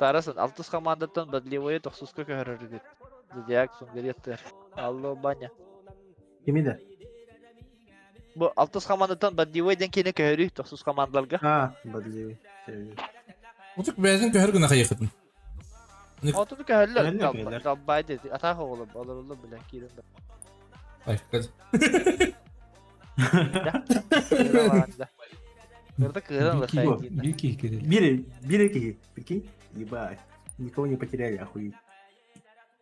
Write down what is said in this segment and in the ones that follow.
Старасын, алтыс командаттан бодлевое тохсуска көрөрүгүт. Дидяк сунгереттер. Алло, баня. Кимиде? Бу алтыс командаттан бодлевойден кene көрү тохсус командаларга. Бодливый. Утук бәзин көһөр гына хайыкытын. Отуну көһөллөр. Көһөллөр. Далбайды. Атак оголу, олорулу биле кирин. Ай, кыз. Кырда кырын ла сайдин. Бики кири. Бирки. Прикинь? Ебать. Никого не потеряли, охуеть.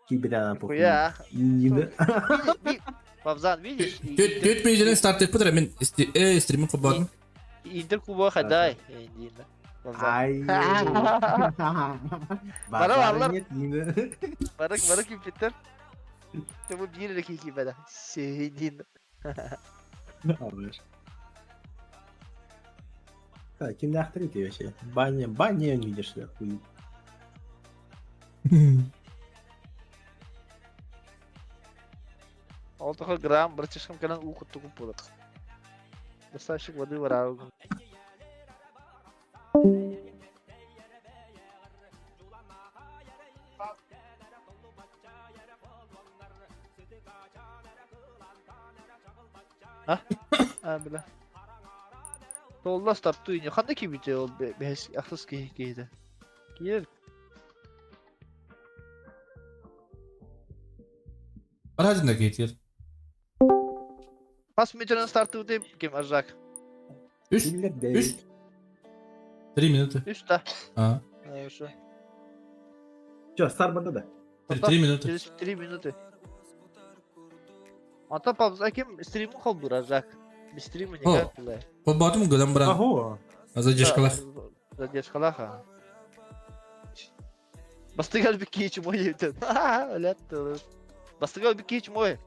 Кибера похуй. Хуя. Не Павзан, видишь? Төт мейженен старт етіп бұдыр, мен стримін құбадым. Интер куба хадай. Ай. Баралар. Нет, не. Барак Юпитер. Ты бир эле кийки бада. Сейдин. Так, ким нахрен ты вообще? Баня не видишь, да, хуй. Алтыға грамм, бір чешкам канан у құтты күп болады. Достаточно воды бар аугын. Бля. Толла старту ине. Қандай кебейте ол бәс ақсыз кейді. Кейдер. Арадында кетер. Pas metreden startı deyip kim ajak? 3 3 минуты. Üstte. А, Şu. Че, Старбанда да? 3 минуты. Через 3 минуты. Ата павза kim stream'i kaldıracak? Bir stream'i ne О. kadar? Құбадым гөден бұран. Ого. Задержкалар. Задержкалар ha. Bastıgal bir kiç moy yedin. Öyle attı. Bastıgal bir kiç moy.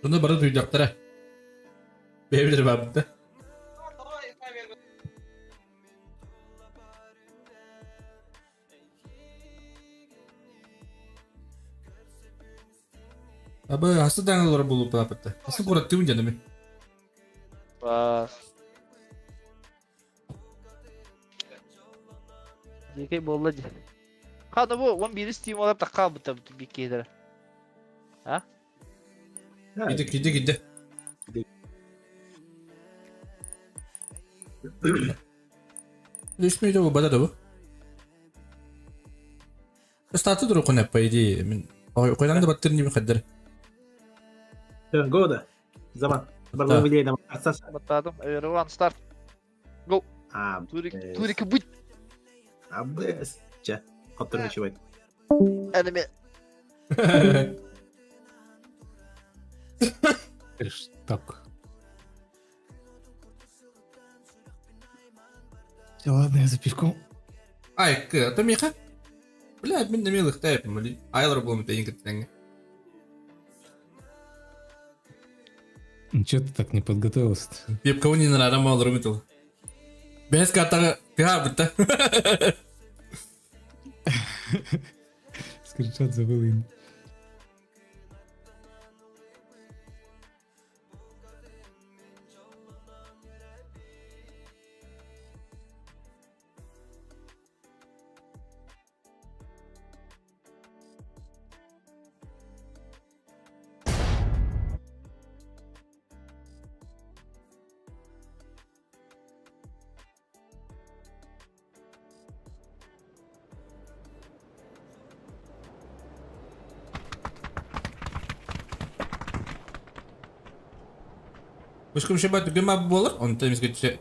Bunda bana duyacaklar. Beğenir ben bunda. Abi hasta dağlar bulup yaptı. Hasta kurattığı önce mi? Bas. Jeke bolladı. Kada bu 11 Steam olarak takka bu tabii bir kere. Ha? Gitti. Düşmeydi bu bada da bu. Startı dur konu по идее. Мен koydan da battırın gibi kadar. Года. Zaman. Да. Барбан видео Ассас. Batladım. Everyone start. Go. Turik bu Абэс. Че? Который ничего. enemy. Так. Все, ладно, я за пивком. Ай, это Миха? Блядь, мен милых тайп, мали. Айлар был это игры. Чё ты так не подготовился-то? Я бы кого не надо мало румитал. Без катага, кабыта. Скриншот забыл им. Бушкам шебат гыма болар, он темизге түшө.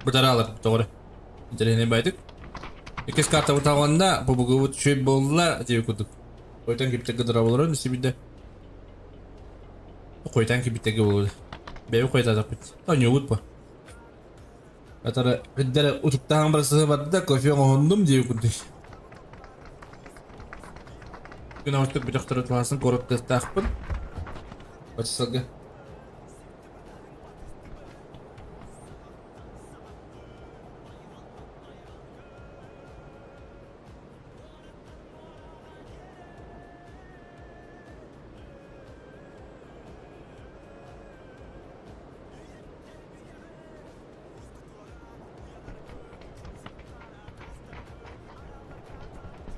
Бутаралар, тоғыры. Интерене байдык. Екес карта бұтағанда, бұбығы бұт шөп болдыла, деп күдік. Қойтан кептегі дыра болар, өндісі біді. Қойтан кептегі болар. Бәйі қойта зақ біт. Та не ұғыт ба. Atara gidere utuktan barası badda kofi ondum diye kuduş. Gün artık bir doktora tuasın korup destakpın. Açsaga.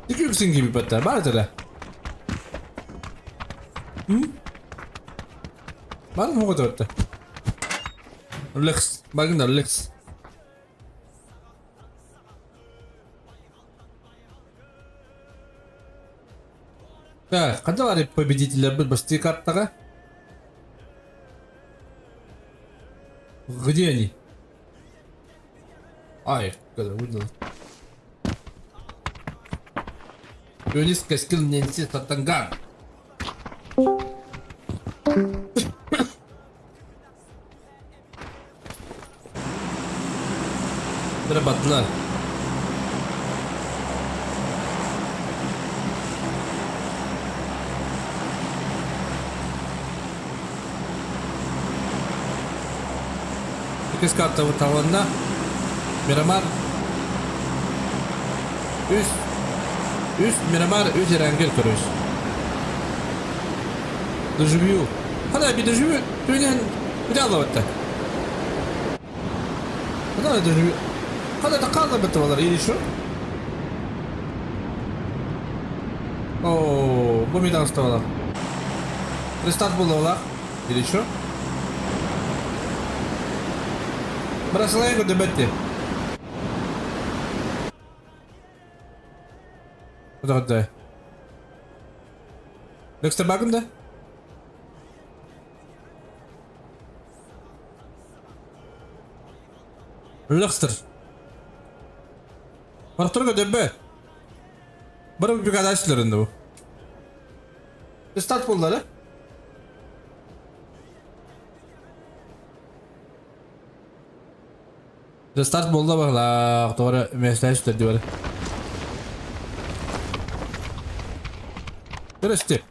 Yüksin gibi batar. Var da. Hı? Var mı o kadar da? Lex. Bakın da Lex. Да, когда вари победителя был басти карта? Где они? Ай, когда выдал. Юнис скил ненси татанган. Драbatlar. Sekiz kartta bu tavanda Miramar üst Miramar üst Erangel kuruş. Доживю. Когда я доживу, то я взял вот так. Когда я доживу, когда это кадр бетовал или что? О, bu meydan ustalar. Restart buldular. Или что? Бросаем его дебетти. Вот да. Декстер багында? Лехстер. Артурга дебе. Bir arkadaşlarında bu. Restart buldular. Restart buldu bak la. Doğru mesaj üstlerdi böyle. Görüştü.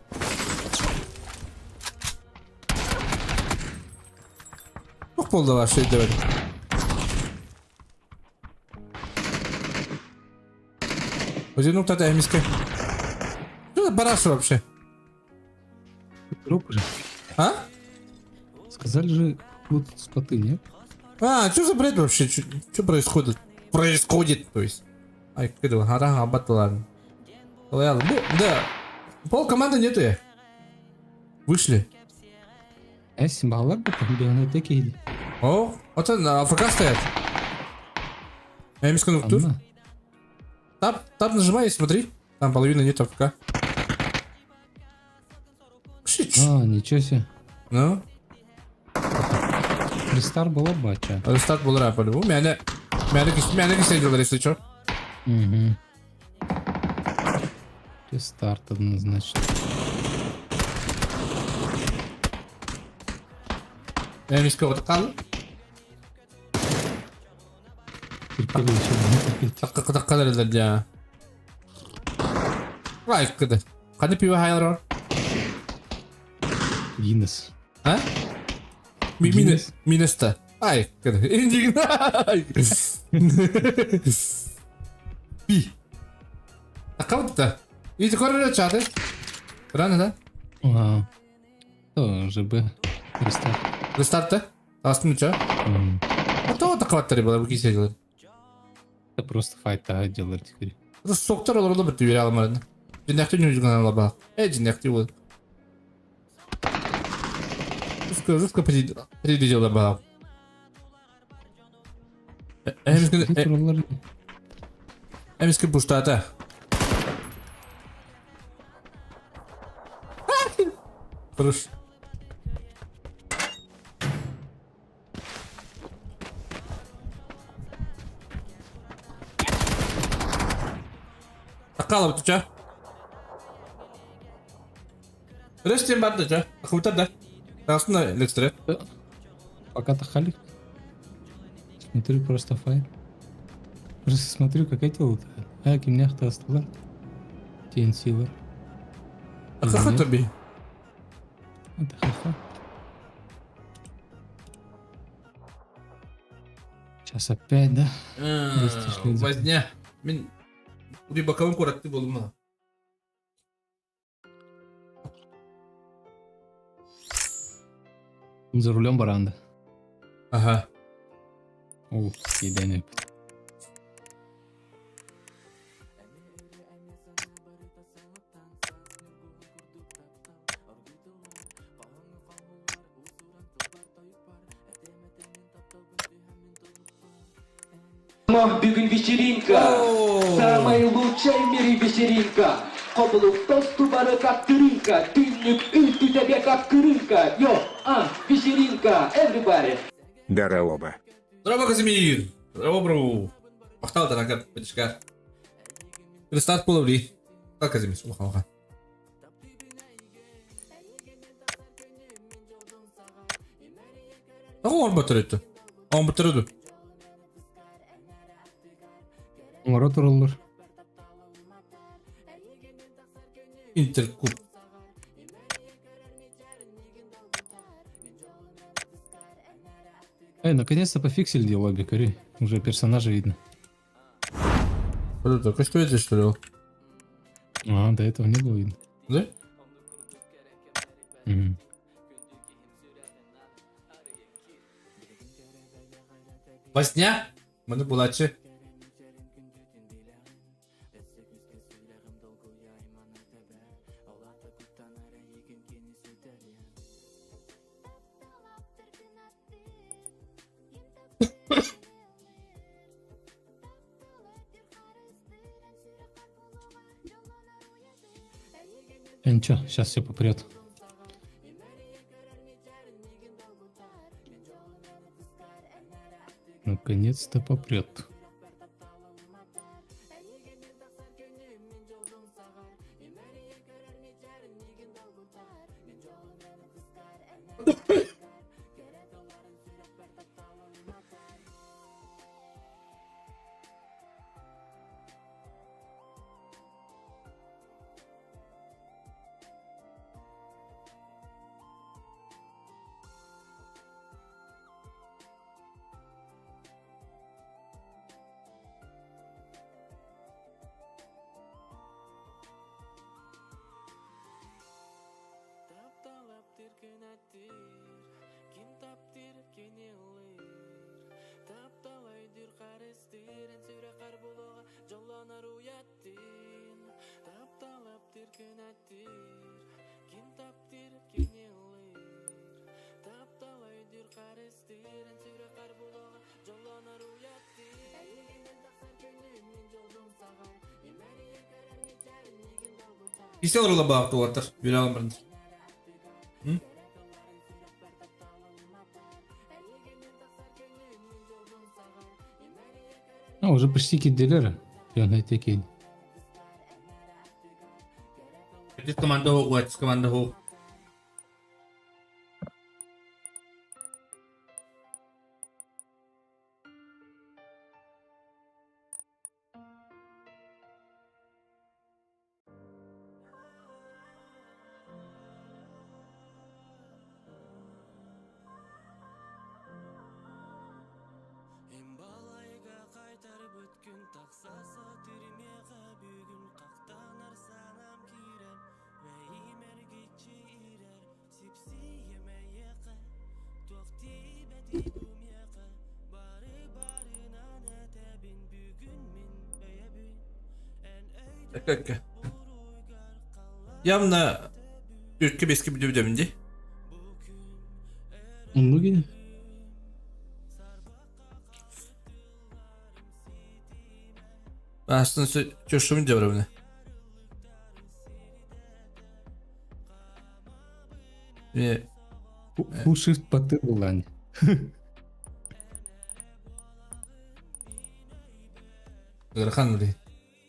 Çok buldu var şeyde böyle. Один ну тогда миска. Что за параша вообще? Труп же. А? Сказали же, будут споты, нет? А, что за бред вообще? Что происходит? Происходит, то есть. Ай, кидал, ага, батлан. Ладно, да. Пол команды нету я. Вышли. Симбалар bakın bir ana tek iyiydi. О, вот он, АФК стоят. Я миску тур. Anla. Тап нажимай и смотри. Там половина нет АФК. Шич. Ничего себе. Ну, Рестар была бача. рестарт был рап, по-любому. Меня кисейдилар, если что. Угу. Рестарт однозначно. Я миску вот кал. Терпели еще не терпеть. Так kadar eder ya. Vay kadar. Hadi piva hayal var. Гиннес. Ha? Minesta. Ay kadar. Pi. Аккаунт-то. И такой чаты. Рано, да? Тоже бы. Рестарт. Рестарт-то? Астын чё? А то такой было, вы кисели. Это просто файта делать теперь. Соктор олорду бітті бере алмадым. Жиндақты не жүрген алаба. Жиндақты ол. Жестко предвидела была. Эмиски пуштата. Хорош. Такала ты чё? Рестим барды чё? Ахута да? Аслында лекстре. Пока-то халик. Смотрю просто файл. Просто смотрю, как эти лутают. А кимняхта астылар. Тен силар. Ахаха тобі. Это ха-ха. Сейчас опять, да? Достишь, Возня. Мен үрей бакауын қоратты болдым ма? За рулем баранда. Ага. Ух, еденеп. Бүгін вечеринка, самая лучшая в мире вечеринка. Коблук тосту бары как тырынка, тыннюк ültü тебе как кырынка. Йо, вечеринка, everybody. Здорово. Здорово, Казимир. Здорово, бро. Мақтал таракар, бітішкар. Рестарт болып ли. Так, Казимир, ұлға. Он батырыйды. Он батырыйды. Мурат ураллар. Интеркуб. Наконец-то пофиксили лобби, Кори. Уже персонажа видно. Вот это, что это, что ли? До этого не было видно. Да? Мгм. Возня? Мене була чи? Ничего, сейчас все попрет. Наконец-то попрет. İşte orada baktı orta. Bir alım ben. Уже почти кидделер. Пьяный такие. Itu komando buat komando. Dakika. Явно ülke beski bir dövdemindi. Ну где? Aslında çoşumun devramını. Ve Full shift по тылу, Лань. Гарахан öyle.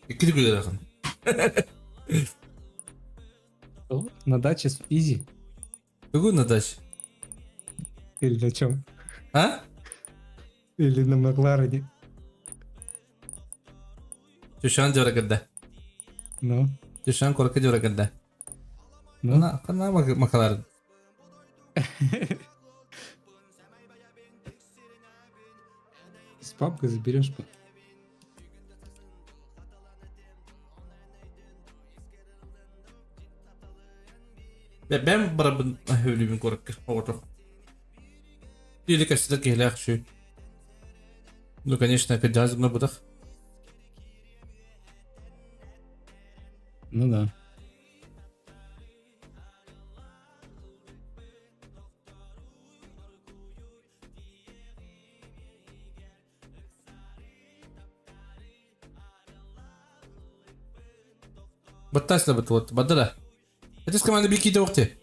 İkili bir Гарахан. На даче изи. Bugün ne daş? Или на чем? Ha? Или на Макларене. Тюшан жорагадда. Ну, Тюшан корка жорагадда. ну. Кана макалар. С папкой заберешь бы. Ben barabın hövlübün korka. Oğru. Или кастет киhlях шү. Ну, конечно, опять жазгына будах. Ну да. Баттасла бит вот. Баддала. Это с команды бики да вакте.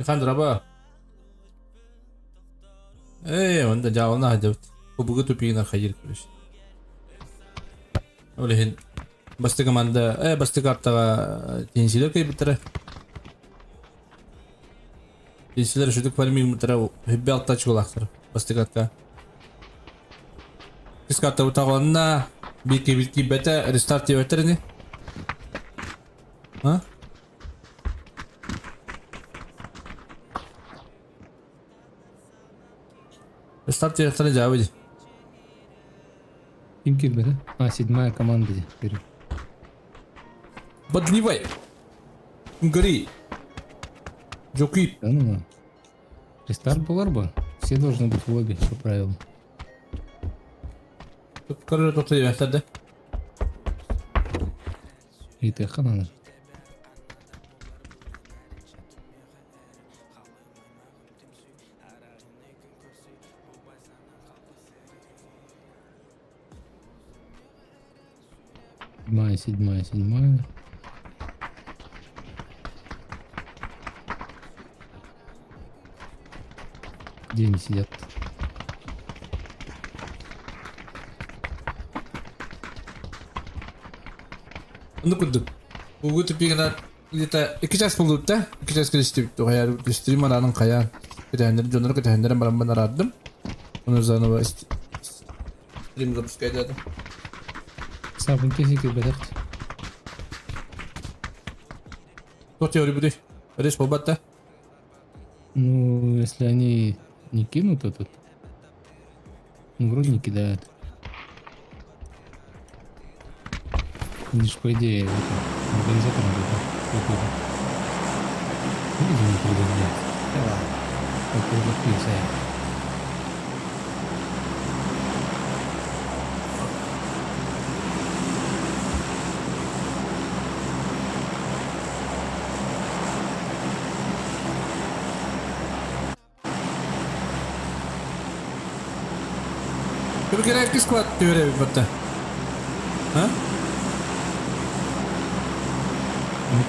Хан драба. Онда жауына хажабыт. Бүгү тупигина хайыр көрүш. Олехин басты команда, басты картага тенсилер кайбыттара. Тенсилер шүдүк фарминг мытара хебби алтач голактыр. Басты картка. Кис карта утагонна бики бета рестарт өтөрүнү. А? Рестарт өтөрүнү жабыды. Ким кирби, да? А, 7-я команда де. Бери. Подливай. Гори. Жокип. Да ну. Рестарт болар бы. Все должны быть в лобби, по правилам. Тут короче токтой да? И ты хана. Седьмая. Где они сидят? Ну куда? Бүгү тупигина где-то 2 час болду да? 2 час келиштип тояр стример анын кая. Кетендер жонор кетендер барамбан арадым. Оны заново стрим запускать надо. Сабын кесе кирбедер. Кто теорию будет? Речь побата? Ну, если они не кинут этот, ну, вроде не кидают. Они же, по идее, организатором будут. Видимо, не предлагают. Да ладно. Как предлагают, Кем керек склад теория бата? А?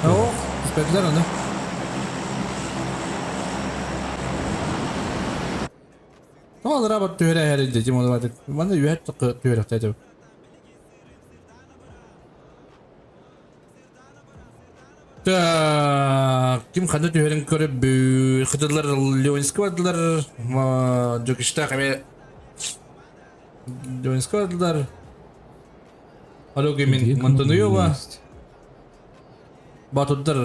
О, спетлер аны. Ну, работа теория herinde Тимон ватит. Мана юет теория тайдып. Так, ким ханды теорияны көрүп бүү, хыдылар Леонский ватылар, жокишта каме Леонский ватылар. Алоги мен Монтануева. Батудар,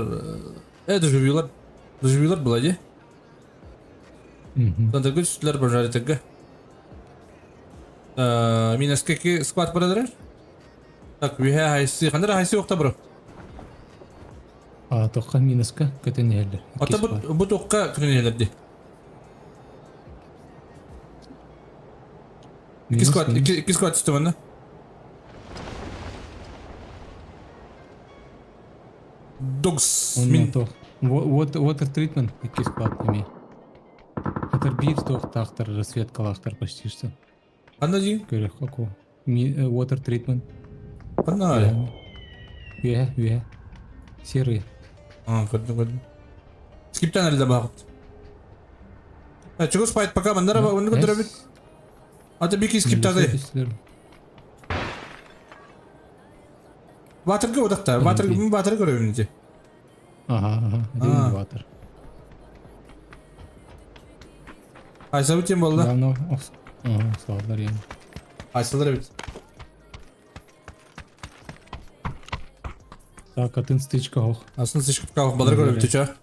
доживилар была, де? Танда күчтілер божары тәгі. Минас кеки сквад барадырар? Так, виха хайси, қандыр хайси оқта бұру? А тоққа минуска көтенелер. Ата бұт оққа күненелерді. Iki сквад түсті банда? Догс. Water treatment iki squad ими. Это бир тоқ тақтар разведкалақтар почти что. Қанда дейін? Көрек қаку. Water treatment. Қанда али? Ве. Серые. Gördüm. Skipten elde bakıp. Çıkış fight пока bandara bak onu götürebilir. Hadi bir iki skip tadı. Water'ga odakta. Water görevinici. Ага. Один ватер. Aysa bütün bolda. Давно. Ага, sağlar yani. Aysalar evet. Так, атын стычка ох. Aslında sıçkıp kalk balık görev tüça.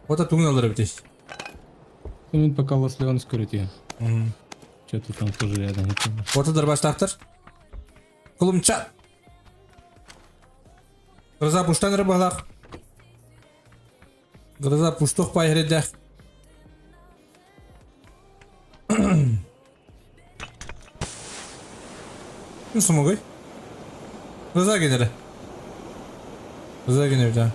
O da tungen alır bitiş. Ну, пока Лос Леон скоротия. Что-то там тоже рядом. Ortadır başlaktır. Kulum çat. Gırıza puştan rıbağlak. Gırıza puştuk bayredek. Nasıl mı koy? Gırıza generi. Gırıza generi daha.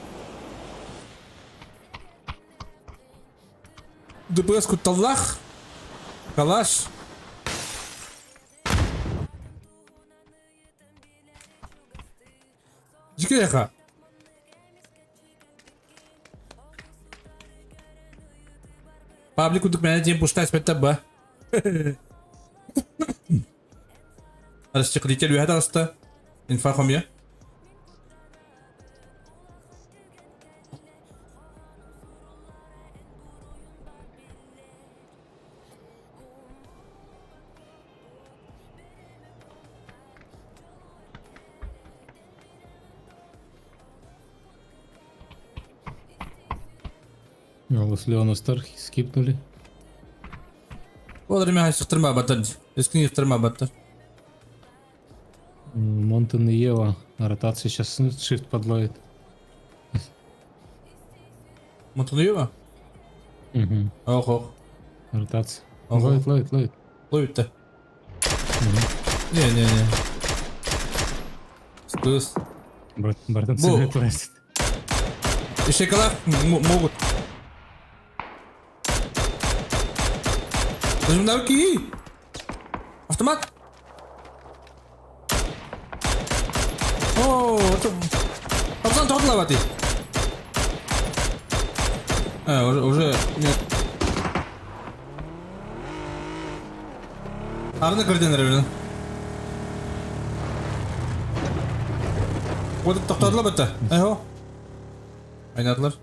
ДПС kutallah. Kalaş. Jika ya kak. Public untuk manajer pushta sepeda bah. Harus cek detail dia ada rasta. Info kami ya. Лос Леона Старх скипнули. Olur mi sıktırma batar. Eski yıktırma batar. Монтан и Ева. Ротация сейчас shift подловит. Mutluyor mu? Угу. Oh. Ротация. Ага. Ловит. Luyut da. Ne. Stus. Братан Бу. совет лазит. Şekalar могут. Нажимаю ки. Автомат. О, это... Пацан тот лавати. Уже нет. Арны кырден ревен. Вот тоқтадылар бітті. Айхо. Айнадылар.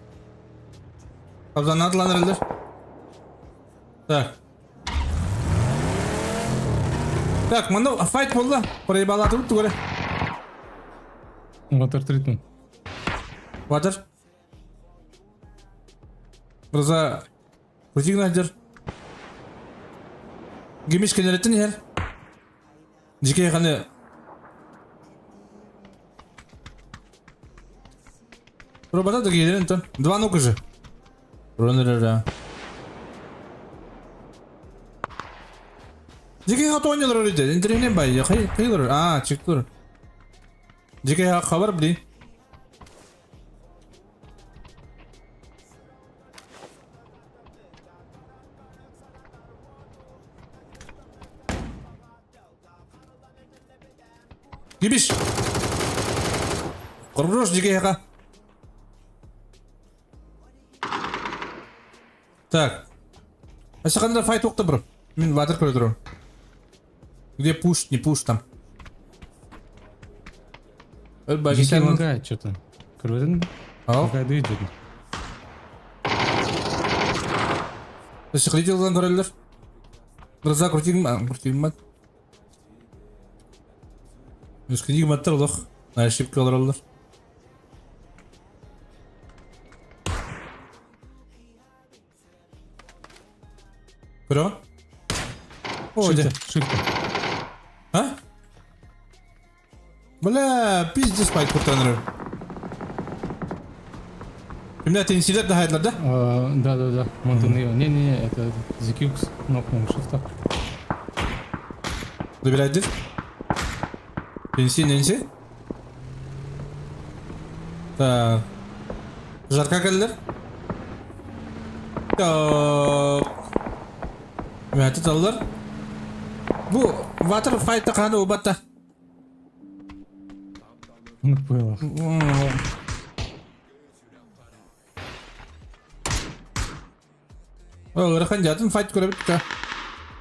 Қабзанадылар әлдер. Так, мында файт болды. Проебалаты бұтты көре. Ватер тритмент. Ватер. Рыза. Күртеген әлдер. Гемеш кенереттін ер. Жеке қаны. Робота да гейлерін тон. 2 же. Ронерера. Жеке хат ойнелер өрейді. Интернеттен бай. Қайлыр. Чектір. Жеке хабар білейін. Гибиш. Құрбырош жеке хақа. Так. Асықанда файт оқты бұрып. Мен ватер көре тұру. Где пуш, не пуш там. Жеке лагает что-то. Көрдің? Ау. Лагайды идет. Асықлы делдан көрелер. Бірза күртеген мат. Өскендегі маттар олық. Айшып қалар олар. Көрі? Ой, да. Шифта. А? Бля, пиздец спайк куртаныры. Меня ты не сидят на хайдлер, да? Да. Монтан и Ева. Не, это ZQX. Кнопком шифта. Добирайдер. Ненси. Так. Жарка келдер. Так. Мәті талдар. Бұл ватер файтта қаны обатта. Он понял. Oh, rekan jatın fight görebilir ka.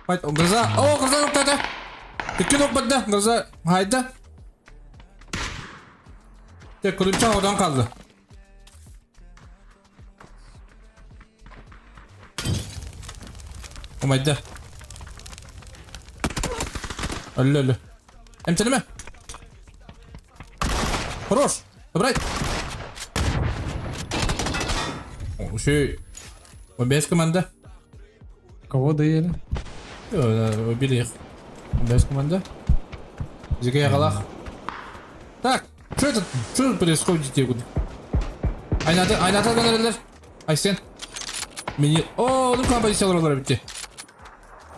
Fight. Gaza. Oh, gaza noktada. İki noktada. Gaza. Hayda. Tek kulüpçe oradan kaldı. Oh my god. Ölü. Emtelime. Хорош. Добрать. О, еще без команда. Кого доели? Убили их. Без команда. Зига галах. Так, что тут происходит? Айната гонорелер. Айсен. Мини. О, ну как позиция лоролар битти.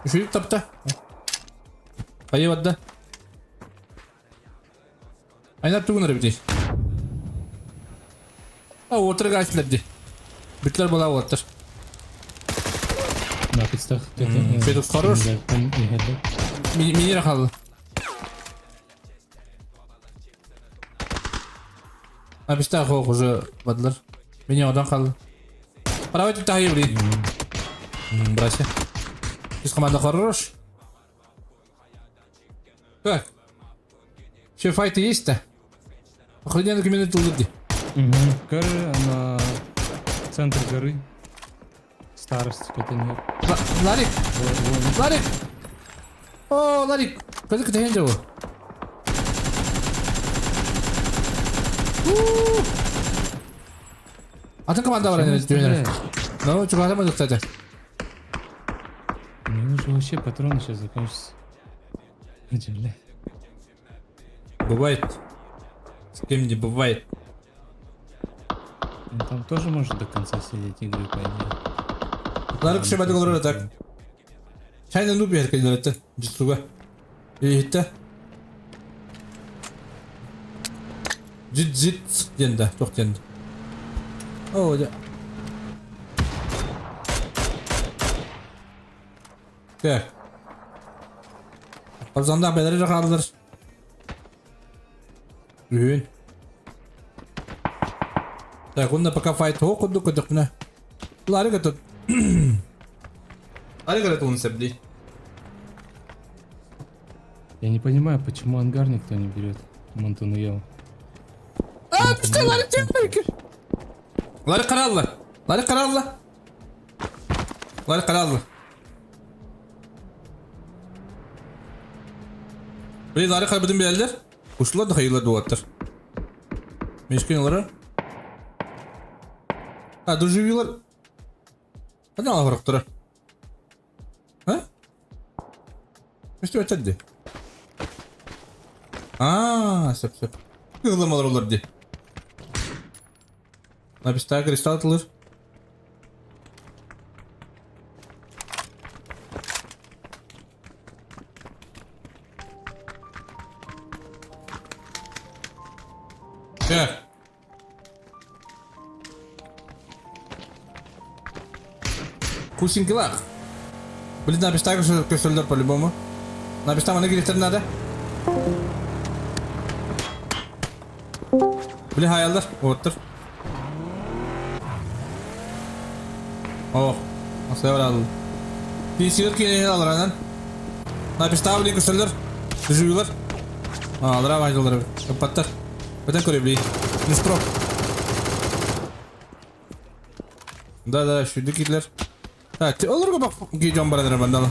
Еще тапта. Поеват да. Айнат тугунар битти. А отырга айтылады. Битлер бола олаттыр. На пистах. Федов хорош. Мини рахал. А пистах уже бадлар. Мини одан калды. Правайте тахи блин. Братья. Из команда хорош. Как? Еще файты есть-то? Охрененно минут улыбки. Горы на центр горы. Старость какой-то нет. Ларик! Ларик! О, Ларик! Как ты хендил? А ты команда варена не. Ну, что надо, кстати. У меня уже вообще патроны сейчас закончатся. Бля. Бывает. С кем не бывает. Он там тоже может до конца сидеть игры, по идее. Ларик ще бады голора так. Чайна нуб яр кайдар это. Житуга. Ихта. Жит денда, тох денда. О, да. Так. Абзанда бедери жахалдыр. Үйін. Так, он пока файт хоқуду көдіқіне. Ларик это... Ларик это он сәбдей. Я не понимаю, почему ангар никто не берет. Монтуну ел. А, ты что, Ларик темпайки? Ларик қаралды. Ларик қаралды. Ларик қаралды. Блин, Ларик қарбыдың бәлдер. Ушылады қайылады оғаттыр. Мешкен олары. А, дұрживилар. Қане ала қарақтыры? А? Өсті өтәді. А, сәп. Қығыламалар олар де. Напистағы кристалл атылыр. Gel. Кусинки лах. Блин, написано, что косольдер по-любому. Написано, на грифтер надо. Блин, hayaldir. O'tir. Oh. Nasıl aldı? Pisir ki alranan. Написано, блин, косольдер. Düşüyorlar. Alır avaydılar. Kapatlar. Потом корабли. Не спрок. Да, şurada gittiler. Ha, olur mu bak gideceğim baradır bandalı.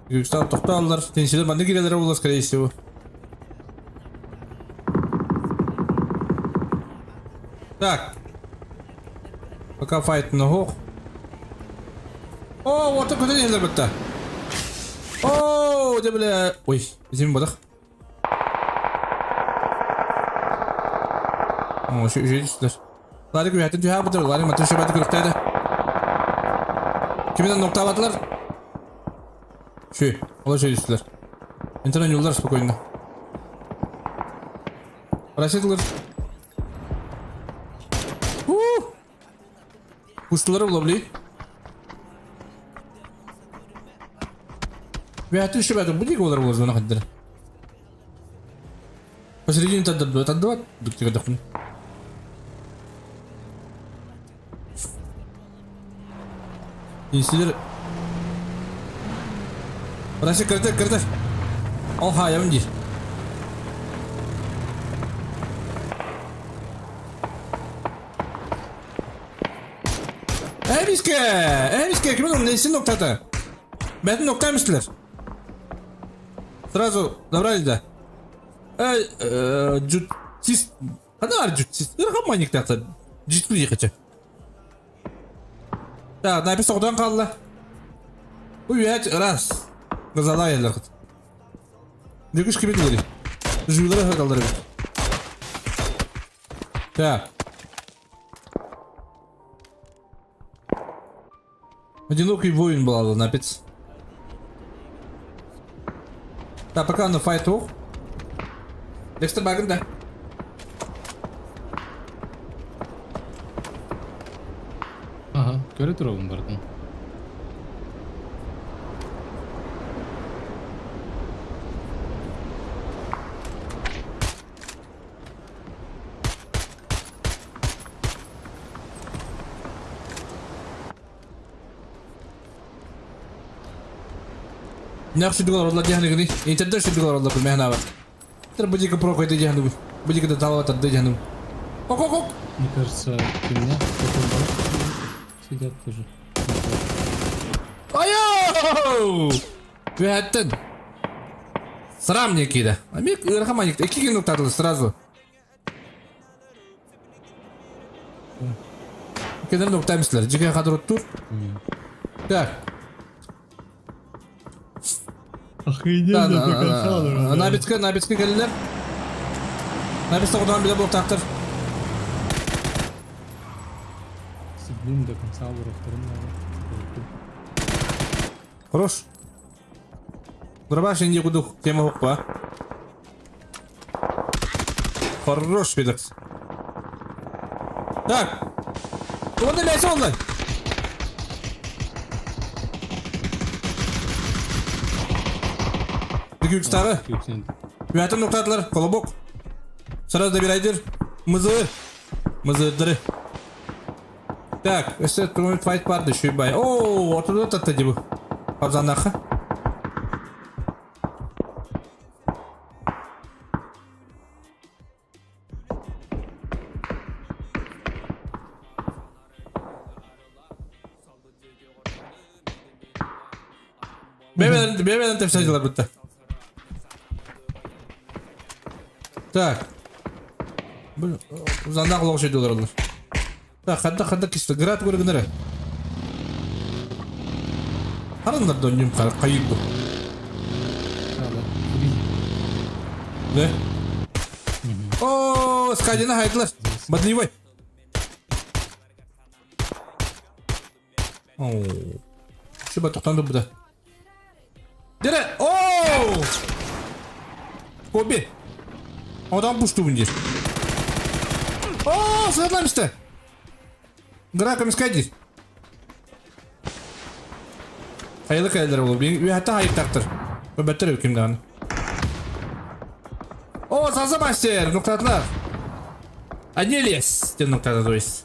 Yüksel tokta aldılar. Tensiler banda gireler oldu скорее всего. Так. Пока файт ногох. О, вот так вот они забота. О, да бля. Ой, зим бодах. О, şu işler. Larik üyetin tüha budur. Larik matın şöbeti kırıktaydı. Kimden nokta aldılar? Şu, ola şey üstler. İnternet yollar spokojno. Raşitler. Kuşları bulabilir. Üyetin şöbeti bu değil ki olar bulur zona kadar. Посередине таддыват, дуктика дахун. İyisidir. Burası kırdır. Al hayam değil. Эвиске, kimin onun neysin noktada? Benim noktaymışlar. Сразу добрались да. Джутсист. Когда var джутсист? Irhammanik tahta. Ciddi yıkıcı. Ya, напис odan kaldı. Bu üyet ras. Gazala yerler kıt. Döküş gibi değil. Jüyleri hırdaları bir. Ya. Одинокий воин был напец. Да, пока на файту. Декстер баген да. Ага, көре тұрауым бардың. Нахуй $1 отдать дяхны, интернет $1 отдать мехнава. Ты будешь прокой ты дяхну, будешь когда талат отдать дяхну. Ок. Мне кажется, у меня сидят тоже. Айоу! Вяттен. Срам некий да. А мне ирхаманик, iki gün noktadı сразу. Kenara noktaymışlar. Cigaya kadar otur. Так. Охрененно, до конца уже. Nabitske geldiler. Nabitske odan bile blok taktır. Седьмым до конца уже, вторым надо. Хорош. Дробаш инди кудух, тема хукпа. Хорош, Пидекс. Так. Куда ты мясо онлайн? Güç tabi. Üyetim noktadılar. Kolobok. Sırada bir aydır. Mızıdırı. Так, işte Tournament Fight vardı şu bay. Ooo, ortada tatlıcı bu. Pazandakı. Bebeğden tepsiciler bitti. Так. Uzandan kulak şey diyorlar onlar. Так, хадда кисті. Град көргінері. Қарандар дөнем қайып бұл. Ne? Ooo, skadina haydılar. Badlivay. Ooo. Şu batıktan bu da. Dere! Ooo! Kobi. Adam puştu bunca. Ooo, sıradan işte. Grakam iskadir. Hayırlı kayılar olur. Bir hatta hayır taktır. Bu better hükümde anı. О, саза мастер, нуктатлар. Одни лес, те нуктаты, то есть.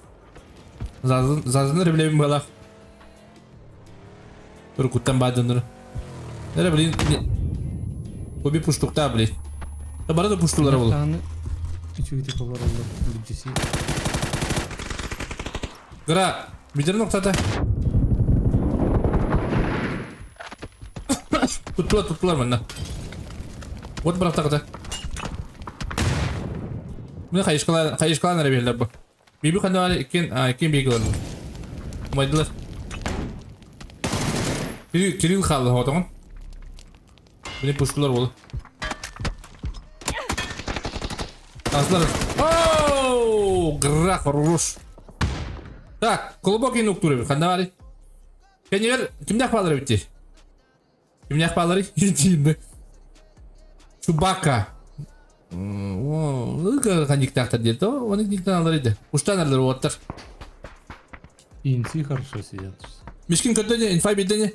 Зазыныр білемін балақ. Бір күттен бадыныр. Нері білейін, көбі пұштықта білейін. Бары да пұштылары болу. Чуть-чуть типа воролы, BGC. Гра, бидер нуктаты. Тұттылар мында. Вот бірақ тақыда. Bunu kayışkalan arayabilirler bu. Bibi kandı ikin bilgi var. Maydılar. Kiril kaldı o zaman. Beni puştular oldu. Aslar. Ooo! Grak ruş. Tak, glubokий нуктуры. Kandı var. Kendiler kimde akbaları bitti? Kimde akbaları? Yediğinde. Чубака. Кондиктор где-то, он их никто наларыды. Уштанарлар оттар. ENC хорошо сидят. Мишкин көтөне, инфай бедене.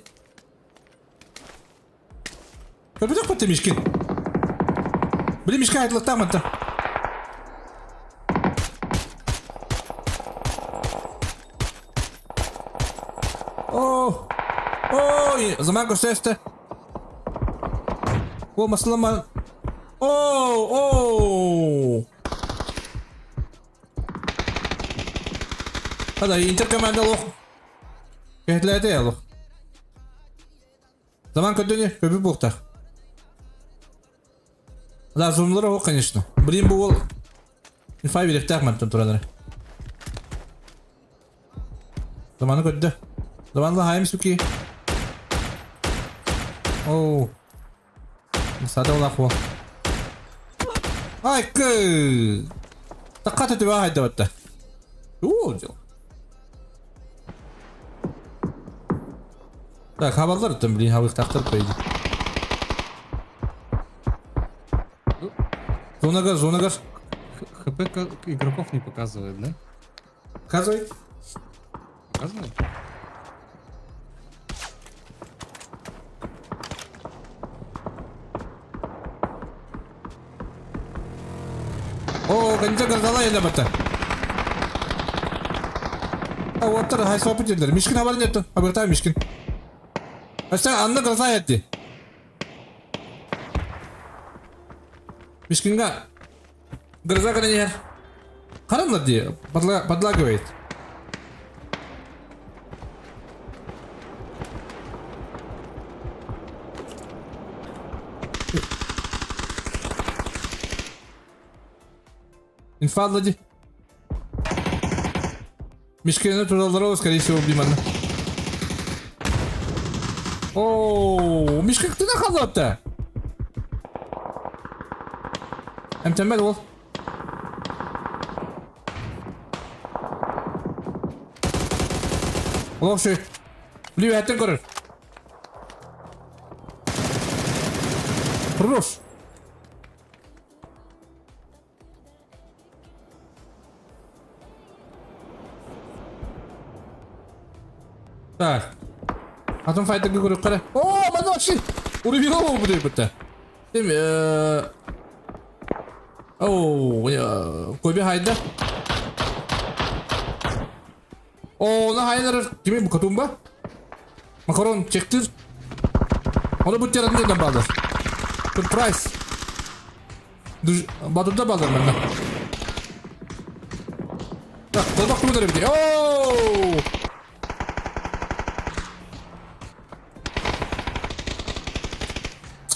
Көпөтөк көтө Мишкин. Били Мишка айтылыктан мынта. Oh. Oh, zaman gösterdi. O masalama. Oh. Hadi interkomanda loh. Kehlerde ya loh. Zaman kötü köpü bokta. Да, зумлары о, конечно. Блин, был. Инфа берег так, мантон тураları. Zamanı kötü. Zamanla hayım suki. Oh. Sade ola ko. Ay kı. Takkat et var hayda batta. Так, хабалдар там, блин, хавых тахтар пойди. Зона газ. ХП игроков не показывает, да? Показывай. Показывает? О, канча газала еле бата. А вот тар хай сопы жерлер. Мишкин хабар нетті. Абыртай Мишкин. Аса анны газа етті. Мишкинга гроза когда не харамно ди подлагивает. Инфа лади. Мишкина туда скорее всего убьем. О, Мишка, ты нахал-то? Mükemmel ol. Ulan şu. Biliyor hatten görür. Хорош. Так. Атом файтер görür kara. Oo, bana bak şimdi. Oraya bir hava bu diye bitti. Değil mi? Oo, koy bir hayda. Oo, ne hayırlar? Kimi bu katumba? Makaron çektir. Onu bu tiyaratın neden bağlar? Surprise. Batırda bağlar benden. Bak, kolbak kulu bir de. Oo!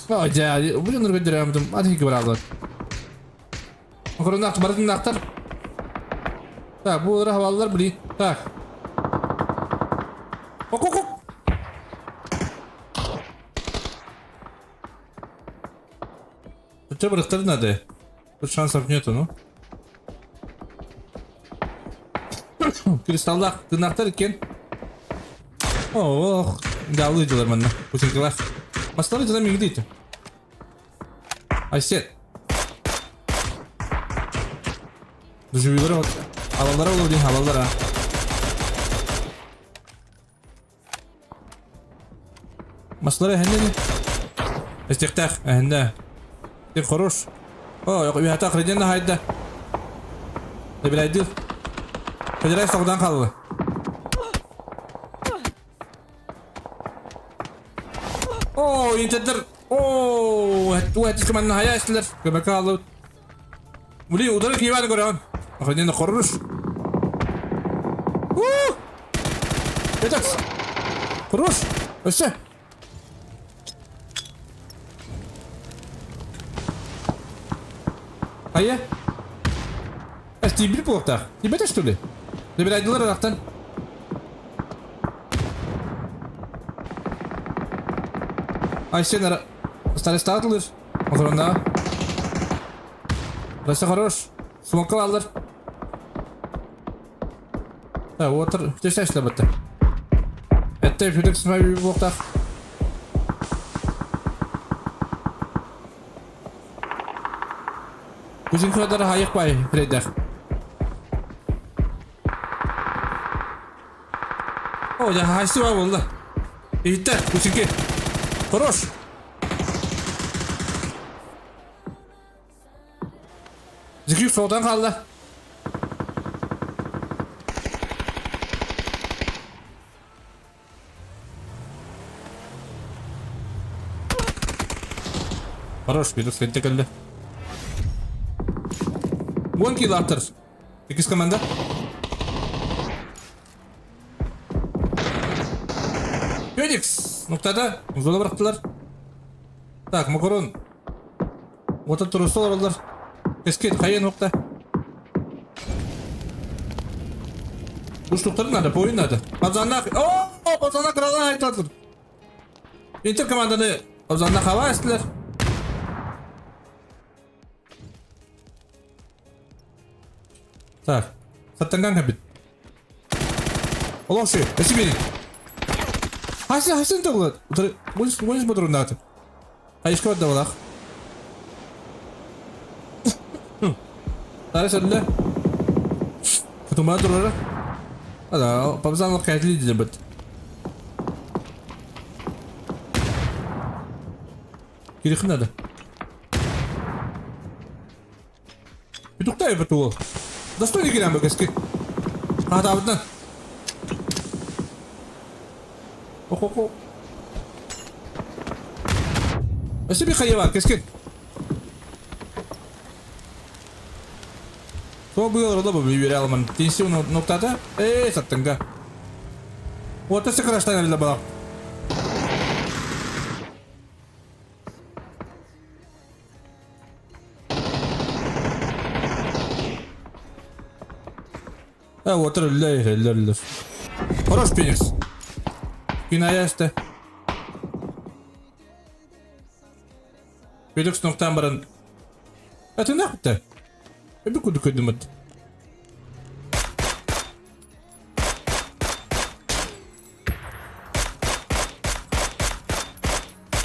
Oh ya, bu janır gönderiyorum. Hadi ki beraber. Makaron naktar, baratın naktar. Tak, bu havalılar beli. Tak. Ok. Хотя бы расторгнуть надо. Тут шансов нету, ну. Кристаллах, ты нахтар кен? Ох, да, выделар манна. Путин класс. Поставите за меня где-то. Айсет. Доживилар вот. Хавалдара уловдин, хавалдара. Маслары хендени. Истихтах, хенда. Ты хорош. О, я хата хреденна хайда. Ты билайдил. Федерай соғдан қалды. О, интедер. О, это командный хаястылар. Көмек алды. Блин, удары киеваны көрем. Хреденна хорош. Етекс. Хорош. Өсі. Ая? А ты бил плохо? Тебе-то что ли? Забирай дилар арахтан. Ай сен старый статулер. Охрана. Раса хорош. Смокал алдар. Да, отыр. Ты что эшлеп атты? Это фидекс май плохо. Bizim kadar hayık bay Freder. O ya haysi var valla. İyitte kusinki. Хорош. Zikir soldan kaldı. Хорош, видок светте келді. 10 kill attır. 2 komanda. Феникс, нуктада, узола бырактылар. Так, макарон. Ота турустал оралдар. Кескет, хайен нукта. Уштуктарын надо, поин надо. Пазаннак, о, пазаннак кралан айтатыр. Интер команданы пазаннак хава естілер. Так, саттанган кабит. Олоши, эсимени. Хайсын тоғылады. Ойыз бұдырын дағыты. Хайышқа бәдді олақ. Тары сәділі. Күтімбағы тұрары. Ада, папызанлық кәтілі деді бұд. Керекін ады. Бітуқтай бұд ол. Достойны келем бі кәскі. Қағыда абыдынан. Охо-хо. Әсі бі қайы бар, кәскен. Сол бұйылыр олы бұл бейбері алымын. Тенсі оны ноқтады. Саттыңға. Орта сықыраштан әлі балақ. Отыр үллер. Хорош, Феникс. Киная есті. Феникс ноқтан барын. Ты нахуй-то? Әбі күді көдім өт.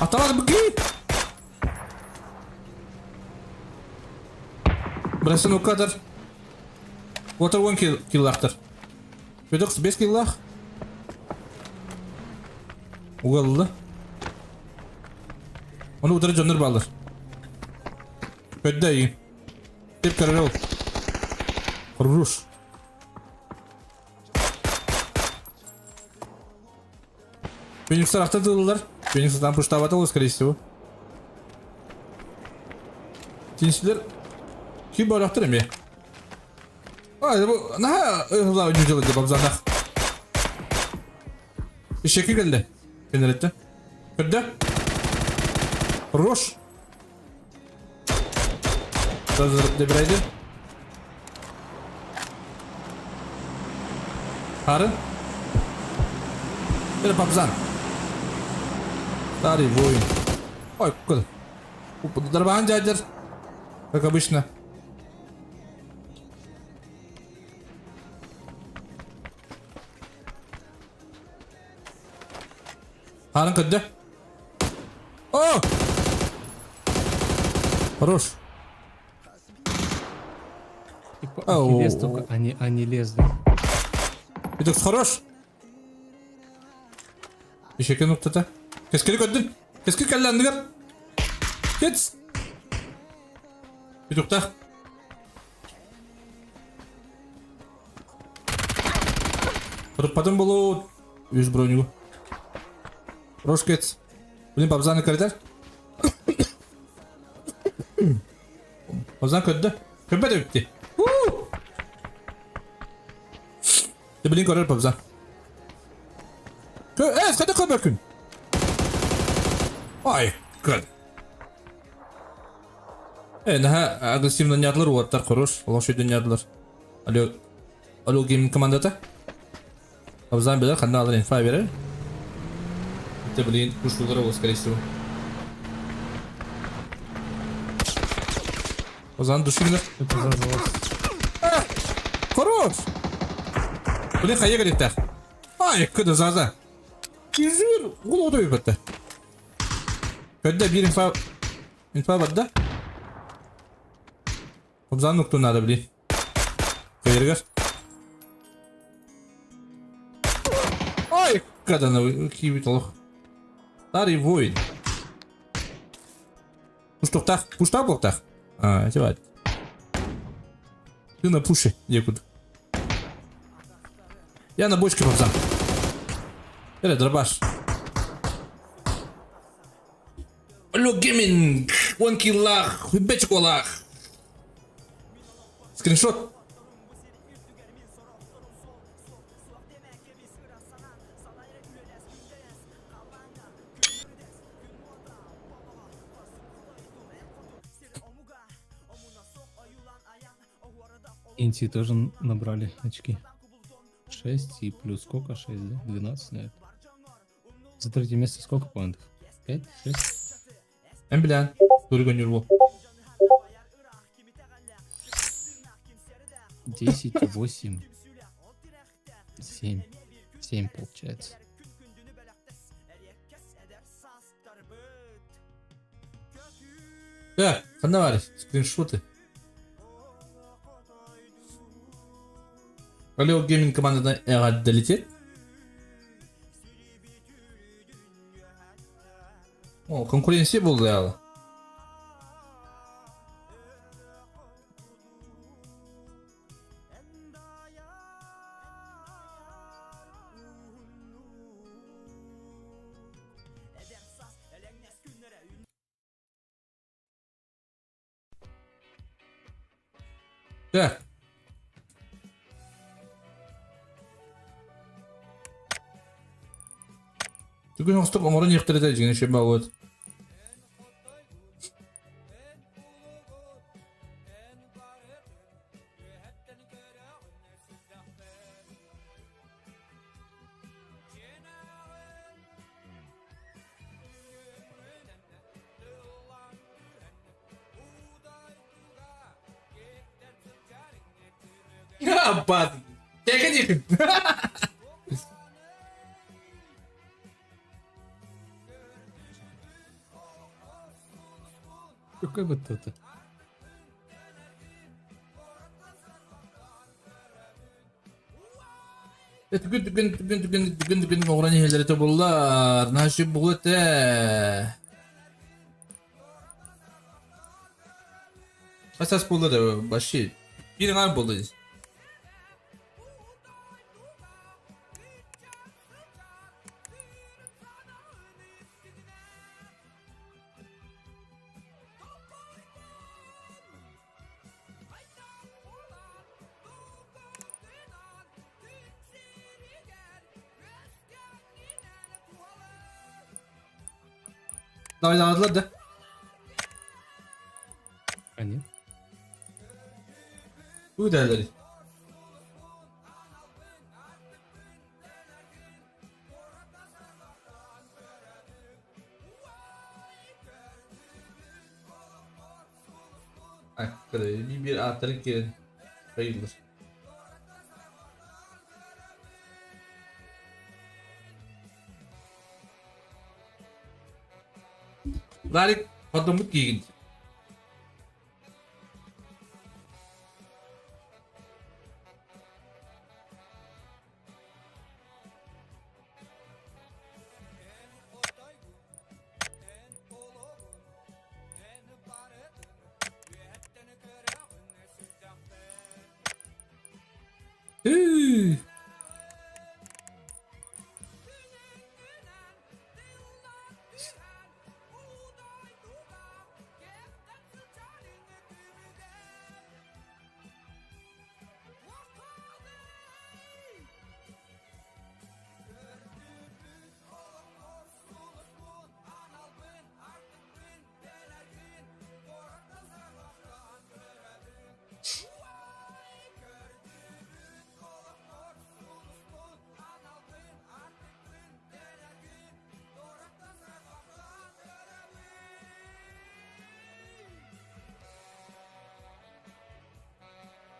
Аталады бүкей! Бірәсін ұққадыр. Отыр 10 киллақтыр. Феникс 5 киллақ. Уғалды. Оны ұдыры жоныр балыр. Көдді айын. Теп кәрі ол. Құрыш. Феникстар ақты дылылар. Феникстан пұштабаты ол, скорее всего. Тенсілер кей барақтыр әме. Наға ұйғылау үні жылы деп абзандақ. Ишекі келді. Кенеретті. Көрді. Құрыш. Дебірайды. Қарын. Бері папзан. Старый воин. Ой, көді. Дарбаған жайдыр. Как обычно. Қарын көді. О! Хорош. Не лез только, они лезли. Феникс хорош. Ишекі нұқтата. Кескері көддің. Кескері кәлләндігір. Кетс. Феникс. Құрыппадың болу. Өз бронигу. Рош кетс. Блин, папзаны кәрдер. Папзан көдді. Көппәді өпті. Блин, көрер папзан. Қайда көбір күн? Ай, көд. Наға агрессивно нядылар уаттар құрыш. Олақ шөйден нядылар. Алло, гейминг командата? Папзан білер, қанда алыр инфа берер. Это, блин, кушылдары ол, скорее всего. Папзан душыңдар. Это зажалось. Хорош! Блин, қайы керектер. Ай, көді заза. Жүзір, ол одай бәтті. Көдді бір инфа бәтті. Папзан нүкті надо, блин. Көйергер. Ай, көдіні кейбет олық. Старый воин. Пуштоқтақ, пуштақ болқтақ. Тевать. Ты на пуше, некуда. Я на бочке папзан. Дробаш. Алло, гейминг! 10 киллах, хубечек олах. Скриншот. Инти тоже набрали очки. 6 и плюс сколько? 6, да? 12, наверное. За третье место сколько поинтов? 5? 6? Ben bilen. Durgun yürü. 10, 8, 7. 7 получается. Да, sen de var. Скриншоты. Алло, гейминг командадан эға долетет. О, конкуренция болды яғы. Так. Бүгін ұстық ұмырын ектірді жеңе шеба өт. Аббат. Текін. Какой вот это? Tükün oğrani helleri bollar. Naşib buğut Asas buldu başı. Bir an buldu. Dayılardılar da. А нет? Bu derleri. Bir atırık girin. Hayırdır. Larik adamlık giyin.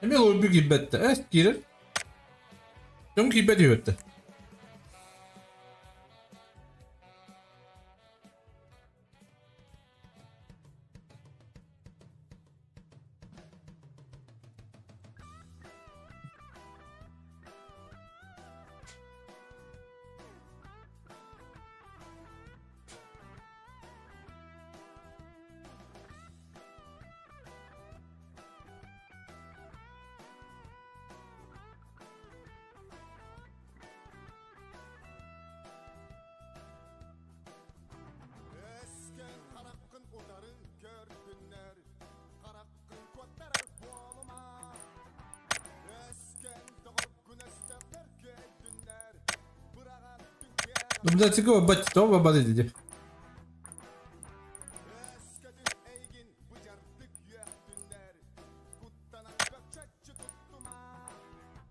Emel o bir gibbette. Girir. Tüm gibbet yötte. Ну, блядь, цикова, бать, то вы обалдите.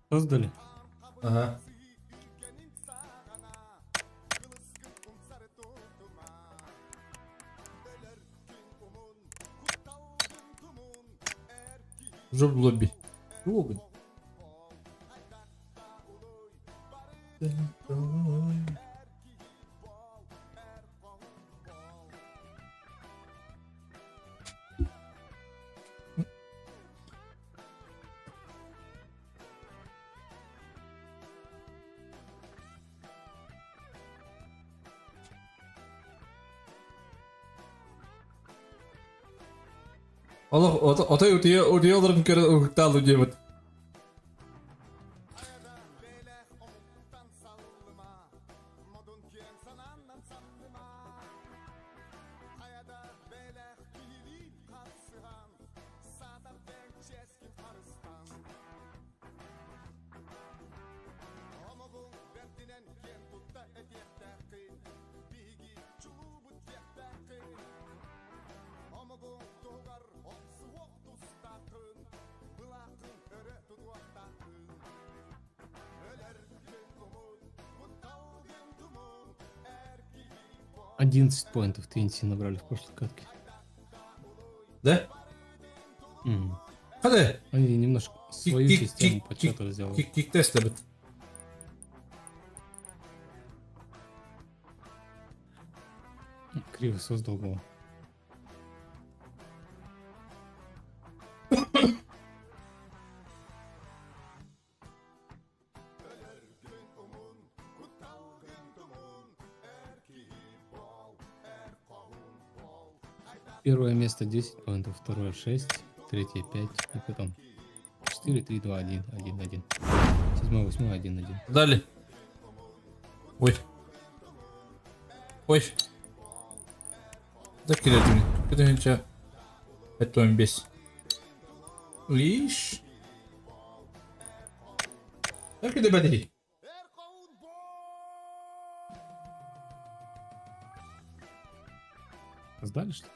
Создали? Ага. Уже в лобби. Лобби. Allah otoy öteye olarak kere ırktalı diye bak. $11 поинтов TNT набрали в прошлой катке. Да? М. Hadi. Они немножко свою систему подсчета сделали. Kick test evet. Криво создал было. Первое место 10 поинтов, второе 6, третье 5, и потом 4, 3, 2, 1, 1, 1. Седьмое, восьмое, 1, 1. Dale. Ой. Ой. Da kiretin. Kiretince. Это 15. Лишь. Так и добавили. Сдали, что ли?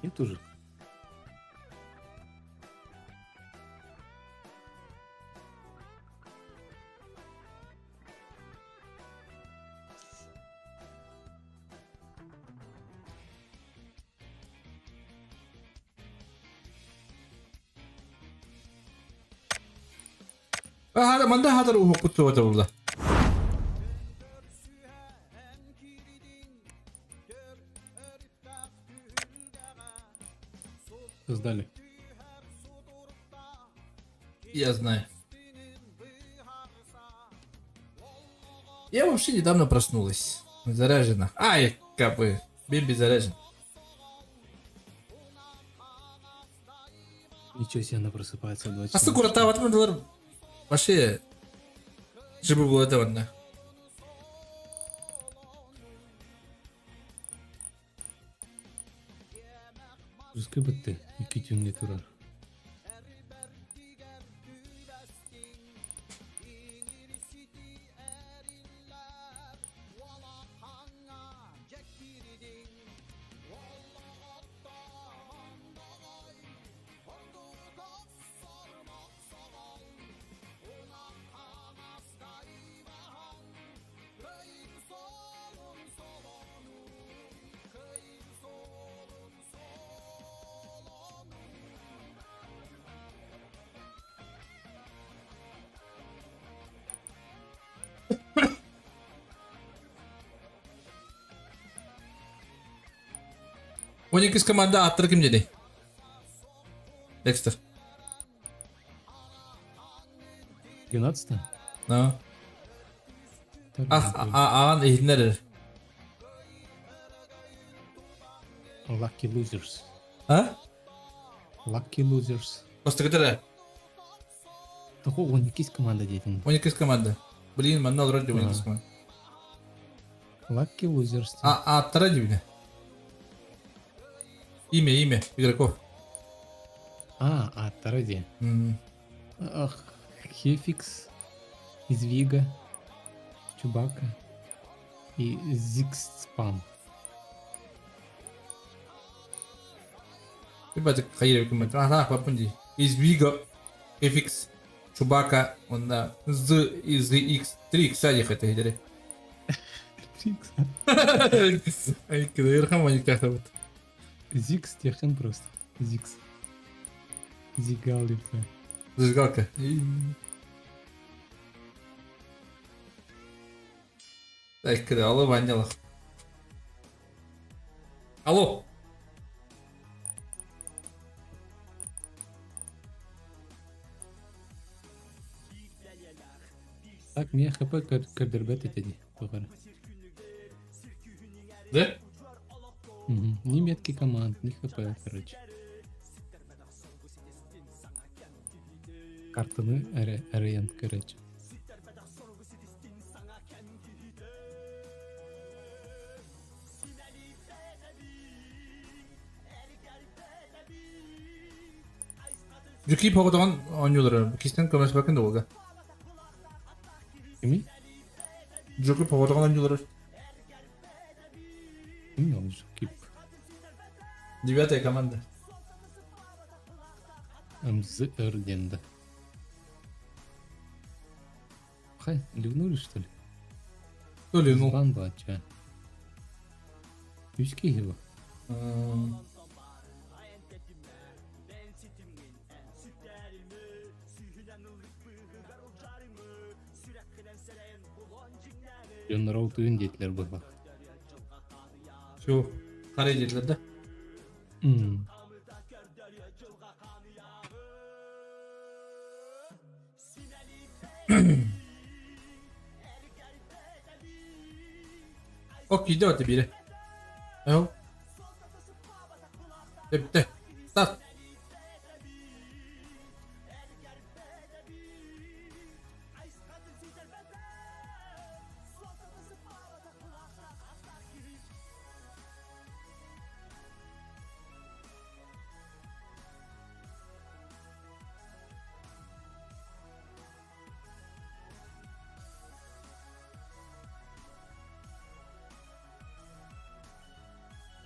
Нет уже. هذا من ده هذا هو كنت والله. Сдали. Я знаю. Я вообще недавно проснулась. Заряжена. Ай, как бы. Бимби заряжен. Ничего себе, она просыпается в 2 А часа. сколько там вот вообще. Чтобы было это вот. Пускай бы ты, и китюн не турар. Уник из команды Аттер ким jadi? Декстер. 12-то? No. Аған ehindler. Lucky Losers. А? Lucky Losers. Просто который? Такого он есть команда деятельная. Уник из команды. Блин, манал вроде уник из команды. Lucky Losers. Аттер дивне. Имя игроков. Таради. М. Ах, Хефикс из Вига, Чубака и Зикс Спам. Ебать, хайрев коммент. Ага, попунди. Из Вига, FX, Чубака, он на Z из X3, кстати, это гидери. Ай, когда Ирхамани как-то вот. Зикс техен просто. Зикс. Зигалифа. Зажигалка. Так, когда алло, Ванила. Алло. Так, мне хп кадербет эти тухары. Да? Ни метки команд, ни хп, короче. Картаны ориент, короче. Жүки погодаған ойнулары. Кестен көмес бәкінді олға. Кими? Жүки погодаған ойнулары. Кими он же кип. 9-я команда. МЗ Эрденда. Хай, ливнули что ли? Кто ливнул? Банда, ча.Ючки его. Жонрау туын дейтілер бұға. Şu kare dediler de. Okey, давайте бери. Ау. Bitti. Start.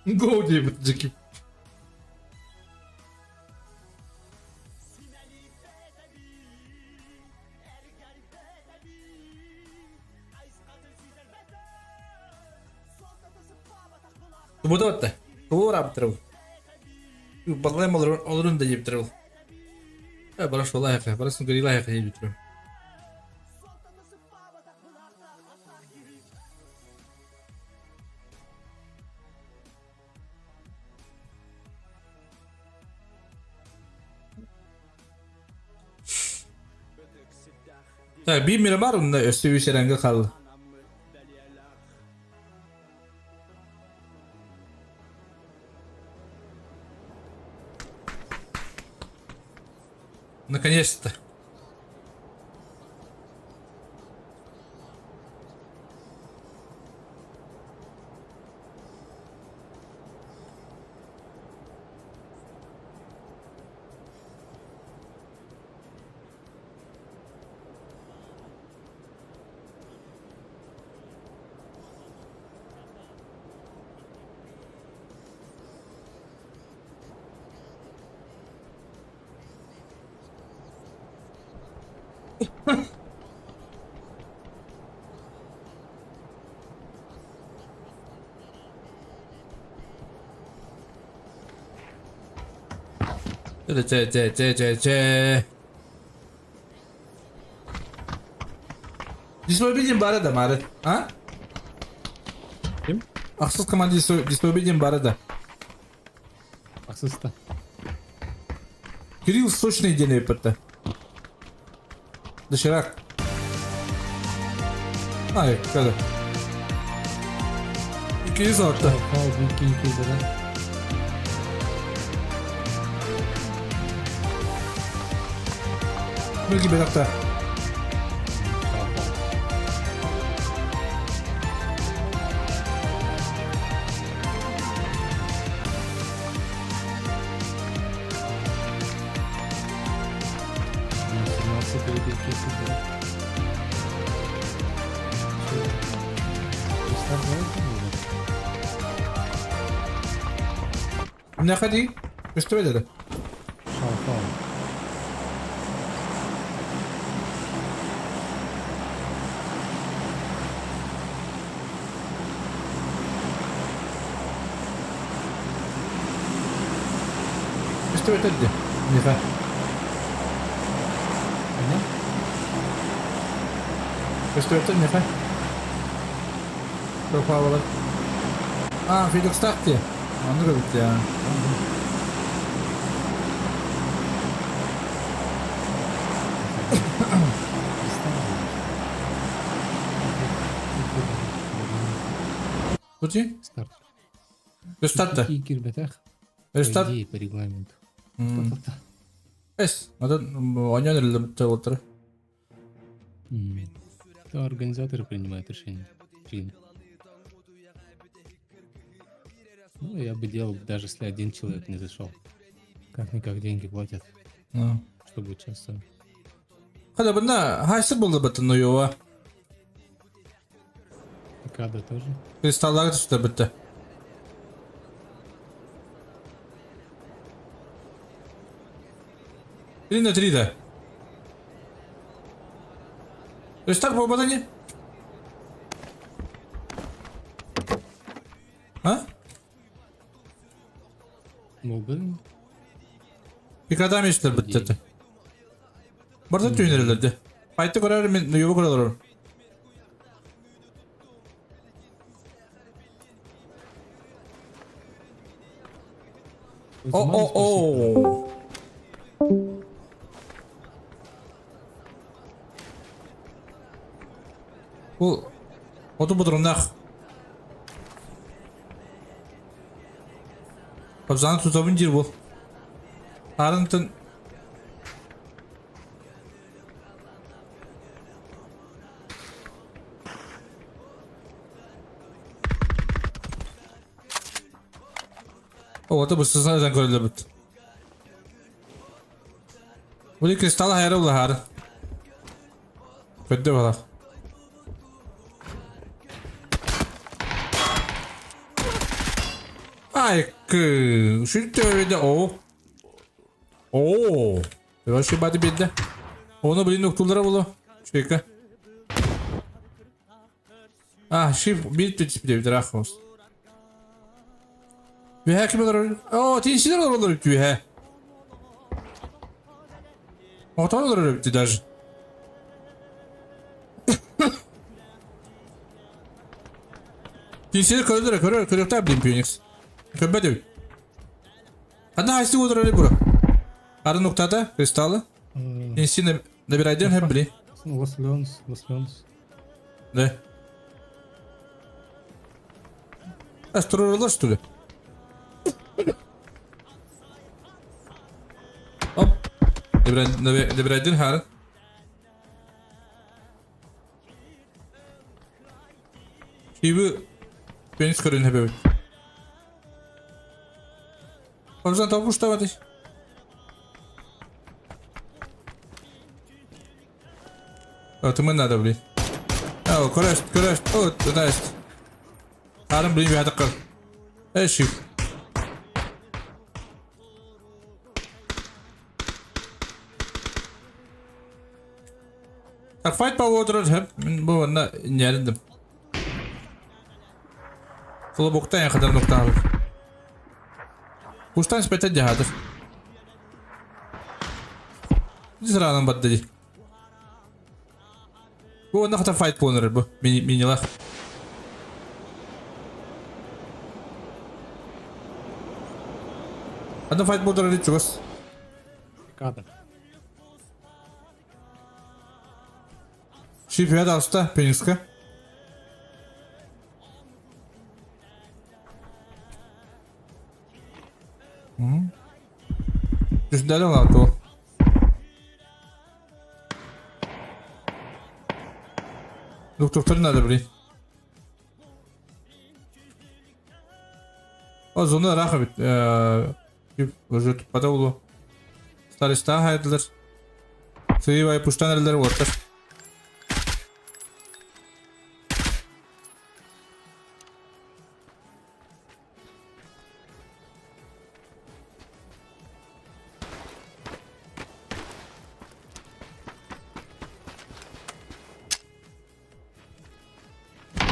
Go diye bitecek. Bu da ötte. Bu var abi tırıl. Ballayım olurun da yiyip tırıl. Ya bana şu olay yakaya. Bana şu gorila yakaya yiyip tırıl. Так, bir miramar onda östü şerenge kaldı. Наконец-то. Disobedient bu arada Maret. Ha? Kim? Haksız komanda disobedient bu arada. Аксыста. Кирилл сочные деньги пытается. Доширак. Ай, когда? Кирилл золото. Хау, букинки, да? Bilgi bedakta. Sıkıydı kesin de. Kuşlar var mı? Ne kadar? Üstüme dedi. Şalfa. Üstüme dedi. Ne kadar? Ne? Üstüme dedi ne kadar? Çok havalı. Aa, Felix tak diye. Anladım bitti ya. Пути? Старт. Рестарт-то. И кирбетах. Рестарт. По идее, по регламенту. М, Та-та-та. Эс. Надо онен или бітті отыр. Это организаторы принимают решение. Чин. Ну, я бы делал, даже если один человек не зашел. Как-никак деньги платят, Ну. чтобы участвовать. Hadi bunda haysı buldu bütün uyuva. Када тоже. Kristallar düştü bitti. Или на 3 да. Restart попадание? А? Молбен. Bir kadar işler bitti. Burada tüyünürlerdi. Fight'ı kurar mı? Yuva kurarlar. O. Bu otu budur ondak. Kabzanı tutabın cir bu. Arıntın. O otu bu sızına özen körüldü bit. Bu kristal hayırı ula harı. Kötü bala. Ay kı. Şu tövbe o. Oo. Yavaş hadi bildi. Onu bilin noktalara bulu. Şaka. Ah şif bir bir rahmos. Ve hakim olur. Oo tinsiler olur ki he. Otan olur bitti даже. Tinsiler kalır tabi Phoenix. Köpbe de. Hadi haysi olur öyle bura. Arı noktada kristalı. Tinsiyle ne bir aydın hep biri. Лос-Леонс. Ne? Astrolar что ли? Hop. Ne bir aydın her. Şimdi beni çıkarın hep evet. O yüzden tabi uçtamadı. Atımın nerede bileyim? Oh, correct. Oh, nice. Harun bileyim bir hadi kal. Eşi. Fight power oturur hep. Bu bana yerdim. Sulu boktan ya kadar nokta abi. Kuştan spete cihadır. Sıranın baddedi. Bu ne kadar fight power bu miniler. Hadi fight power öyle çıkıyoruz. Када. Şifre de hasta Phoenix'ka. Düşündüler mi lan o? Doktor nerede bileyim? O zonu rahat bit. Уже тупада улу. Старый ста хайдылар. Tıyı puştan elleri orta.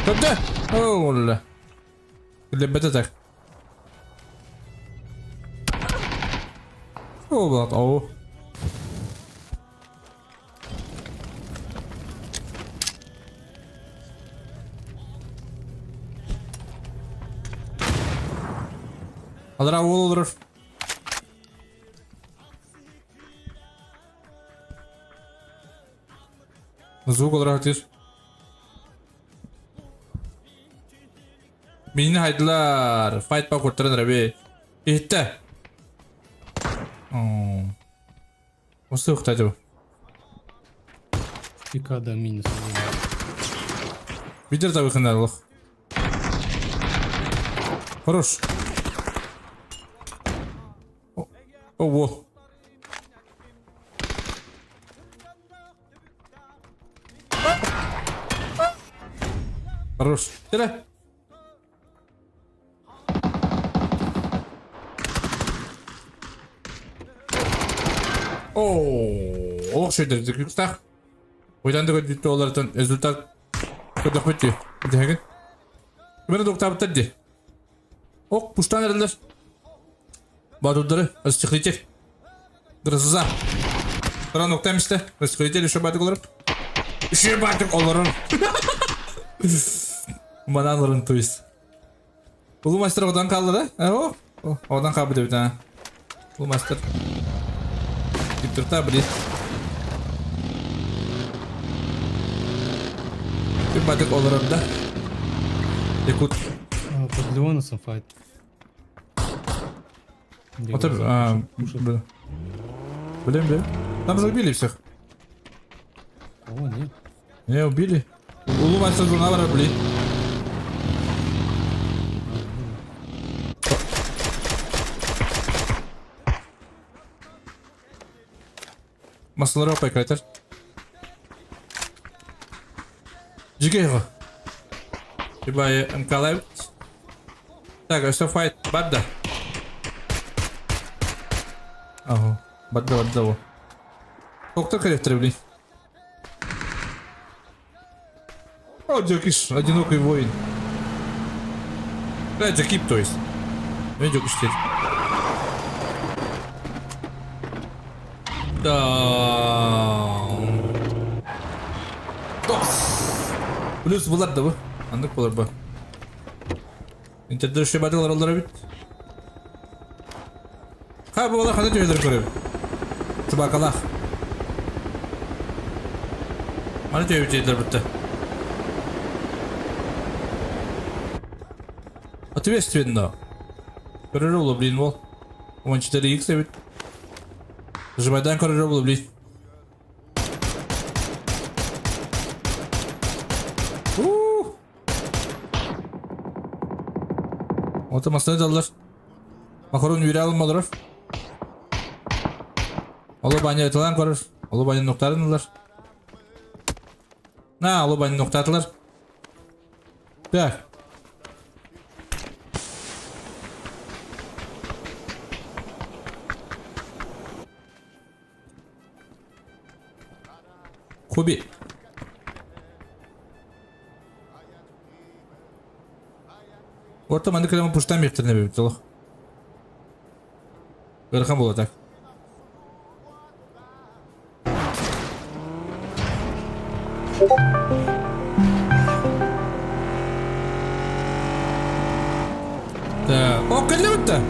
Hadi. Oh Allah. Lebet atak. Oh wat oh. Alır av olur. Звук olur artır. Beni haydılar. Fight pa kurtarın abi. İhte. Nasıl yok acaba? Пикада минус. Bitir tabii kınarlık. Хорош. Ого. Хорош. Тире. Ооо, şeydir yüksek. Oydan da kötü olaraktan rezultat kötü kötü. Dehegen. Beni doktor bitirdi. Ok, puştan eriler. Badudları az çıklayacak. Grızıza. Sıra noktayım işte. Az çıklayacak işe batık olurum. İşe batık olurum. Bana alırım tuyuz. Ulu master odan kaldı da. O. Odan kaldı bir tane. Ulu master. Gittir tabi. Bir batık olurum da. Yakut. Под Леоносом файт. O tabi. Блин. Там же убили всех. О, нет. Не убили. Улу мастер журнала воробли. Масларов пойкайтер. Джигейго. Ибай Мкалаев. Так, а что файт? Бадда. Ага. Бадда его. Сколько коллекторы, блин? О, Джокиш, одинокий воин. Да, Джокип, то есть. Ну, Джокиш теперь. Да. Плюс Влад да bu. Anlık olur bu. İnternette şey batılır onlara bit. Ha bu ola kadar diyorlar görev. Tıbakalak. Hani diyor bitiyorlar bitti. Ответственно. Королёва, блин, вол. Вон 4х, ведь. Зажимайдан королёва, блин. Вот там остальные доллар. Махорон yüreği alınmalılar. Olu banya atılan korur. Olu banya noktalarınlar. Na, olu banya noktalar. Так. Хуби. Orta mandı krema puştan bektirine bir bittilik. Görkem olacak. O kelle bitti.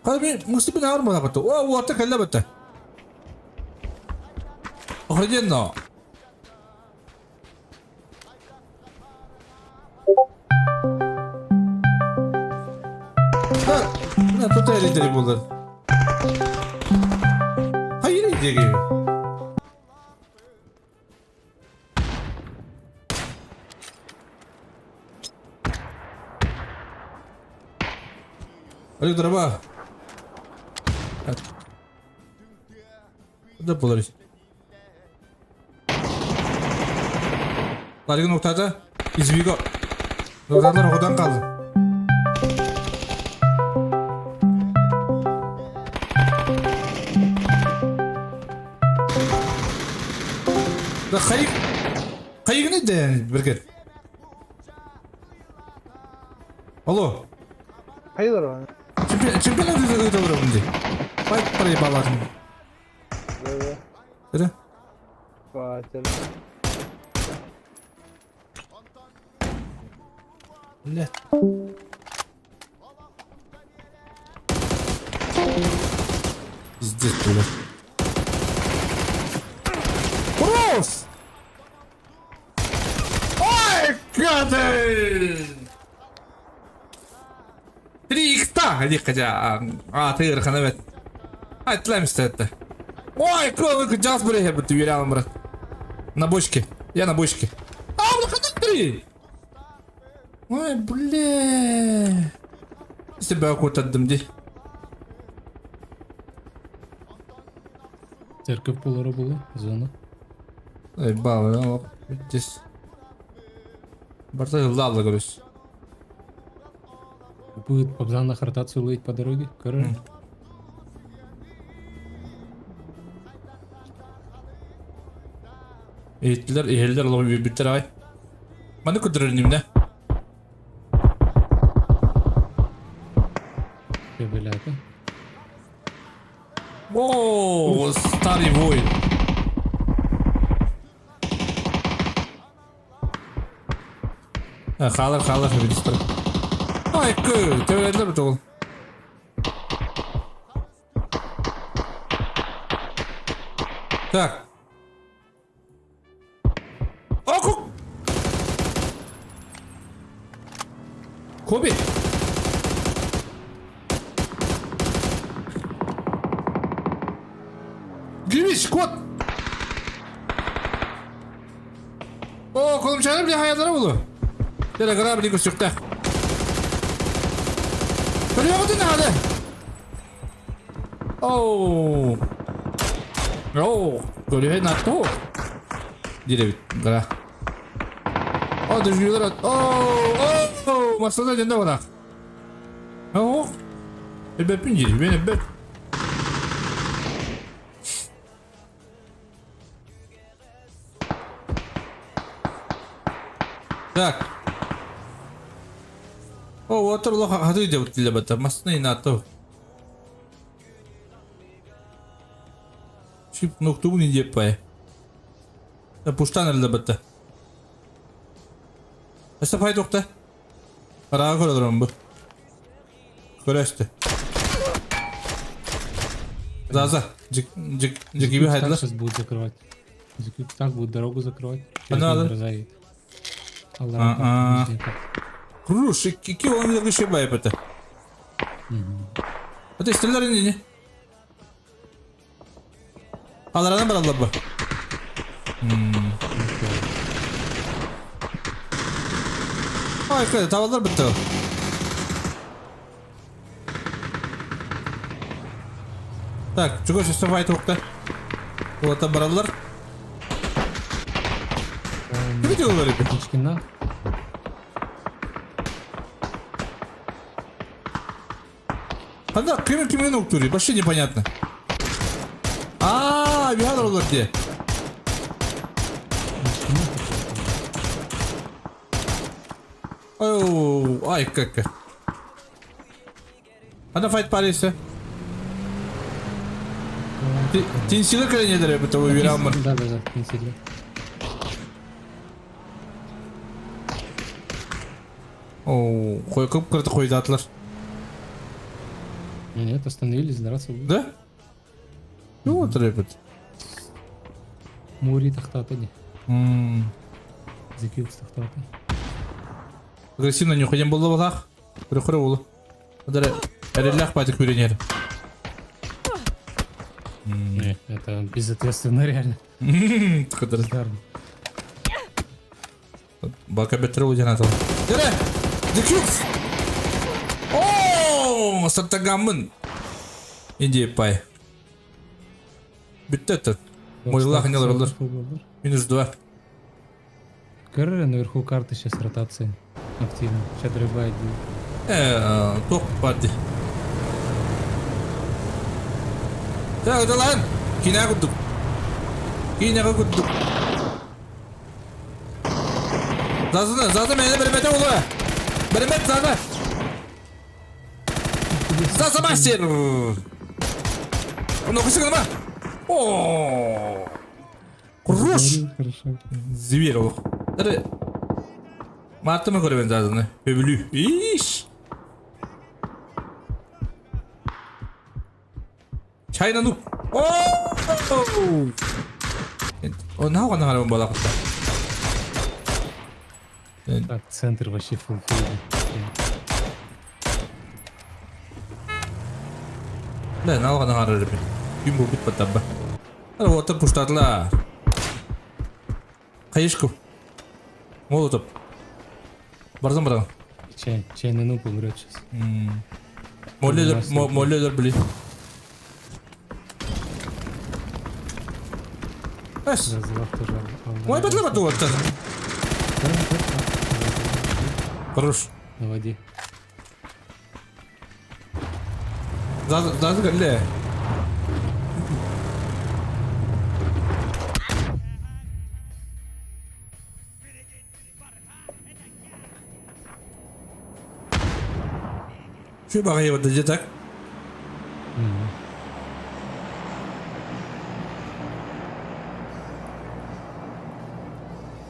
Kalbi mesti benar mı yaptı? O orta kelle bitti. Охрененно. Ne tutar ederi bulur. Hayır ederi. Hadi drama. Да болар. Largın noktada izvigo. Rodarlar odan kaldı. Da kayık ne de birket. Alo. Hayırdır lan? Çempionat da var bunda. Fight parayı bağladın. Evet. Öyle. Fatih. Ne? Пиздец, блядь. Кросс! Ой, кадр! 3 или хотя... ты ирханавет. Ай, тлемс это. Ой, кровь, джаз, блядь, я бы ты уверял, брат. На бочке. Я на бочке. А, 3! Ой, бля. Себя окут отдам здесь. Церковь полора была, зона. Ай, бал, ну, здесь. Бартай лавла, говорю. Будет Кобзан на ротацию ловить по дороге, короче. Eğitiler lobi bitir ay. Bana kudurur ne? Ребята. Ооо, старый воин. Халар, видишь. Ай, ты öğrendiler mi oğlum? Так. Оку! Коби! Gümüş kod! Oo, kolum çağırıp bir hayatlara bulu. Telegram bir kusukta. Böyle oldu ne hadi? Oo. Oo, böyle ne to? Direkt gara. Oh, düzgünler at. Oh, masada dende var. Oh. Ebep ince, ben ebep. Так. О, вот это ходы идет для бата. Масны на то. Шип ногту не депай. Да пуштан для бата. Эсэ файд окта. Раа көрөдөрөм бу. Көрөстү. Заза. Жиги хайдла. Сейчас будет закрывать. Так будет дорогу закрывать. Надо. Круш, iki он şey bayapata. Hadi isterler ne? Alarana var Allah bu. Ay kız tavalar bitti. Так, чего сейчас файт окта? Вот обралар. Видел говорит? Очкина. А да, кем тури, вообще непонятно. Виадр вот где. Оу, ай, как. Ada fight Paris'e. Tinsilik nedir ya bu tabi viran var. Да, tinsilik. Оу, koyup kırdı koydu atlar. Нет, остановились, драться будут. Да? Ну вот рэпет. Мури тахтата не. Закилс тахтата. Агрессивно не уходим было в лах. Прихорывало. Ударя. Релях патик перенер. Не, это безответственно реально. Бездарно. Бака бетру удянатал. Дере! Декюкс! Ооо! Саттагамын. Иди пай. Бітті это. Мойлах не лоролор. Минус 2. Короче, наверху карты сейчас ротация активно. Сейчас драйвает. Тоқ падdi. Так, да lan. Kine kudduk. Zazı mene bir mete ulu. Bir met zazı. Zazı master. Onu kısıklı mı? Ooo. Kuruş. Хорошо. Zivir ol. Hadi. Martı mı koruyor ben zazını? Öbülü. İş. China noob. Oh! O ne kadar harbi balık usta. Так, центр вообще full фейли. Ne kadar harbi. Gün bu bit patabba. Hadi water puştatlar. Kayışku. Molotov. Barzan. Чайный нуб умрет сейчас. Molleler bili. Bas. Разлах тоже. Мой бадлама туаттан. Хорош. Наводи. Zazı geldi. Şu bakayım orada cetak.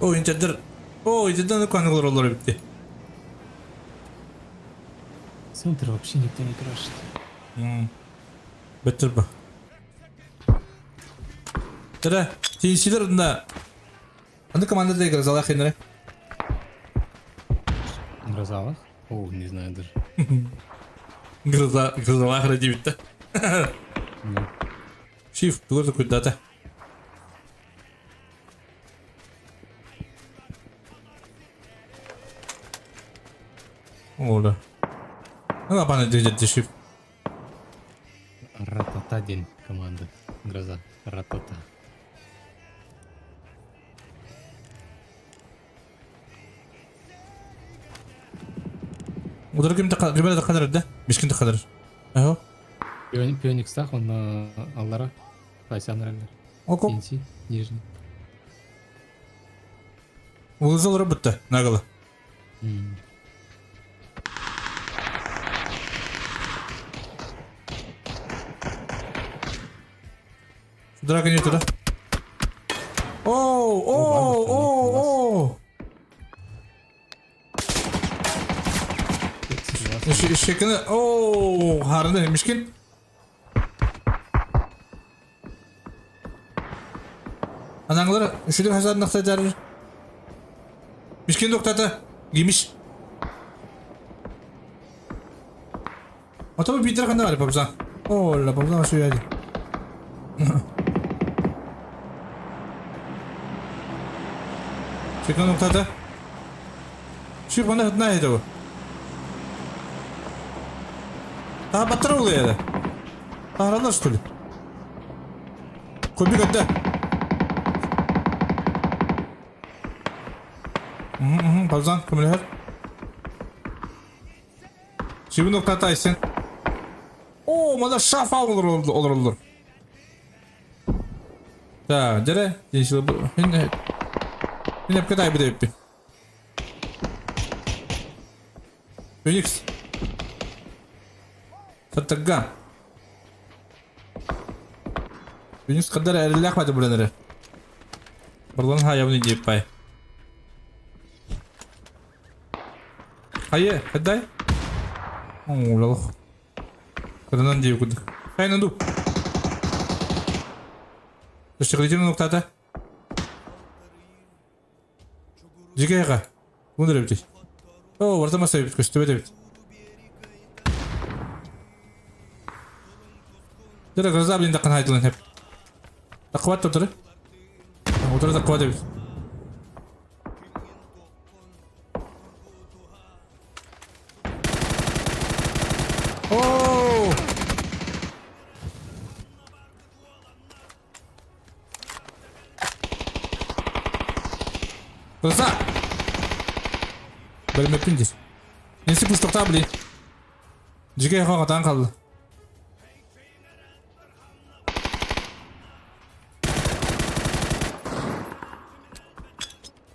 Oyun çadır. Oyuncudan kanallar olur bitti. Центр вообще никто не крашит. Bitir bak. Tere, TNC'ler onda. Anda команда da играла хенре. Грозалах? О, не знаю даже. Грозала ради bitti. Нет. Shift, dur такой дата. Оля. Ну, а пана держит shift. Ратата день команды. Гроза. Ратата. Удар кем кемде кадыр да? Бишкин кадыр. Аһо. Пионик стах, он на Аллара. Хайсан раллер. Око. Инси, нижний. Улызал работа, нагала. Драга нету, да? Оу. Шекені, оу, харынды, мишкин. Анаңлар, үшілік хасарын нақтай жарыр. Мишкин доқтаты, геймиш. Атабы бейтер қанда бар, папзан. Ола, папзан ашу яды. Шекені доқтаты. Шеп, қанда хытна еді ол. Daha battara oluyor ya. Tahranlar stoli. Koy bir götte. Pazan, kamera. Şimdi nokta ataysın. Oo, mada şafa olur. Da, dere. Yeşil bu. Yine hep kadar bir de yapayım. Phoenix. Tattagga. Phoenix kadar erlakmadı buraları. Buradan hayavını deyip pay. Hayır, hadi. Oo, lalo. Kadandan deyip kuduk. Kaynan du. Teşekkür noktata. Jika ya ka. Bunu da bitti. Oo, varta masaya bitti. Köstübe de bitti. Jada gazab linda kan haydulan hep. Takvat tutur. Otur takvat da bitti. Краса! Бөлмөппүн дир. Ненси пуштукта били. Жиге катан калды.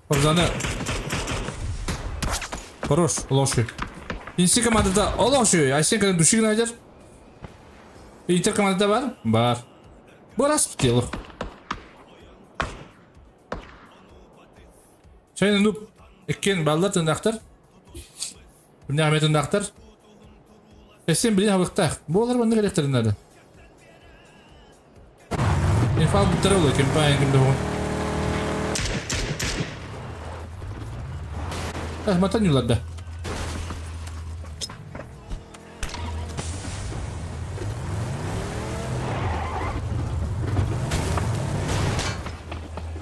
Орзаны. Хорош, лоши. Инси командада лоши. Айсен души найдер. Интер командада бар? Бар. Барас дело. Чайны нуп. Эккен балдар тындактар. Бирне Ахмет тындактар. Эсен билин абыктак. Болар банда керектеринде. Инфал бутарылы компания кимде бу. Матанюлар да.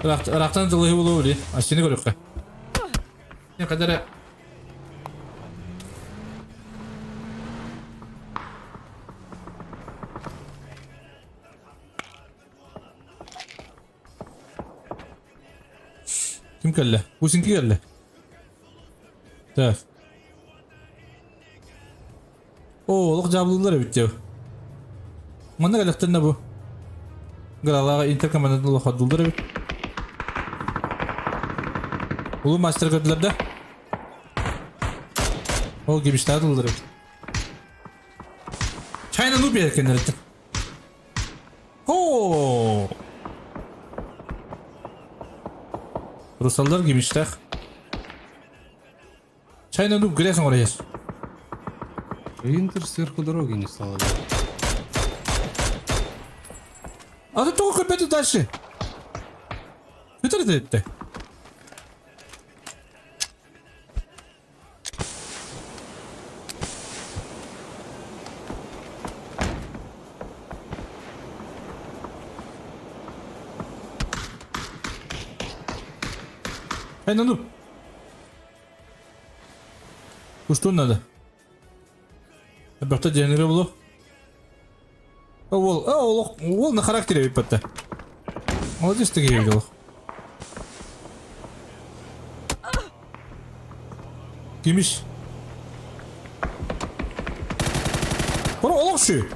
Рахтан жылы болу ли? Астыны көрөккө. Не кадары. Kim kelle? Bu sinki kelle. Так. О, лох жабылдылар бит. Мында галактарна бу. Гралага интеркоманданы лох адылдыр бит. Улу мастер кадыларда. Ол гибишта адылдыр. Чайна нуб еркендер. О! Русалдар гибишта. Чайна нуб грязь он режет. Интер сверху дороги не стало. А ты только опять дальше. Это это. Чайна нуб. Что надо? Бахта денег было. Ол на характере випадта. Молодец ты видел. Кимиш. Пора олокши.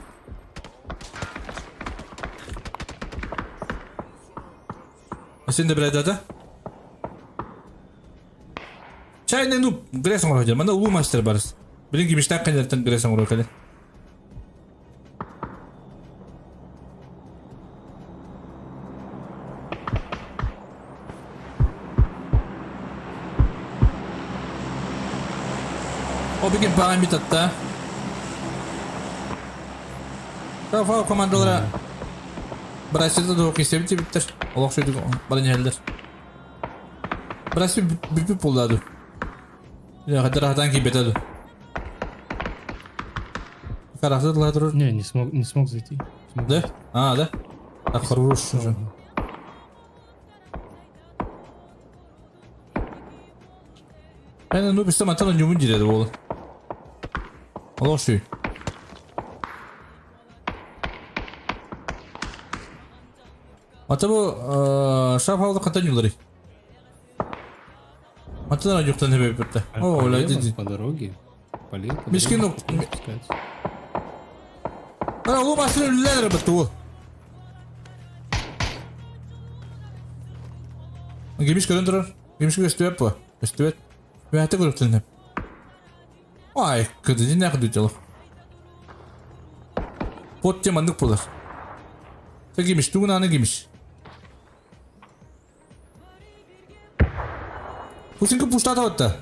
А сен де бірайда да? Чайны нуб гресің ұрады. Манда улу мастер барыз. Білін кемештен қайнарттан гресің ұрады кәлі. О, бекен баған бит атта. Кафа командалара Брасилда да оқи себіте біттір. Олақ шөйді барын әлдір. Брасил бүпіп болдаду. Қадыр ақтан кейбетеді. Карахты дұлай тұрыр. Не смог зайти. Да? А, да? Так, хорош уже. Ну, бістім атана не умдереді болы. Олақ шөй. Ата бұл шафалды қатан юлары. Атана жоқтан хебе бітті. О, олайды. По дороге. Полет. Мешкин Улу мастер үлілер бітті ол. Гемиш көрін тұрар. Гемишке өстібет бұ. Өстібет. Өәті көріп тілініп. Ай, күді ден әқі дөйтелік. Пот темандық болар. Та гемиш, туғын аны гемиш. Пусинка пуштата отта.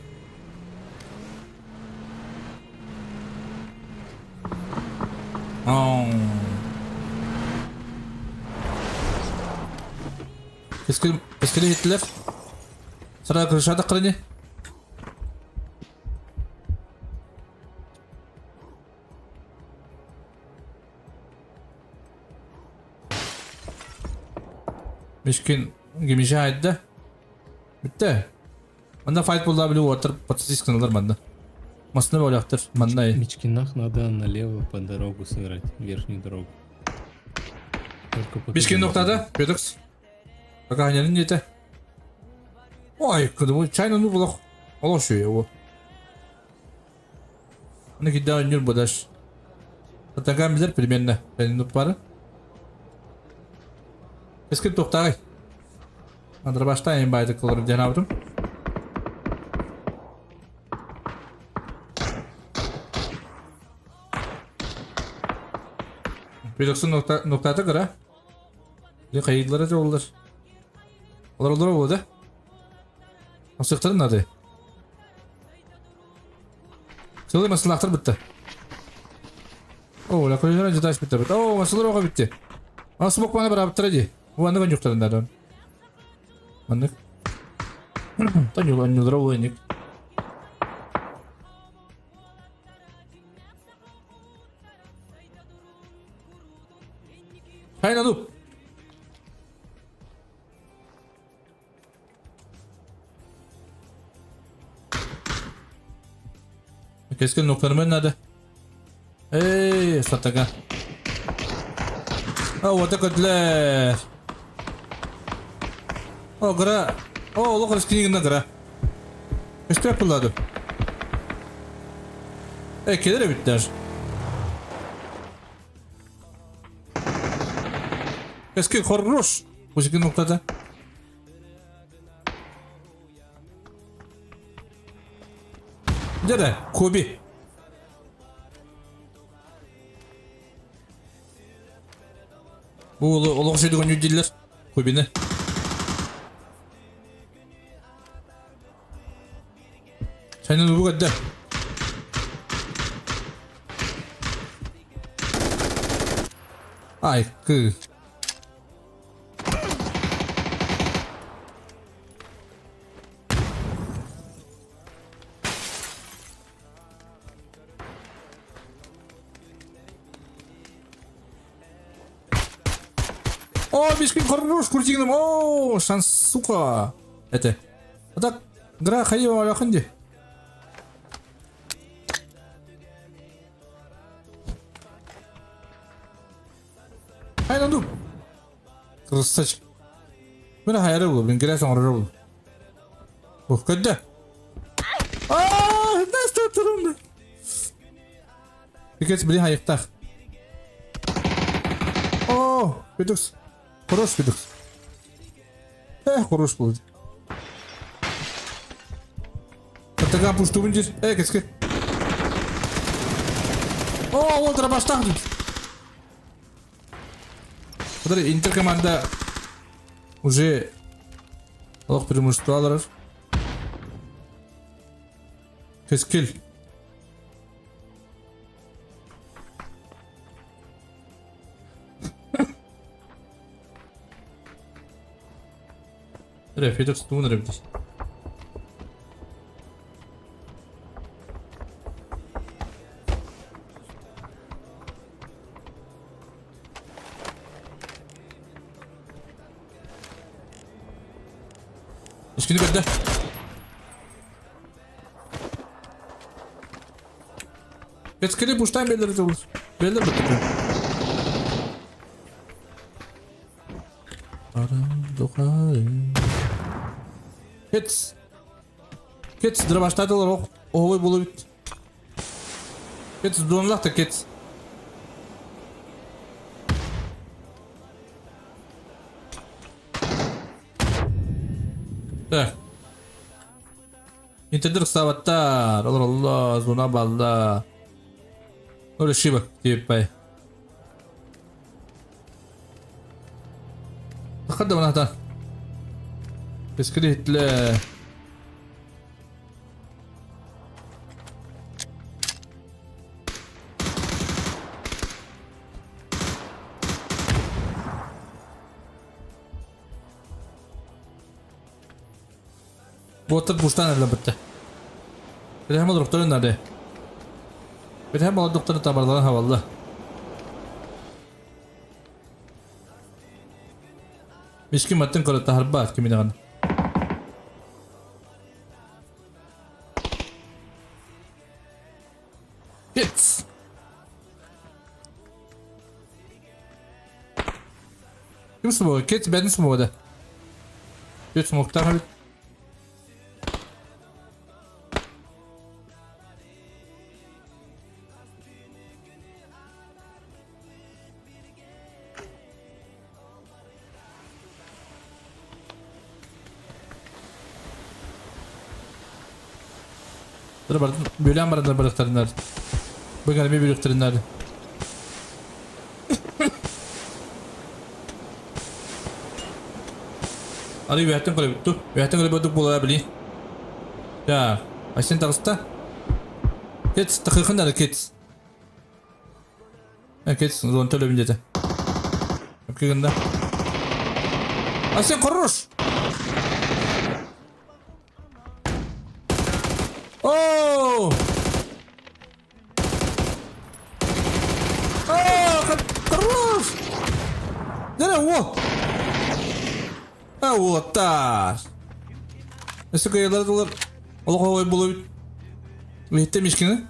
Eskili gittiler. Sıra kırışadık kırını. Müşkin gemişe aitti. Bitti. Manda fight bulda bile water patates kanalar manda. Masına böyle aktır. Manda iyi. Мичкинах надо налево по дорогу сыграть, верхнюю дорогу. Müşkin noktada. Pödüks. Baka hanyalın yeti. Ой, когда мы чайно ну было лошадь его. Она кидала нюр бодаш. Такая мизер примерно. Ну пара. Eski toktay. Andra baştayım bayda kalır cenabım. Bilirsin noktata göre. Ne kayıtları da olur. Olur oldu. Asıktırın hadi. Söyle maslahatlar bitti. Oo, la koyuyorlar ciddi bitti. Oo, masalar oka bitti. Asıl bak bana beraber tercih. Bu anda kan yoklarında don. Anlık. Tanıyor lan yudra oynik. Hayna du. Keskin noktalarım nerede? Hey, sataka. Oh, what a good lad. Oh, gra. Oh, look at skinning na gra. İşte yapıladı. Kedere bitler. Eski korkuş. Bu şekilde noktada. Dede, Kobi. Bu oluq şeydi gönü diller. Kobi'ne. Senin bu kadar. Ay kı. О, бешки хорош, куртигным. О, шанс, сука. Это. А так, гра хаева алаханди. Aynen dur. Kırsaç. Bana hayal olur. Ben girer sonra olur. Oh, kadar. Aa, nasıl tuturum? Bir kez biri hayıkta. Oh, bedus. Хорош bedus. Хорош buldu. Takam puştu bunca. Keski. Oh, ultra baştan. Смотри, интеркоманда уже лох преимущество. Кескил. Рефитер стун рефитер. Şimdi bende. Eskili boştan belirli olur. Belirli mi? Kets. Kets dramaştadılar o. Oğuy bulu bit. Kets donlak da kets. Intedir savattar. Allah Allah. Zuna balda. Öyle şey bak. Deyip bay. Takadda bana hata. Eskili hitle. Botar bustan elbette. Bir hem doktorun nerede? Bir hem doktorun tabardan havalı. Miskin matin kalau taharbat kimi dengan. Hits. Kim semua? Kids band semua dah. Hits semua kita habis. Bölen barınlar bıraktarınlar. Bakalım bir bıraktarınlar. Hadi üyetten kalıyor bitti. Üyetten kalıyor bitti bulabilir. Ya, aşın takısta. Git, takıkın da git. Git, zon tölü bince de. Bakın da. Aşın koruş. Oh! Koruş. Nere o? Вот так. Если я доллар, лоховой был. Видите, мишкины?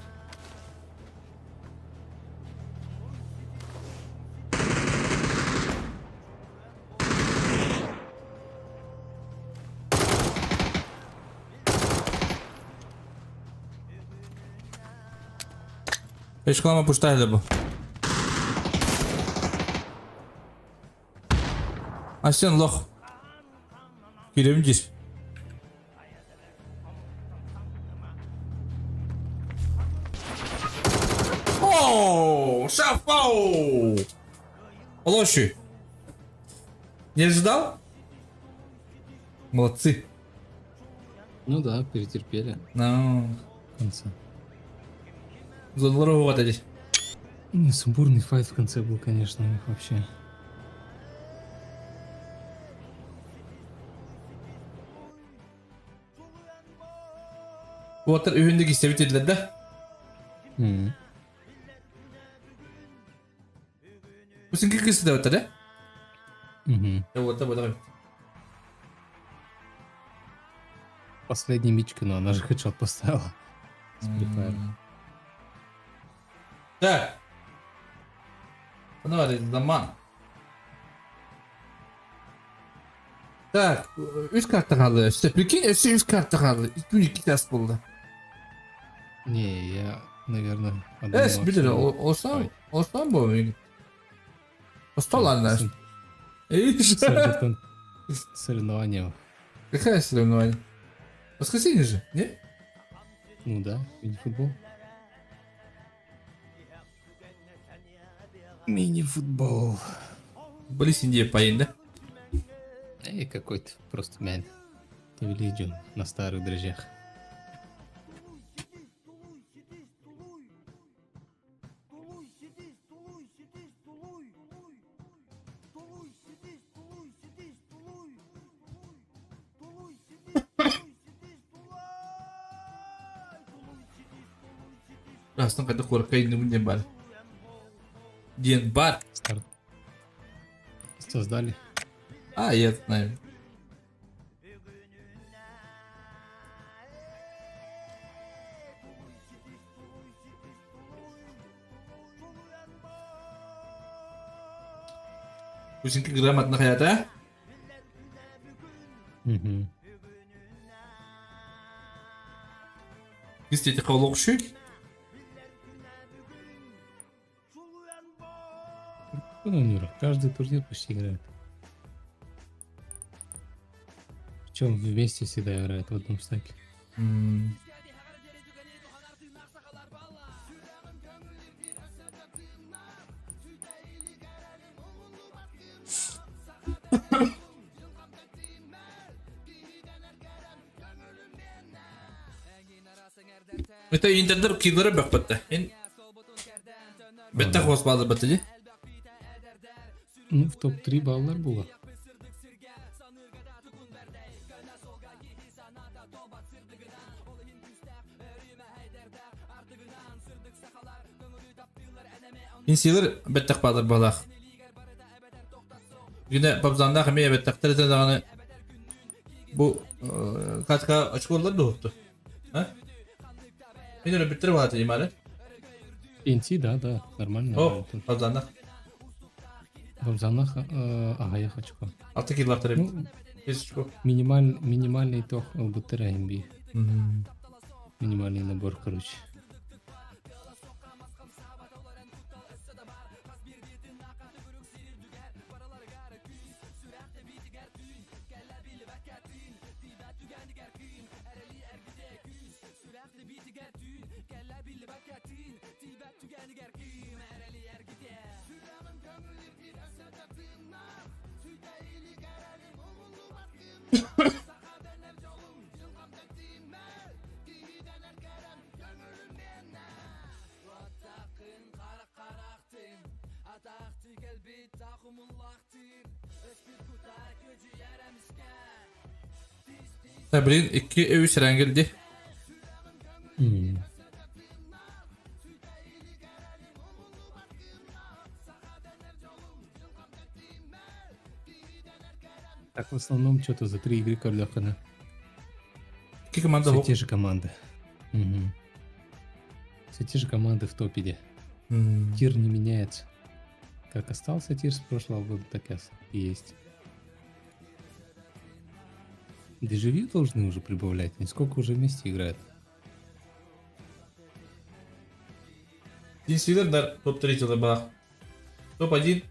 Эшклама пустая был. Асен лох. Girelim gir. О, шафау! Лоши. Не ожидал? Молодцы. Ну да, перетерпели Ну, в конце. здорово вот эти. Сумбурный файт в конце был, конечно, у них вообще. Bu atlar övündeki istevit ediler de. Bu seninki kızı da ötede. Вот, вот. Последний мичка, но она же хедшот поставила. С префайра. Так. Ну, это zaman. Так, üst kartta kaldı. İşte prikin hepsi üst kartta kaldı. 2 test buldu. Не, я, наверное, Evet, bir lira. Olsan bu oyun. Ostalanlar. Соревнования. Какая соревнование? Воскресенье же, не? Ну да, мини-футбол. Мини-футбол. Были Индия поедем, да? Какой-то просто мянь. Видео на старых дрожжах. Aslında kadar korkayım ne var? Ден бар. Старт. Создали. А, я знаю. Бусинки грамотно hayata. Кстати, холокши. Каждый турнир почти играет. Причем вместе всегда играет в одном стаке. Это интернет киллеры бак бітті. Бітті қоспады бітті де? Ну, в топ-3 баллар было. Инсилер бітті қпадыр балақ. Güne babzanda kemiye bettakter eten dağını bu katka açıklarlar da oldu. Ha? Yine öyle bitir var imaret. NT, да, нормально. Oh, babzanda. В Амзанах, ага, я хочу. 6 yıllar tarafı. Ну, Kesişko. минимальный итог ЛБТР MB. Минимальный набор, короче. Sabrin 2-3 rengildi. Так, в основном что-то за 3 игры Карлёхана. 2 команда Все yok. те же команды. Все те же команды в топе. Hmm. Тир не меняется. Как остался тир с прошлого года, так и есть. Дежавю должны уже прибавлять. Они сколько уже вместе играют? Dinsiler der top 3 жылы бақ. Топ 1,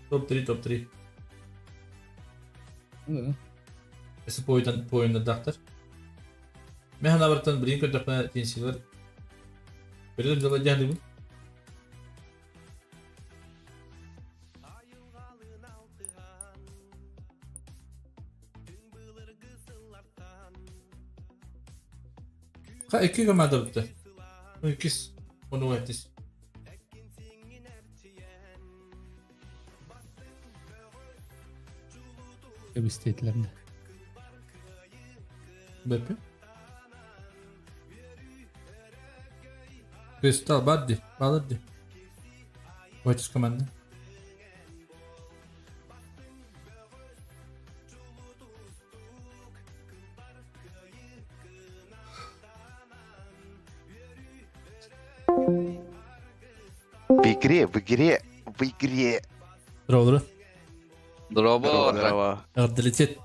топ 3, топ 3. Ну да. Есі пойында дақтар. Мен хана бартан бірін көтіқпен Dinsiler. Бірдім жылы жәнді бұл. Ха, 2 команда бітті. 2 onu öğretis. Көп істейтілерді. Бепе. Kristal Baddi. Balırdı. Öğretis komanda. В игре. Здорово. Здорово. Отдалететь.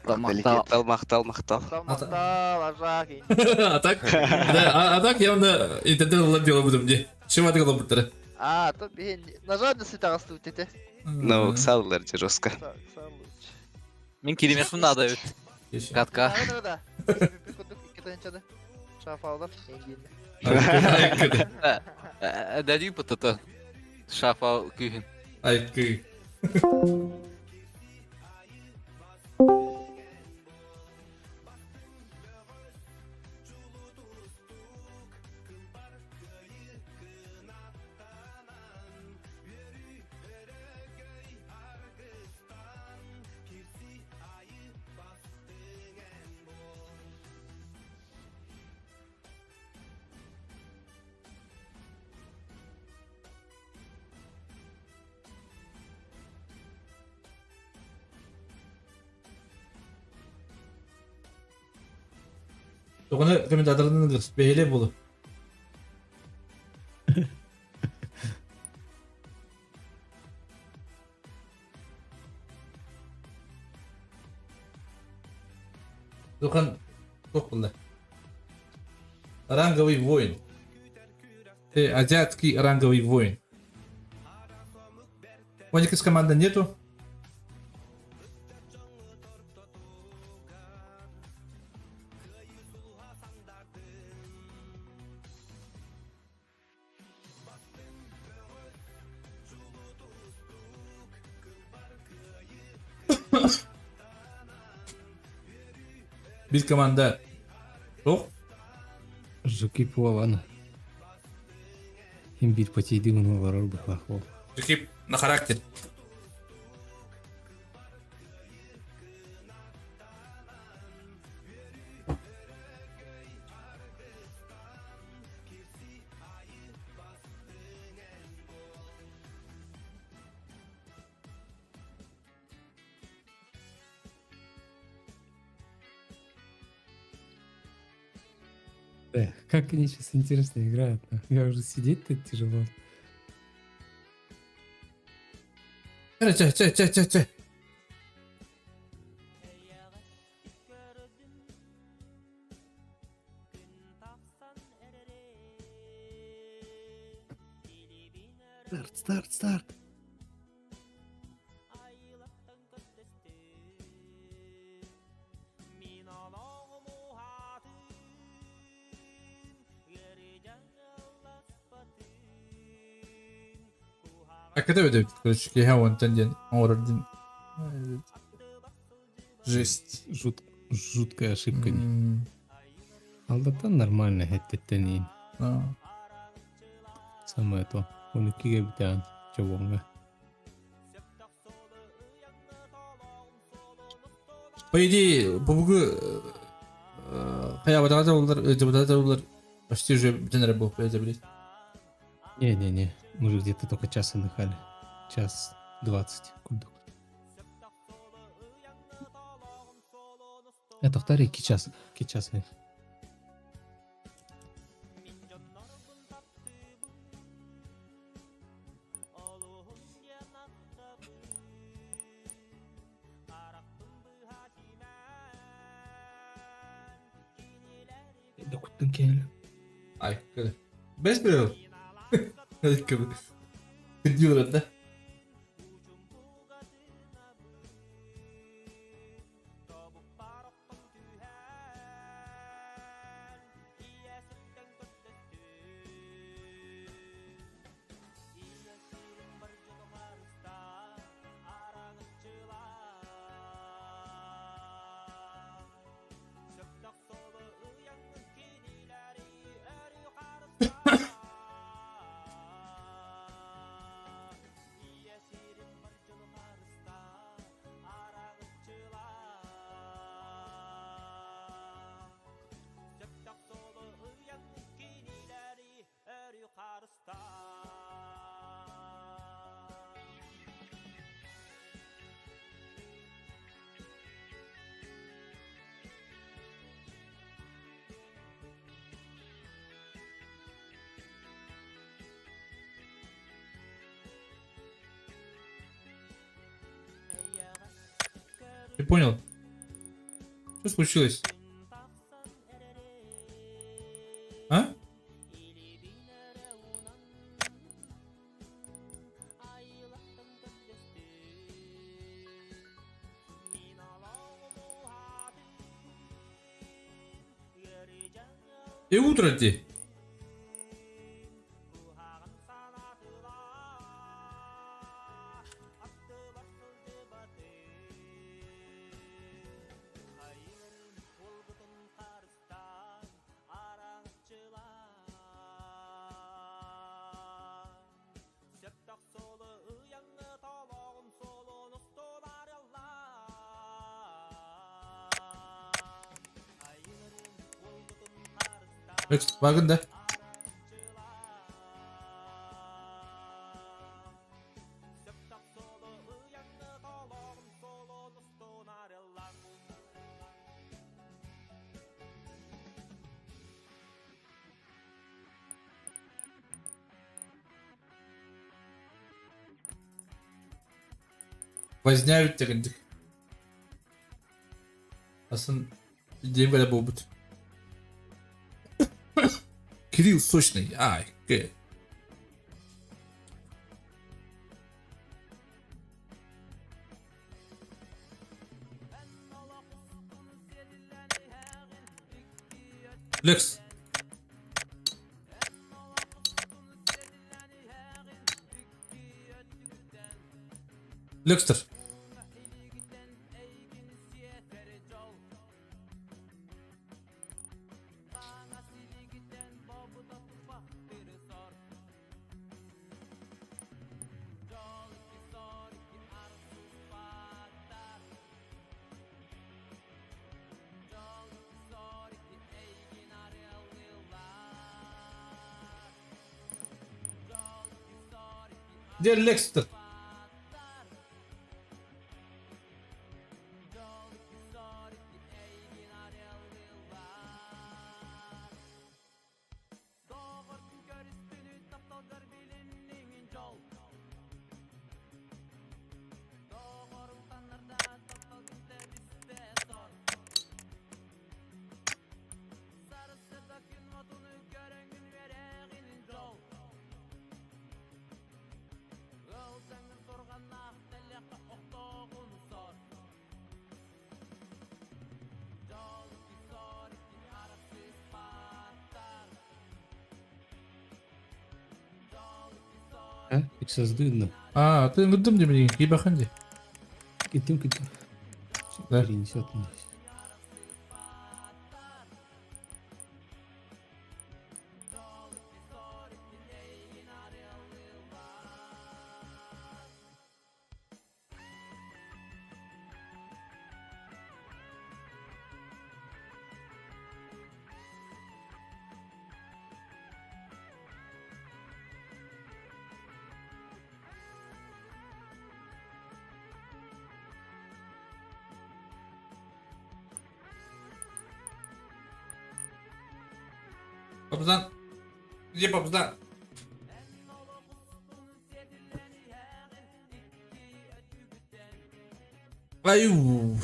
Мақтал. Мақтал, ажақ. А так? Да, а так явно интернет владела будем где. Чего ты голубь тара? То бен нажадный тағысты өтеді. Ну, ксалылар жестко. Мен керемет надо өт. Катка. Да. Bir kuduk iki tane şafalar engin. Дәди пытыты. Шафа күйін. Ай, кый. Soğunu komentatorlarının kız. Beyle bulu. Сохан çok было. Ранговый воин. Азиатский ранговый воин. У них из команды нету. Biz команда жоқ. Жуки Пуавана. Имбит потейди на ворор бахлахол. Жуки на характер. Как они сейчас интересно играют. Я уже сидеть-то тяжело. Че. Старт. А когда выдают, короче, я вон тенден, орден. Жесть. Жуткая ошибка. Не. М, Алдатан нормально хеттеттен да. самое то. Уникиге битян чавонга. По идее, бүгү хаябатагата булар, жабатагата булар почти уже битенер был, блядь. Не-не-не, мы же где-то только час отдыхали. Час 20. Кульдук. Это второй кичас. Да куттың келі. Ай, когда? Без привел? Когда? Дюра, да? Ты понял? Что случилось? А? И утро ты. Вагонда. Возня өттегендік. Асын дейм kada болбут. Кирилл сочный. Ай, к. Лекс. Лекстер. Где Лекстер? А? Під час дивно. Ты гудым демеди, кибаханди. Кетем. Да. Перенесет меня. Папзан. Где Папзан? Аю.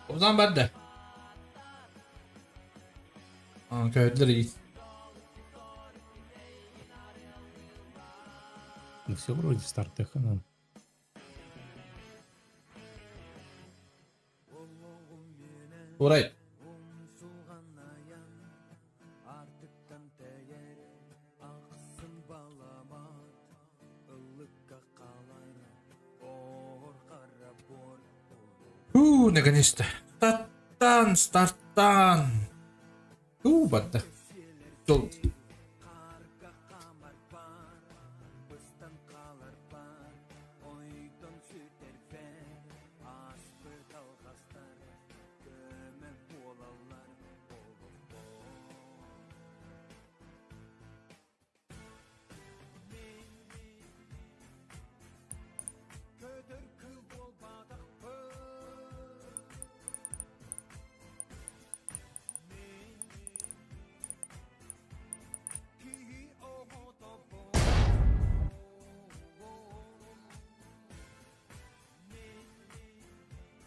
Papzan bende. Köylüler iyi. Ну все вроде стартеха надо. Uğray. Наконец-то. Стартан. Бадда. Жол.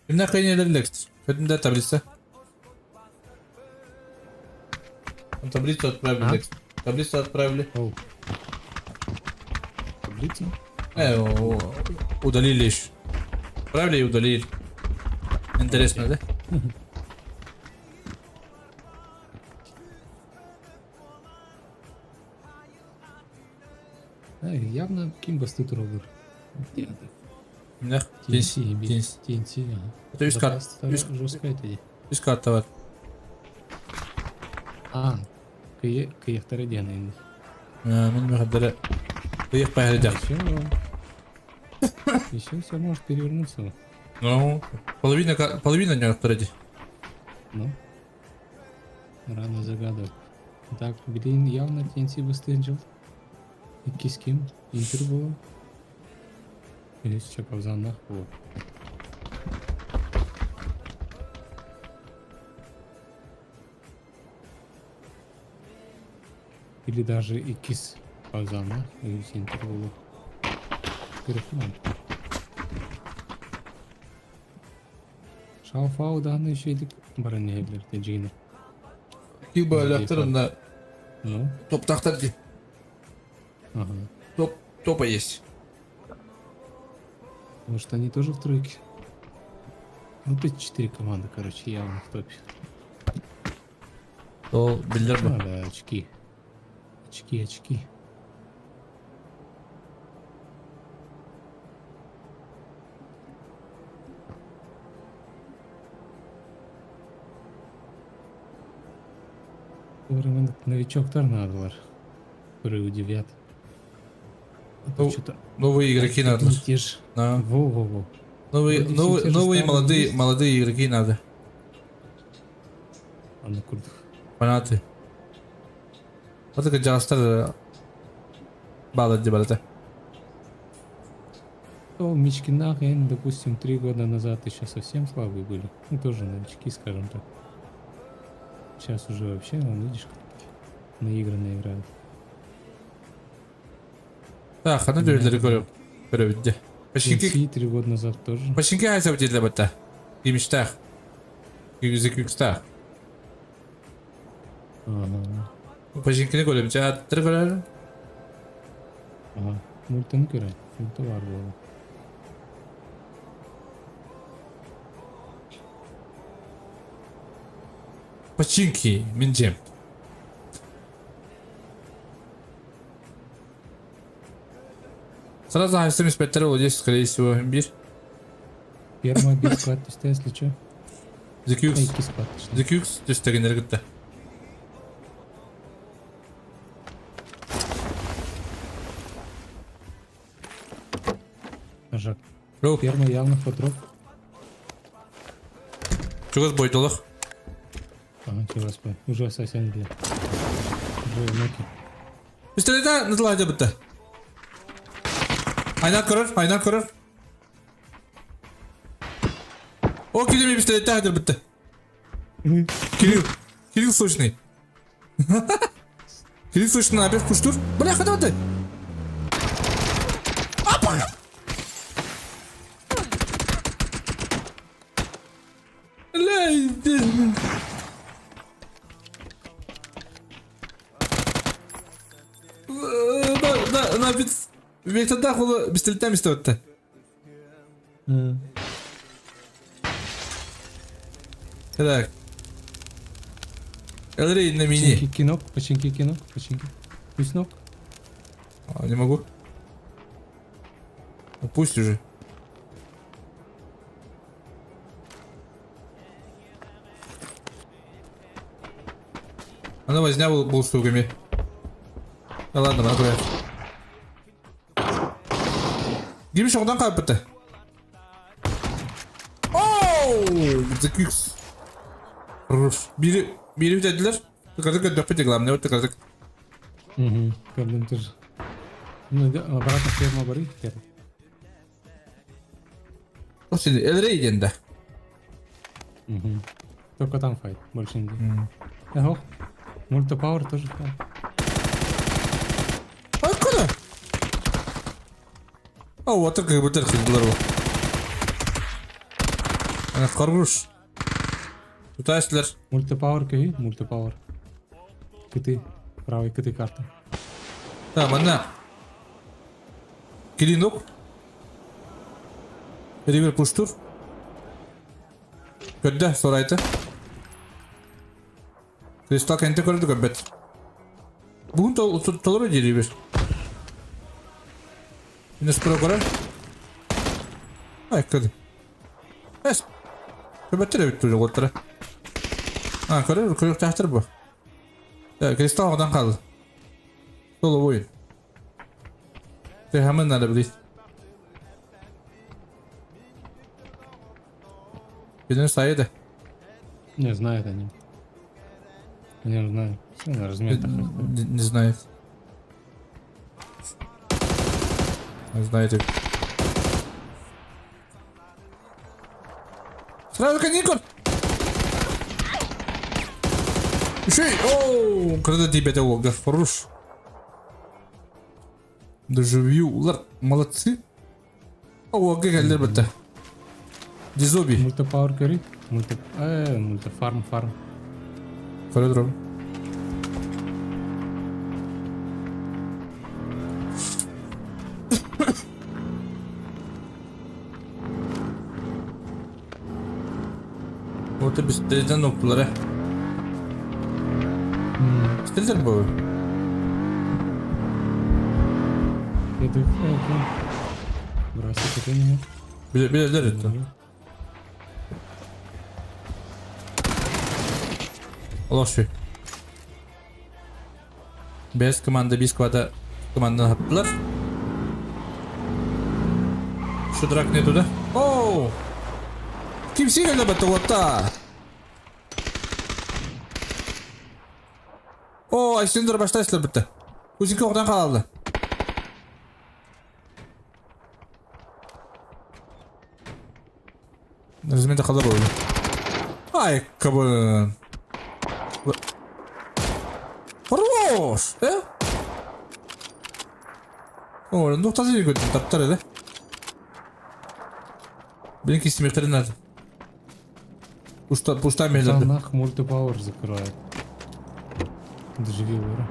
Kimden kaynıyor Lex? Önünde tablisi. Таблицу отправили, А? Лекс. Таблицу отправили. Оу. Таблица? Удалили еще. Отправили и удалили. Интересно, да? Явно Кимбас тут ровер. Да. TNT, Тинс. TNT, ага. Это вискар. Жесткая это. Вискар товар. Каяхтары дияны. Мен мөхәддәле. Кыйык пәһәлдә. Все может перевернуться. Ну, половина не впереди. Ну, рано загадывать. Так, Грин явно TNT выстынчил. И с кем? Интер было. Или с Чаповзана. Вот. Или даже и кис Павзана. Или с Интер было. Перехман. Шауфау данный şeydik barani evlerde Cina. Киба ляптерында Ну, топ тахтар ди. ага. Топа есть. Может они тоже в тройке? Ну, тут 4 команды, короче, явно в топе. Ол билдер бу. Надо очки. Очки. Временно новичоктар надо, которые удивят. А то Ну, что-то Новые игроки надо. не те же. Да. Во. Новые Вроде все молодые игроки надо. А на куртах. Фанаты. Вот это джастер бала дебалата. О, Мичкина, допустим, 3 года назад еще совсем слабые были. Ну, тоже новички, скажем так. Сейчас уже вообще, ну, видишь, наигранно играют. Так, хана дövdleri görüp. Paşinki TNC 3 года назад тоже. haysa bitirdi bata. Yemişler. Yüzük. Ага. Paşinkini görüp çağırttır görür. Ага. Мультаны көрөт. Мульты бар болду. Paşinki minjem. Сразу хайсым спектр вот здесь, скорее всего, имбирь. Первый бит склад, если чё. Zekux. Эйки склад. точнее. Zekux düştегендер гытта. Жак. Роуп. Первый явно фотроп. Чугыз бойтолық. Ага, чего спай. Уже совсем где. Уже ноки. Пистолета назылайды бітті. Айнат көрір. О, килеме пистолетті әдір бітті. Кирилл сочный. Кирилл сочный опять пуштур. Бля, хода ты. На векторда қолы пистолеттен істеуітті. Так. Элрей на мини. Починки кинок. Пусть ног. Не могу. Ну, пусть уже. Она возня был с тугами. Да ладно, могу я. Гимиш одан қалып бітті. Оу! Закюкс. Бері өтеділер. Тықырдық өтпеде главное, вот тықырдық. Угу, Карлин тоже. Ну, обратно ферма бары. Осы Элрей денді. Угу. Только там файт, больше нигде. Ого. Мультипауэр тоже файт. Откуда? О, вот только бітір қылдылар ол. Ана қарғыш. Тұтайсылар. Мультипауэр кей, мультипауэр. Кыты, правый кыты карта. Да, мана. Килинок. Ривер пуштур. Көдді, сорайты. Кристал кенте көрді көббет. Бүгін толыр өйде ривер. Мені спыра көрер. Ай, көді. Әс. Көбеттер өйт тұжы қоттыры. Көрер, көрек тәқтір бұ. Кристал одан қалды. Солы ойын. Хамын надо білейді. Беден сайыды. Не знают они. Я не знаю. Все на разметах. Не знает. Не знаете. Сразу каникул! Еще и... Оу! Когда тебя это лог, хорош. Доживью. Улар, молодцы. О, как это? Дизоби. Мультипауэр кери. Мультифарм. Коридор. Вот и быстрее нокнули. Стрельтер был. Это бросить это не. Біля держить. Лоши. Без команды Бисквада команданы хаттылар. Шудрак не туда. Оу! Ким сигелді бәтті отта? О, айсендер баштайсылар бітті. Өзінке оғдан қалады. Размета қалар oldu. Ай, кабын. Хорош, О, ну таза егет, таптар еді. Блин, кистемектерін надо. Пушта мейлерді. Нах мультипауэр закрывает. Доживи вора.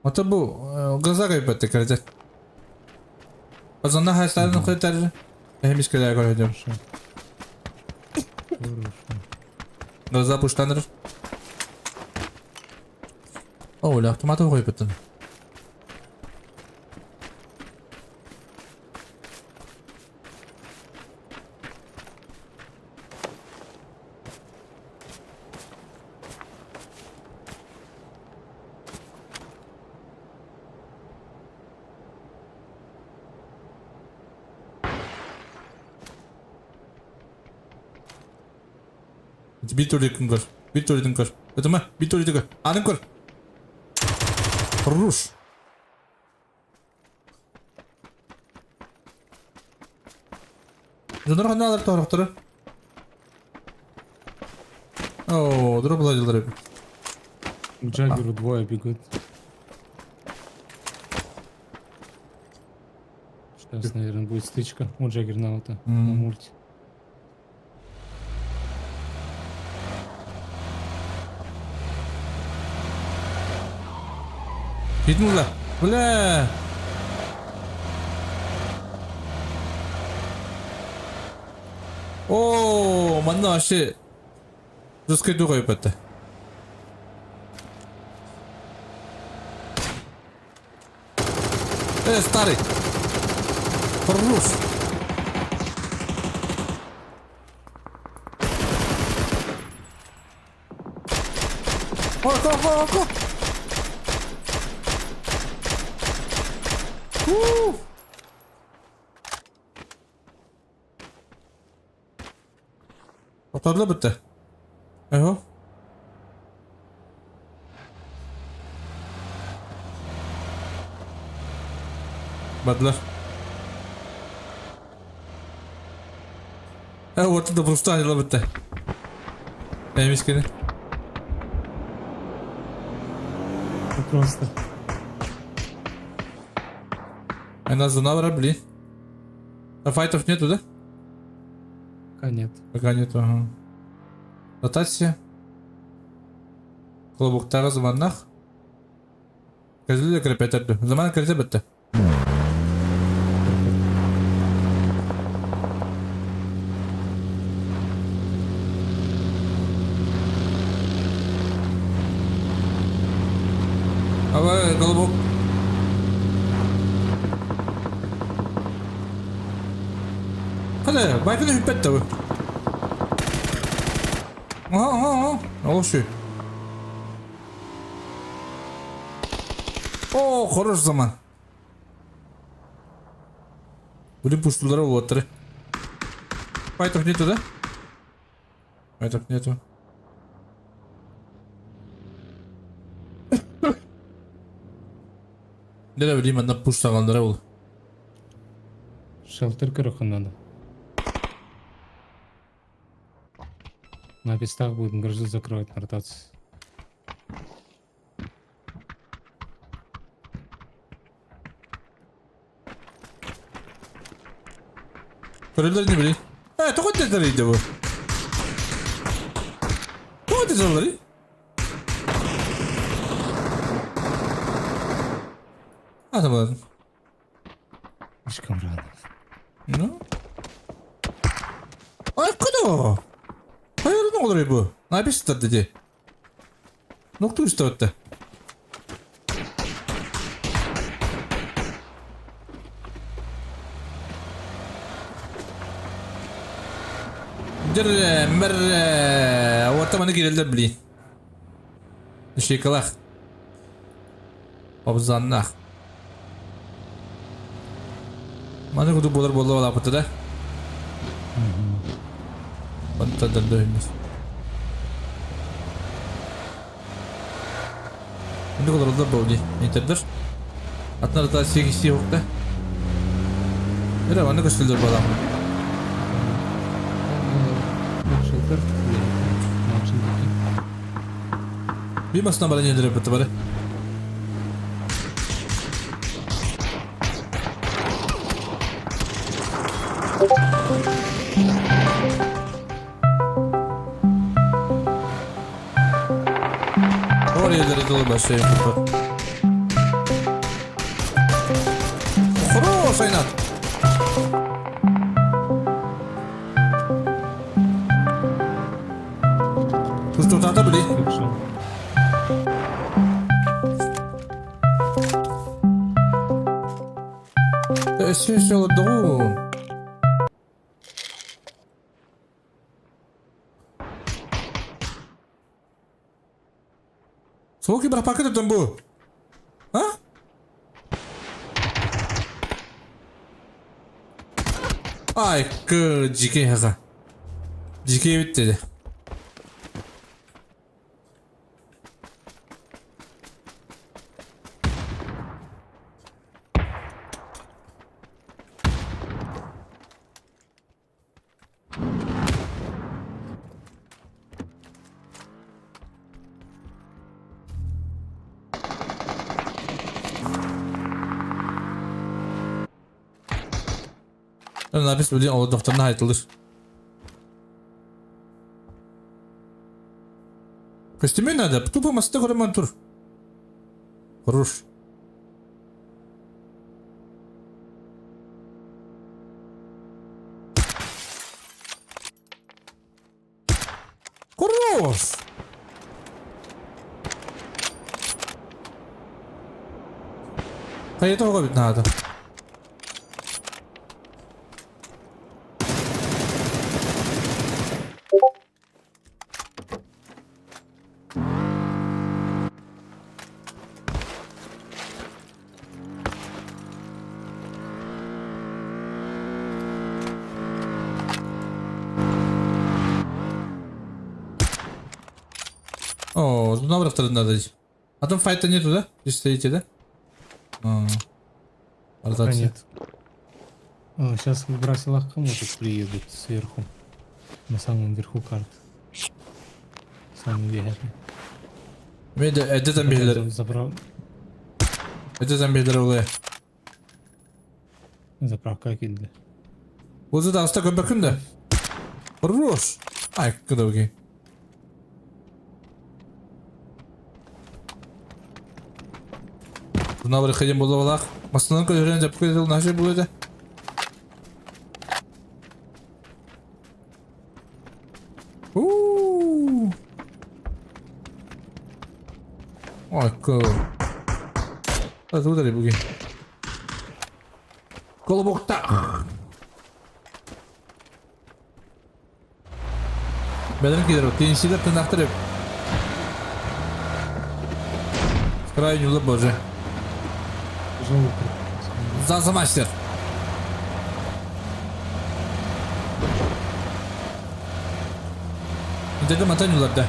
Ата bu глаза кайбетті кәрді. Азанна хайстарын қойттары. Әмес кәлі әгір өдем. Глаза пуштаныр. О, өлі автоматы қойбеттін. Bir tuvaletini kır. Bir tuvaletini kır. Öteme bir tuvaletini kır. Anın kır. Ruş. Жондар қандай алар тарақтары? О, дұры бұлай жылдар епі. К Джаггеру двое бегут. Сейчас, наверное, будет стычка. У Джаггернаута на мульте. Жетін ұла. Бля. О, мана вообще жесткой дугой бәтті. Старый. Хорош. Око. Otarla bitti. Eho. Badlar. Ortada Brustanya'la bitti. Neymiş gene? Просто. Нас занавра, блин. А файтов нету, да? Пока нет. Пока нету, ага. Ротация. Клубуктағы заманнақ. Кәзілі кіріп әтерді. Заман кірзе бітті. Ава, голубок. Hadi, baykını hüppet tabi. Aha. Oluşuyor. Oo, хорош zaman. Блин, пуштулары болуптыр. Файтов нету, да? Файтов нету. Не да білейм, анда пуштағандары бол. Шелтер кырыхын надо. На пистах будет гаражи закрывать на ротации. Körüler ne bileyim? Tokat neleriydi bu? Tokat neleri? Atamadım. Слишком рано. Ну? Ay kıdo. Hayır ne olur bu? Ne yapıyorsun dedi. Nokta üstü öttü. Dirre, merre. Ortamını girildi bileyim. Şekalak. Obzannak. Mana kudu bolar bola apa da? Banta döndüğümüz. Ne kadar oldu bu diye. Nedir? Atlar da 8 yok da. Bana gösteriyor balam. Шелтер. Мачындaki. Bir masına bana nedir yapıtı bari. Oraya da dolu başlayayım. Хорош, Айнат. Тут что-то отобрали. Хорошо. Все одного. Сколько брапакета там был? А? Ay kı cike haka. Cike bitti. Напис bildiğin oğlu doktoruna hayırlıdır. Костюмы надо, тупо мосты ремонтур. Хорош. Хорош. Hayır da bit надо. О, добре второй надо. А там файта нету, да? Здесь стоите, да? Пока Ротация. нет. Сейчас братья Лохомотов приедут сверху. На самом верху карты. Самый верхний. Это там беглер. Забрал. Это там беглер oluyor. Заправка келді. Өзі дауыста көмбекін да. Хорош. Ай, куда окей. Buna bırakayım bu lavalak. Masanın köşelerine yapıp koyduğum nasıl buluyordu? Uuuu. Ay cool. Hadi udarı bugün. Kolobokta. Benim gider o. Tenisiyle tırnaktır. Крайне улыб боже. Желтый. За мастер. Dedim atanyurlar da.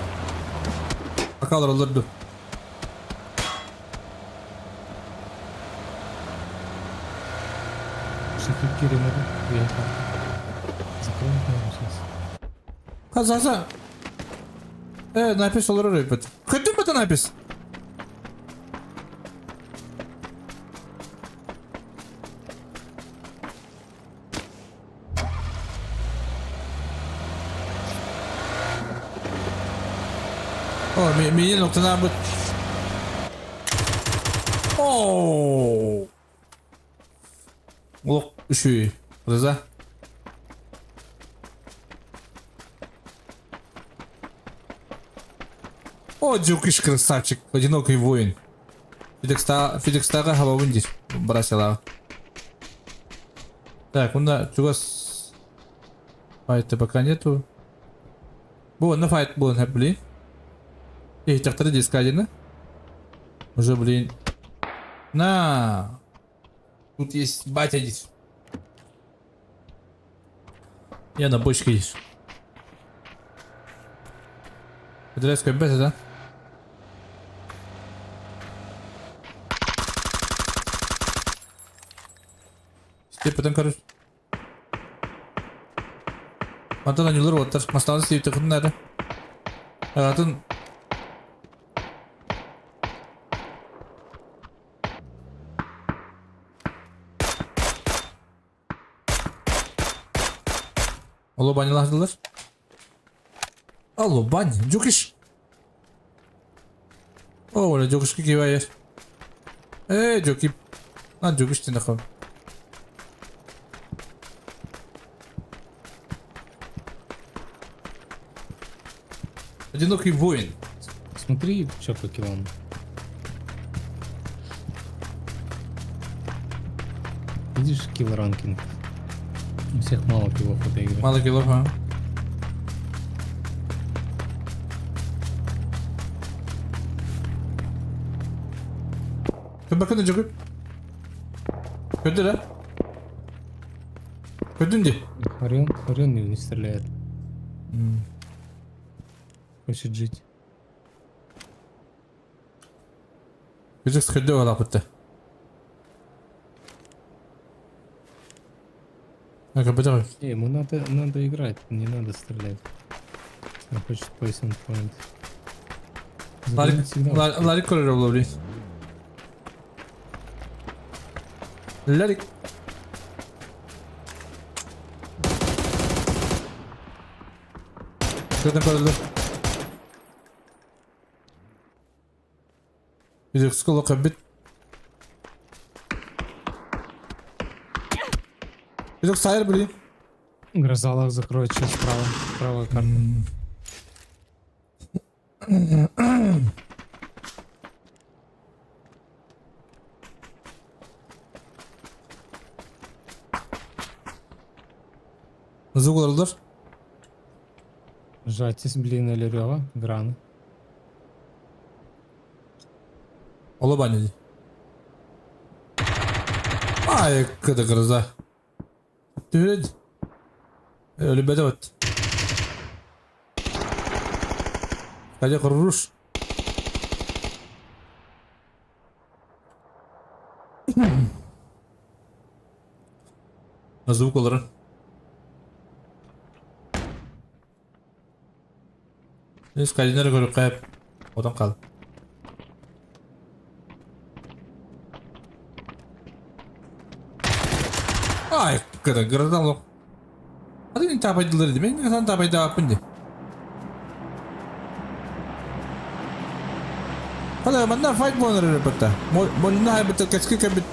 Bakalım olurdu. Шефик Киримова. Закроем, наверное, сейчас. Казаса. Напис olur oraya bit. Kötü mü напис? О, меня нокtadan bu. Oo. Oh, üşüyor. Rıza. О, Дюкиш, красавчик, одинокий воин. Фидекстага Хававундис бросила. Так, у нас чугас файта пока нету. Был на файт был, блин. Эй, так тогда здесь кадина. Уже, блин. На. Тут есть батя здесь. Я на бочке есть. Это резкая бета, да? Тепеден көрür. Антон анюлар оттар. Мастаны стейпті қыдын әрі. Ағатын. Алло, банялардылар. Алло, бань. Джукиш. О, оля, джукишки кивайер. Джуки. Джукиш ти нахуй. Одинокий воин. Смотри, что по килам. Видишь килл ранкинг? У всех мало киллов в этой игре. Мало килов, а? Kız bakın önce koy. Kötü lan. Kötü de. Хорен не стреляет. Хочет жить. Kötü sıkıntı var lapıtta. Kapıda. Ему надо играть, не надо стрелять. Он хочет poison point. Забирать всегда. Larik koyar olabilir. Larik. Kötü koyarlar. Bir sıkıntı kabit. Bir sayır bileyim. Грозалах закроет сейчас справа. Правая карта. Nasıl kullanılır? Сжатись, блин, или рёва. Граны. Ola banyadı. Ay kıdı kırıza. Düğüred. Öyle bedevet. Kaca kırırır. Nasıl bu kolların? Biz kayınları görüp kayıp. Odan kal. Ay kıdı kırıza oğlum. Hadi ni tapaydıları değil mi? Sen tapaydı yapın de. Hadi bana fight mı onları repota? Molina hay betul keski kabit.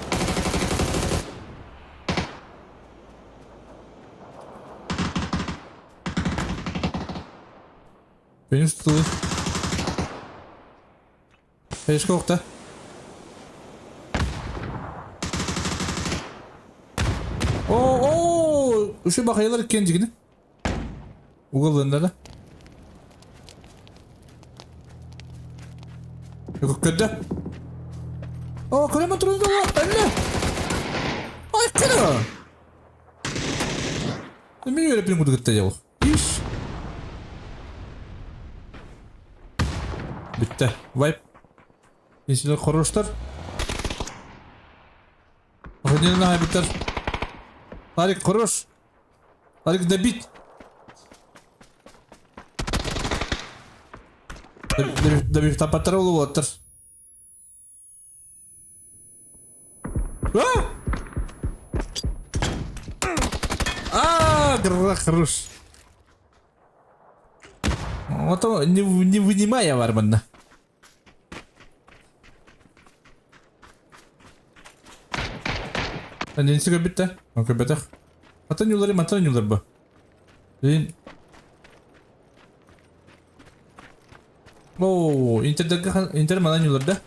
Benim stulu. Peş kokta. Şu bakaylar ikinci günü. Uğurlarında da. Yok kötü. Kalema turunda var. Elle. Ay kıra. Benim öyle kudu gitti ya. İş. Bitti. Wipe. Yeşiller koruşlar. Bakın ne biter. Tarık koruş. Tarık debit. Debit tapatar olu water. Gerak terus. Atau не вынимая вармана. Ненси көбітті? Көбітіқ. Atan yolları bu. Ооо, интер мана yollarda.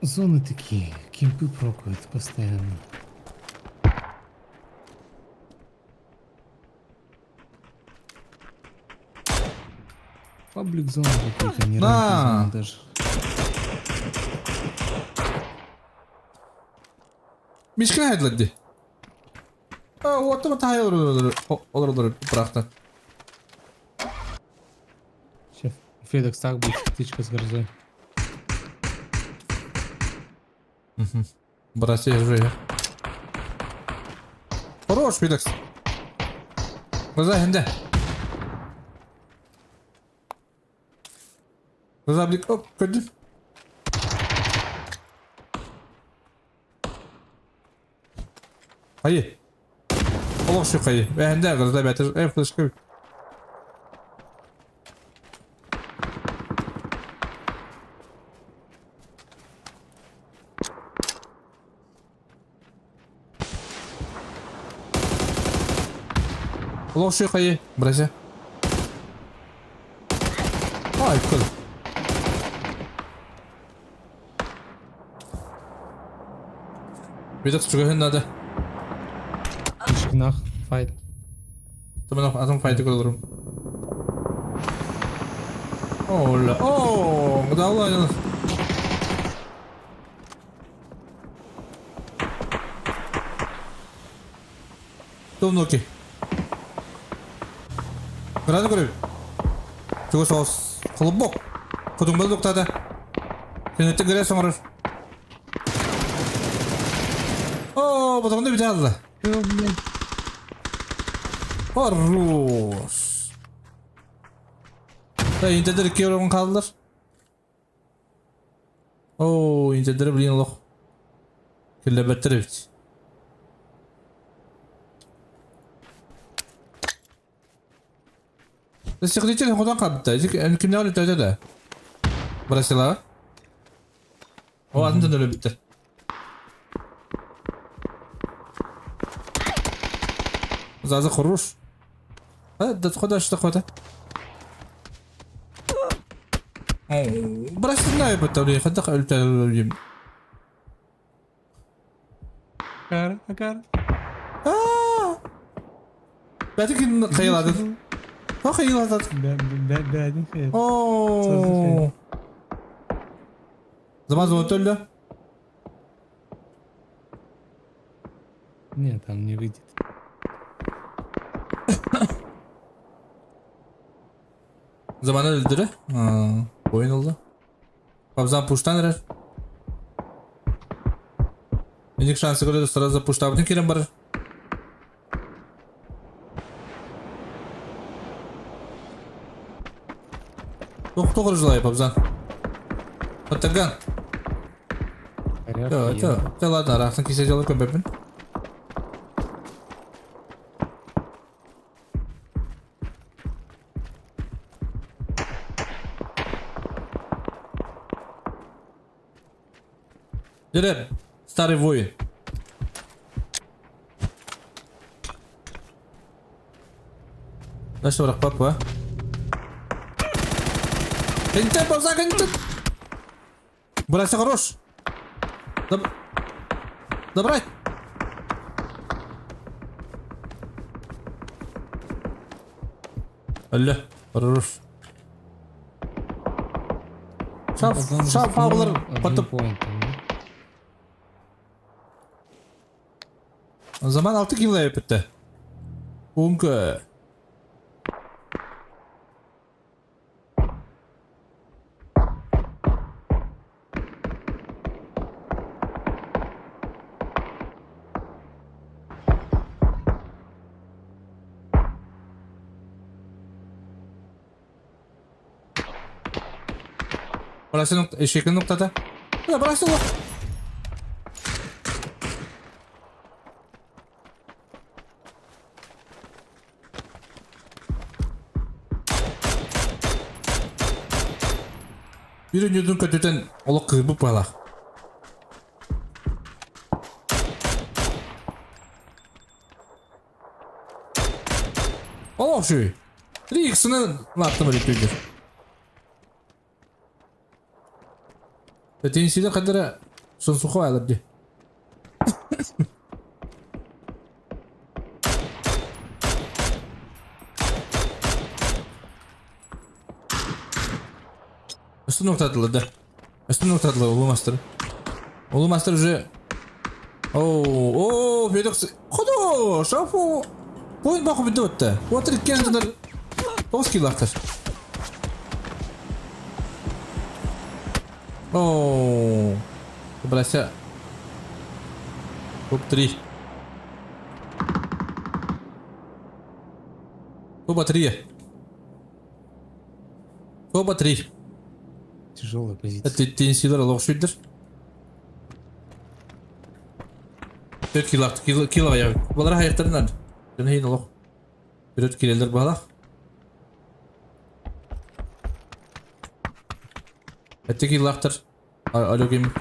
Зоны такие, кемпы прокают постоянно. Паблик зоны какие-то, не ранки зоны даже. Мишкine hayırladı. O atma tahayı olur bıraktı. Сейчас Федекс так будет птичка с грозой. Бросай же. Хорош, Феликс. Глаза хенде. Глаза блик. Оп, кади. Hayır. Allah şu kayı. Ve hende gazda beter. Ev kılıçkı. Allah şu kayı. Bıraksa. Ay kıl. Bir de çıkıyor hende hadi. Очки нах, файт. Tamam adam fayda olurum. Ola. Oo, da ulan. Tum okey. Granada görev. Çok sos. Kolbok. Kodum balık tada. Seni tigre sonra. Oo, bu da bir daha da. Хорош. Да, интедер киyorum kaldır. Oo, integre bilin loh. Kille betrevt. Sıkıntı yok, oradan kaldı. Çünkü kimler öyle tövbe de. Burası la. O adından öyle bitti. Zaza хорош. Да хода что хода. Брось знаю батарею, хода ульталим. Акар. Бәтикин қайылады. О қайылады. Бәдин хәйр. О. Замаз өлтөлді. Нет, там не выйдет. Zamanı öldürü. Oyun oldu. Kabzan puştan erer. Minik şansı göre sırada puşta bütün kirim var. Doktor жылай Kabzan. Atagan. Ya ладно, арахтың кесе жалы көбепін. Дереп, старый воин. Дальше враг папа. Гэнтэ, полза, гэнтэ. Братья, хорош. Добрать. Алло, хорош. Шап, фаулер, потоп. O zaman 6 kill yapıttı. Bunka. Burası eşekli noktada. Ya burası yok. Bir yudum kötüden oluk kırbıp bala. Oh şu. 3x'ını attım öyle tüydür. Tenisiyle kadar son suku alırdı. Üstü noktadıladı. Üstü noktadıladı Ulu Master. Ulu Master уже... Ooo, Феликс. Ходу, шафу. Oyun bakı bitti öttü. Otur kendine 9 kill aktır. Ooo. Burası Топ-3. Топ-3. Топ-3. Тяжелая позиция. TNC'ler лох шүйдір. 4 кило аяқ. Бұлар аяқтарынан. Және хейін лох. 4 килелер бағалақ. Әтті килақтыр. Алу кемік.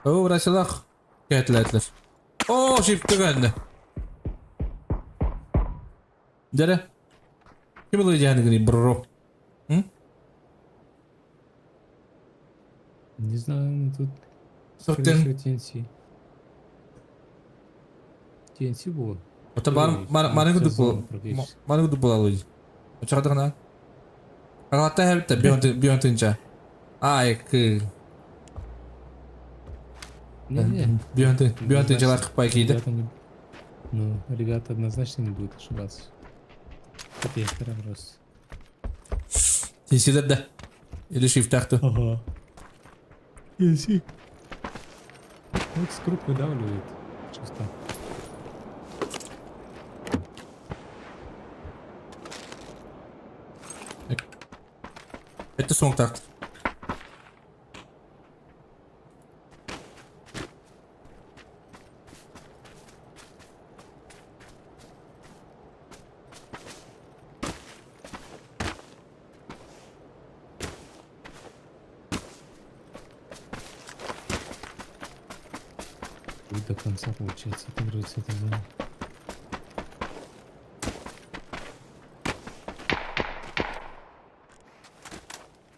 О, бұрасылақ. Кәтіләтілер. О, шипті кәнді. Дәрі. Кем ұлы жәні кірейін бұрыру? Не знаю, тут... Соқтен. TNC. TNC было? Ота маны күдік бұл. Маны күдік бұл алуыз. Очақады қана? Ағалатта әбітті, бионтынша. Ай, кы. Не-не. Бионтыншалар қыппай кейді. Ну, ребята однозначно не будут ошибаться. Это я второй раз. TNC'ler de. Или shift тақты. Ага. TNC. Вот скруп выдавливает. Чисто. Это сон тақты. Будет до конца получается отыгрывается эта зона.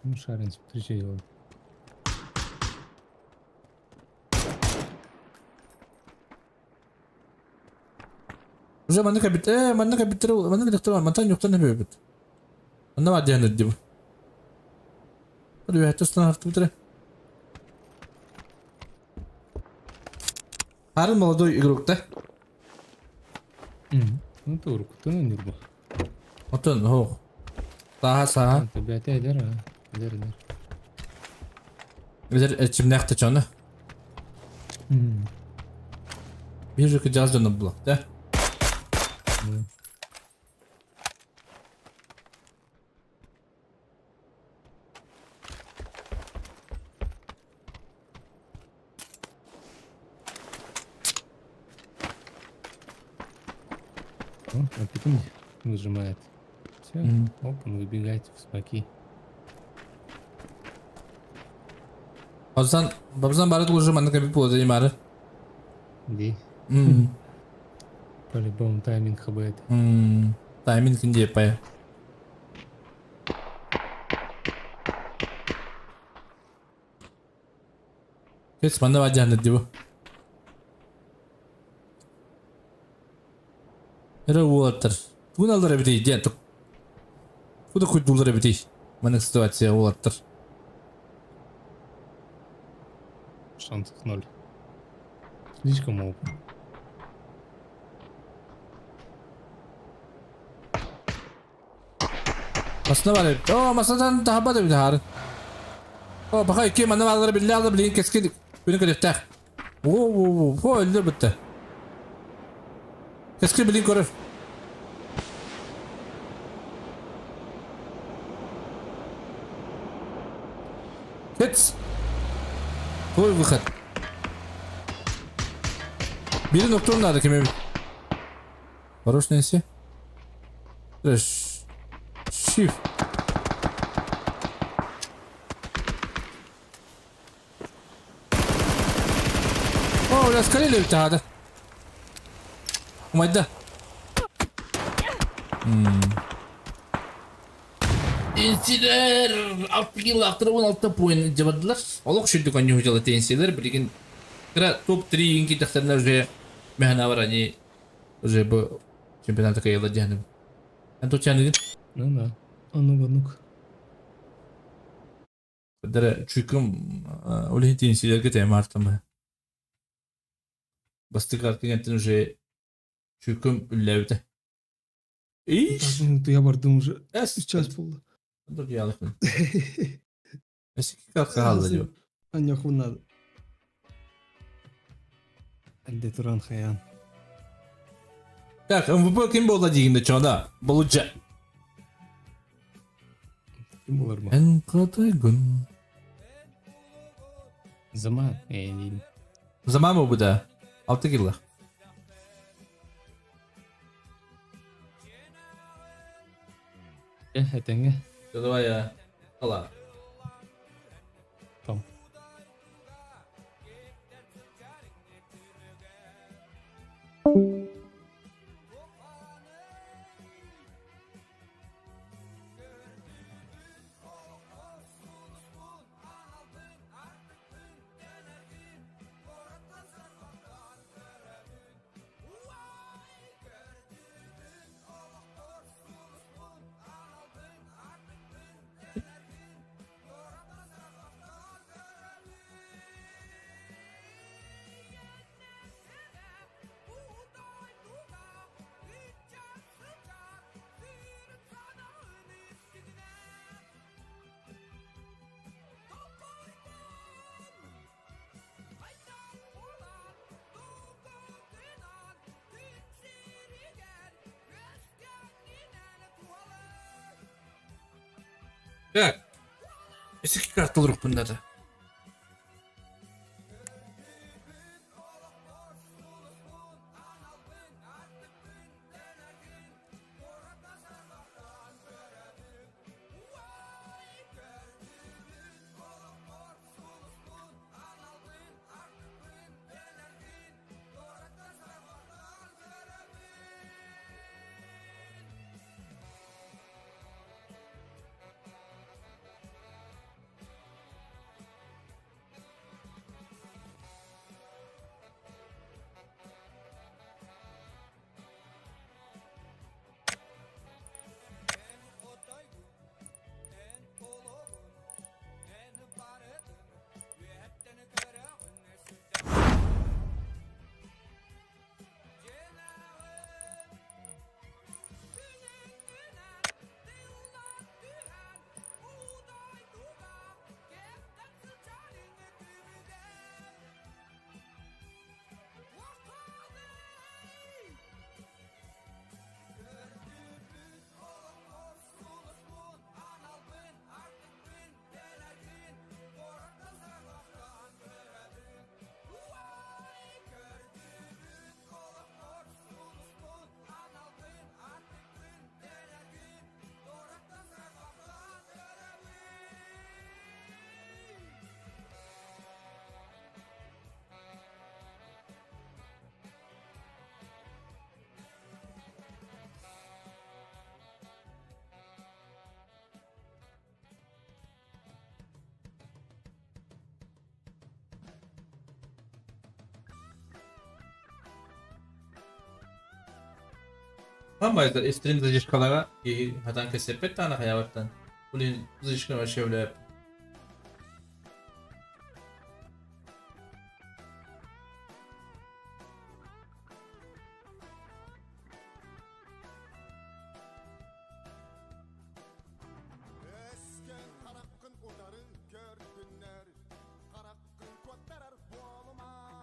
Ну, Шарин, смотри, что делает. Уже манны кабиттер, манны кадықтыр, мантан жоқтан әбе өбіт. Манна бады яны өдді бұл. Бұл өйәтті ұстан арты бітірі. Арын молодой игрокта. Ну, турку, ты на нервах. Отын, хоқ. Саға. Табиаты айдар, а? Айдар. Өзір әтчімні әқті чаны. Bir жөкі жаз жаны бұлақ, да? А потом выжимает. Все, оп, он выбегает в спаки. Бабзан бары тұлы манны кәбіп болады, дейм ары. Ди. По-любому тайминг хабает. Тайминг кінде пая. Кец манны бады яны дебі. Әрі олаттыр. Түгін алдыр әбітей, ден тұқ. Күді көйт бұлдыр әбітей. Мәнік ситуация олаттыр. Шансов 0. Слишком опа. Masına var evet. Oo masadan daha bada bir daha. Oo bakay ki manı varları billahi bilin keskin. Beni kadar. Oo öldü bitti. Keskin bilin korur. Hits. Koy bu kat. Biri noktanın adı kime? Varoş neyse. Trash. Shift. О, раскалили ведь надо. Мать да. Tensiler 6 yıl aktırıp 16 puan cevadılar. Olak şüldük anı hocalı tensiler. Bilgin kira top 3 inki taktarlar уже mehana var hani уже bu çempionata kayıla canım. Ben to çanıgın. Ну да. Ну-ка. Дара чуйкам олehen tensilerge tema artama. Bastık arkadaşlar уже чуйкам üllevde. İş. Я бардым уже. Сейчас было. Dur yalık. Eski kalka halde diyor. А нахуй надо. Әлде туран хаян. Так, МВП kim болды дегенде çoğunda? Болуча. Ким булар бу? En katı gün. Zaman. Дейм. Zaman mı bu da? 6 yıllık. Әтәңгә. Давай ya. Allah. Там. Так. Eski kart olur bunda da. Ama stream zajishkalara i hadan kesepet tane hayattan. Bulin zajishkama şöyle. Esken karakkın udarın gördünler, karakkın kotarar boluma.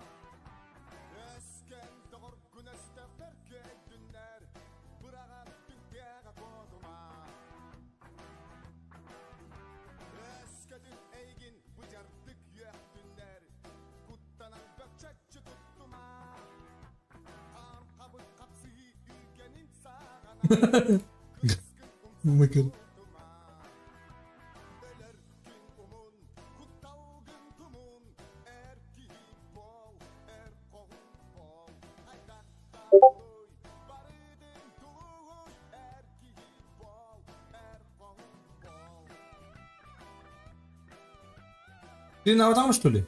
Esken doğur güneşte verkedünler, bırağa dünyaya koduma. Eskedin eygin bıcardık yaktünler, kuttanan bökçekçi tuttuma. Kan kabı kapsıyı ülkenin sağına. Bakın. Senin avatarmış Tuli.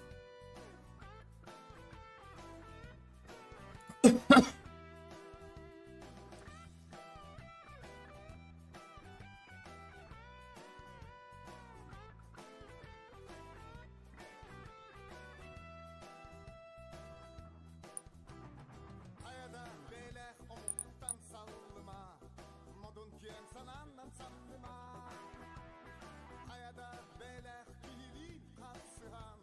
Hayada belek omuktan sallıma, modun kien sanandan sallıma. Hayada belek bililin kapsıhan,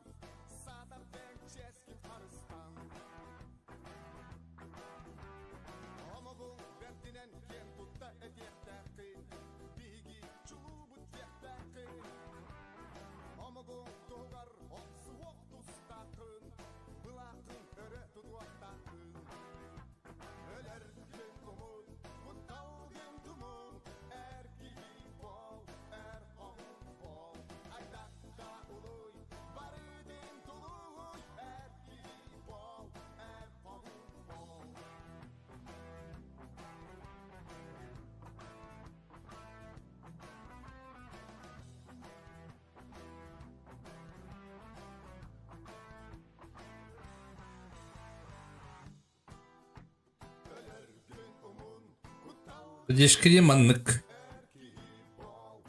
Дешкири маннык.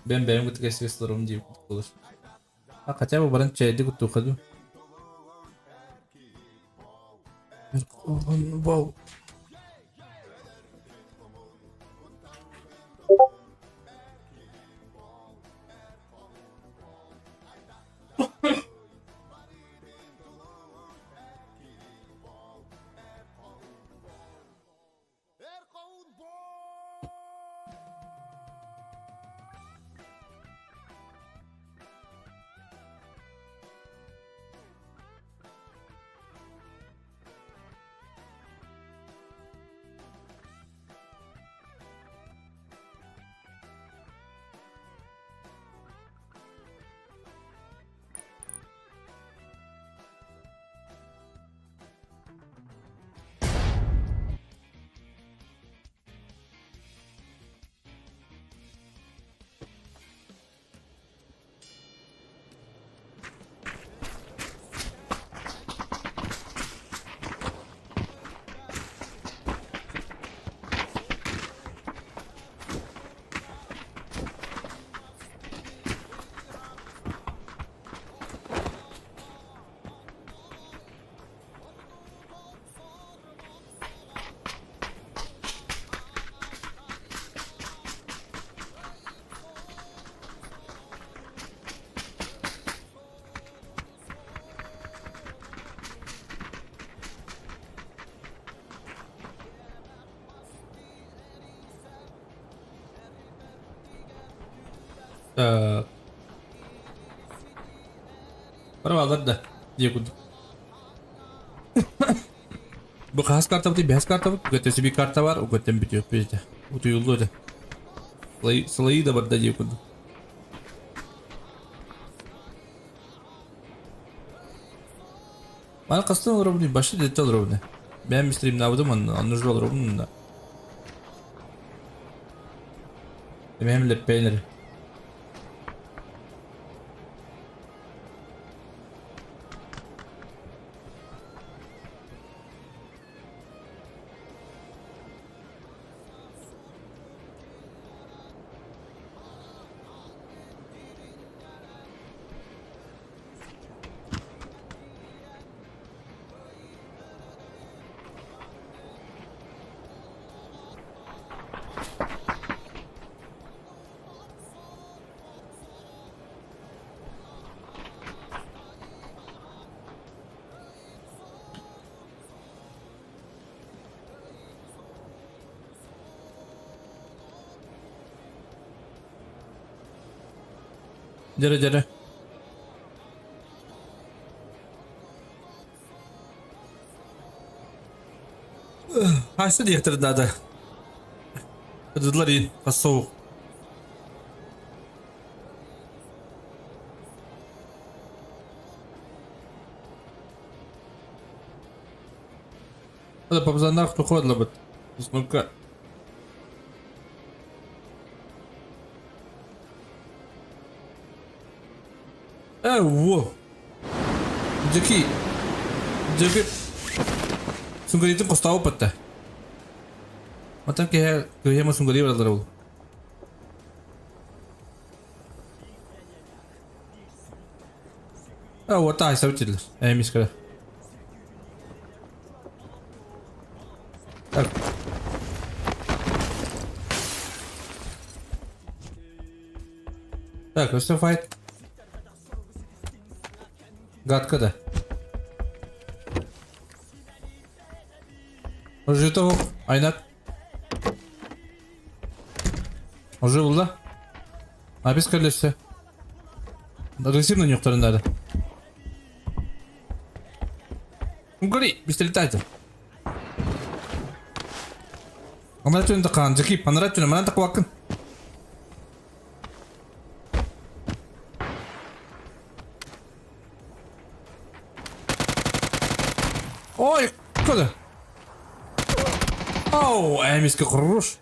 Ben gıtık esveslerim diye olur. Ha хотя бы баран чайды гытту хаду. Вау. Erkoğun boy! Paralar da diye kudu. Bu khas karta bu beyaz karta bu. Götesi bir karta var. O götten bitiyor bizde. Bu duyuldu da. Slayı da var da diye kudu. Bana kastım olur bu değil. Başı detay olur bu ne. Ben bir stream'de avdım onu. Anlıcı olur bunun da. Hem leppeleri. Cere. Hayse diye yatırdı daha da. Hıdıdılar iyi. Az soğuk. Hadi papazanlar kutu koydular bit. Smoka. Wow. Jackie. Sungguh itu kos tahu peta. Macam kayak mau sungguh dia berlalu. Вот так, совтили. Миска. Так. Так, что файт? Гадко, да. Уже того, айнат. Уже был, да? А без колеса. Агрессивно некоторые надо. Гори, быстро летайте. Анратю не такан, Джеки, анратю не, мана так вакын. Ой, куда? Оу, эмиска хорош.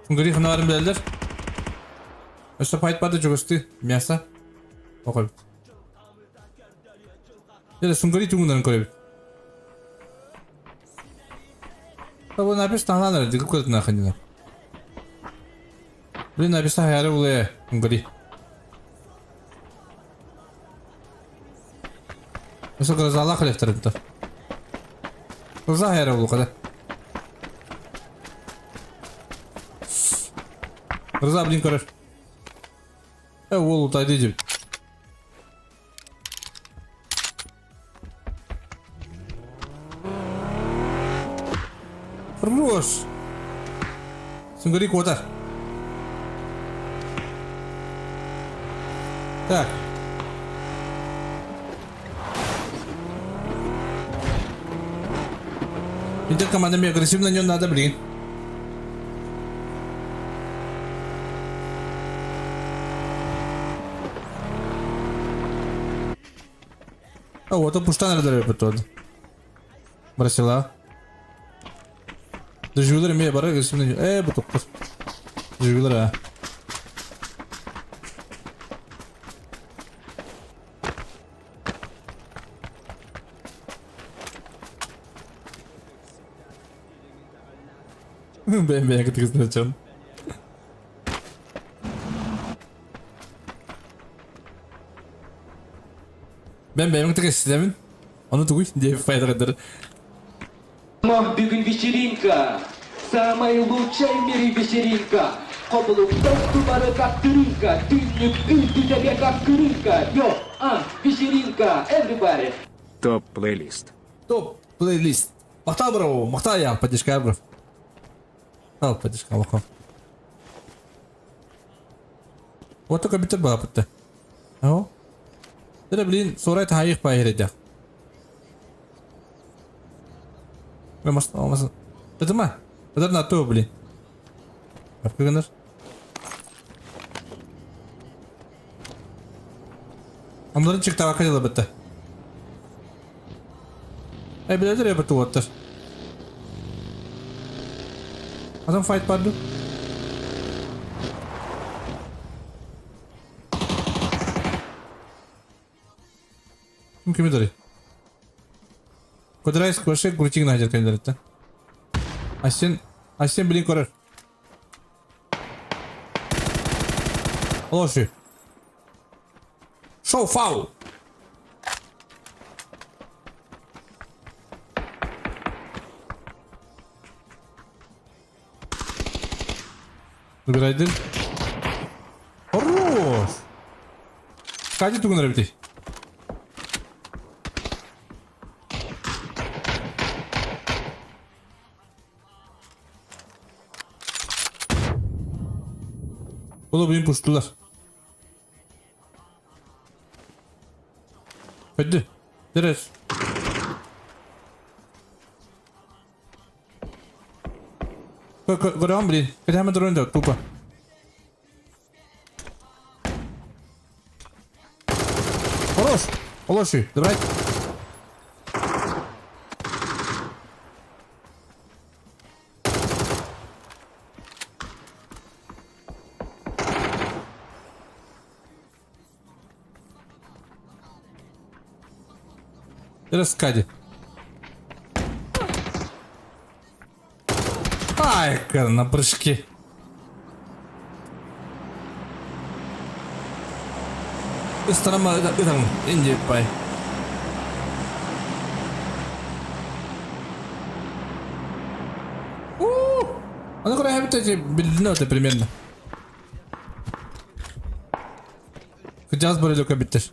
Гори, ханарым белдер. Что файт пады чугусты, мясо. Охой. Jadi sungguh tunggu kau. Tahu nabi setengah lah, jadi kau nak kan? Beli nabi setengah hari boleh sungguh. Masuk ke zala kolektor itu. Zahir oldu kadar. Rıza bilin karar. Oğlum taydıcım. Хорош. Сунгari кота. Так. Интер командами агрессивно не надо, блин. А вот он пуштан разрывает тот. Бросила. Доживилар меня бара агрессивно не. Буток. Доживилар. Ben kötü kızım. Ben kötü kızım. Onu tuğuş diye fayda kadar. Бүгін вечеринка, самая лучшая в мире вечеринка. Кобылу тосту бары как тырынка, тынник ültü тебе как крынка. Йо, вечеринка, everybody. Топ-плейлист. Топ плейлист. Махта бро, махта я, поддержка бро. Al поддержка, лохо. Вот только битер была путта. Ого. Это, блин, сурайт хаих поиграть. Mas, itu mah, betul nggak tuh beli? Apa bener? Onların çıktı akıllı betul. Belajar ya betul water. Adam fight padu. Kim dari? Куда из кошек крутик найдет кандидата? Асен блин корер. Ложи. Шоу фаул. Забирай. Хорош. Катя тугу нравится. Oğlum beni puştular. Hadi. Neresi? Görüyorum блин. Hadi hemen durun da tupa. Хорош. Хороший. Давай. Раскади. Ай, на прыжке. Сторона там Индия пай. Она куда вот эти бельноты примерно. Хотелось бы легко бить.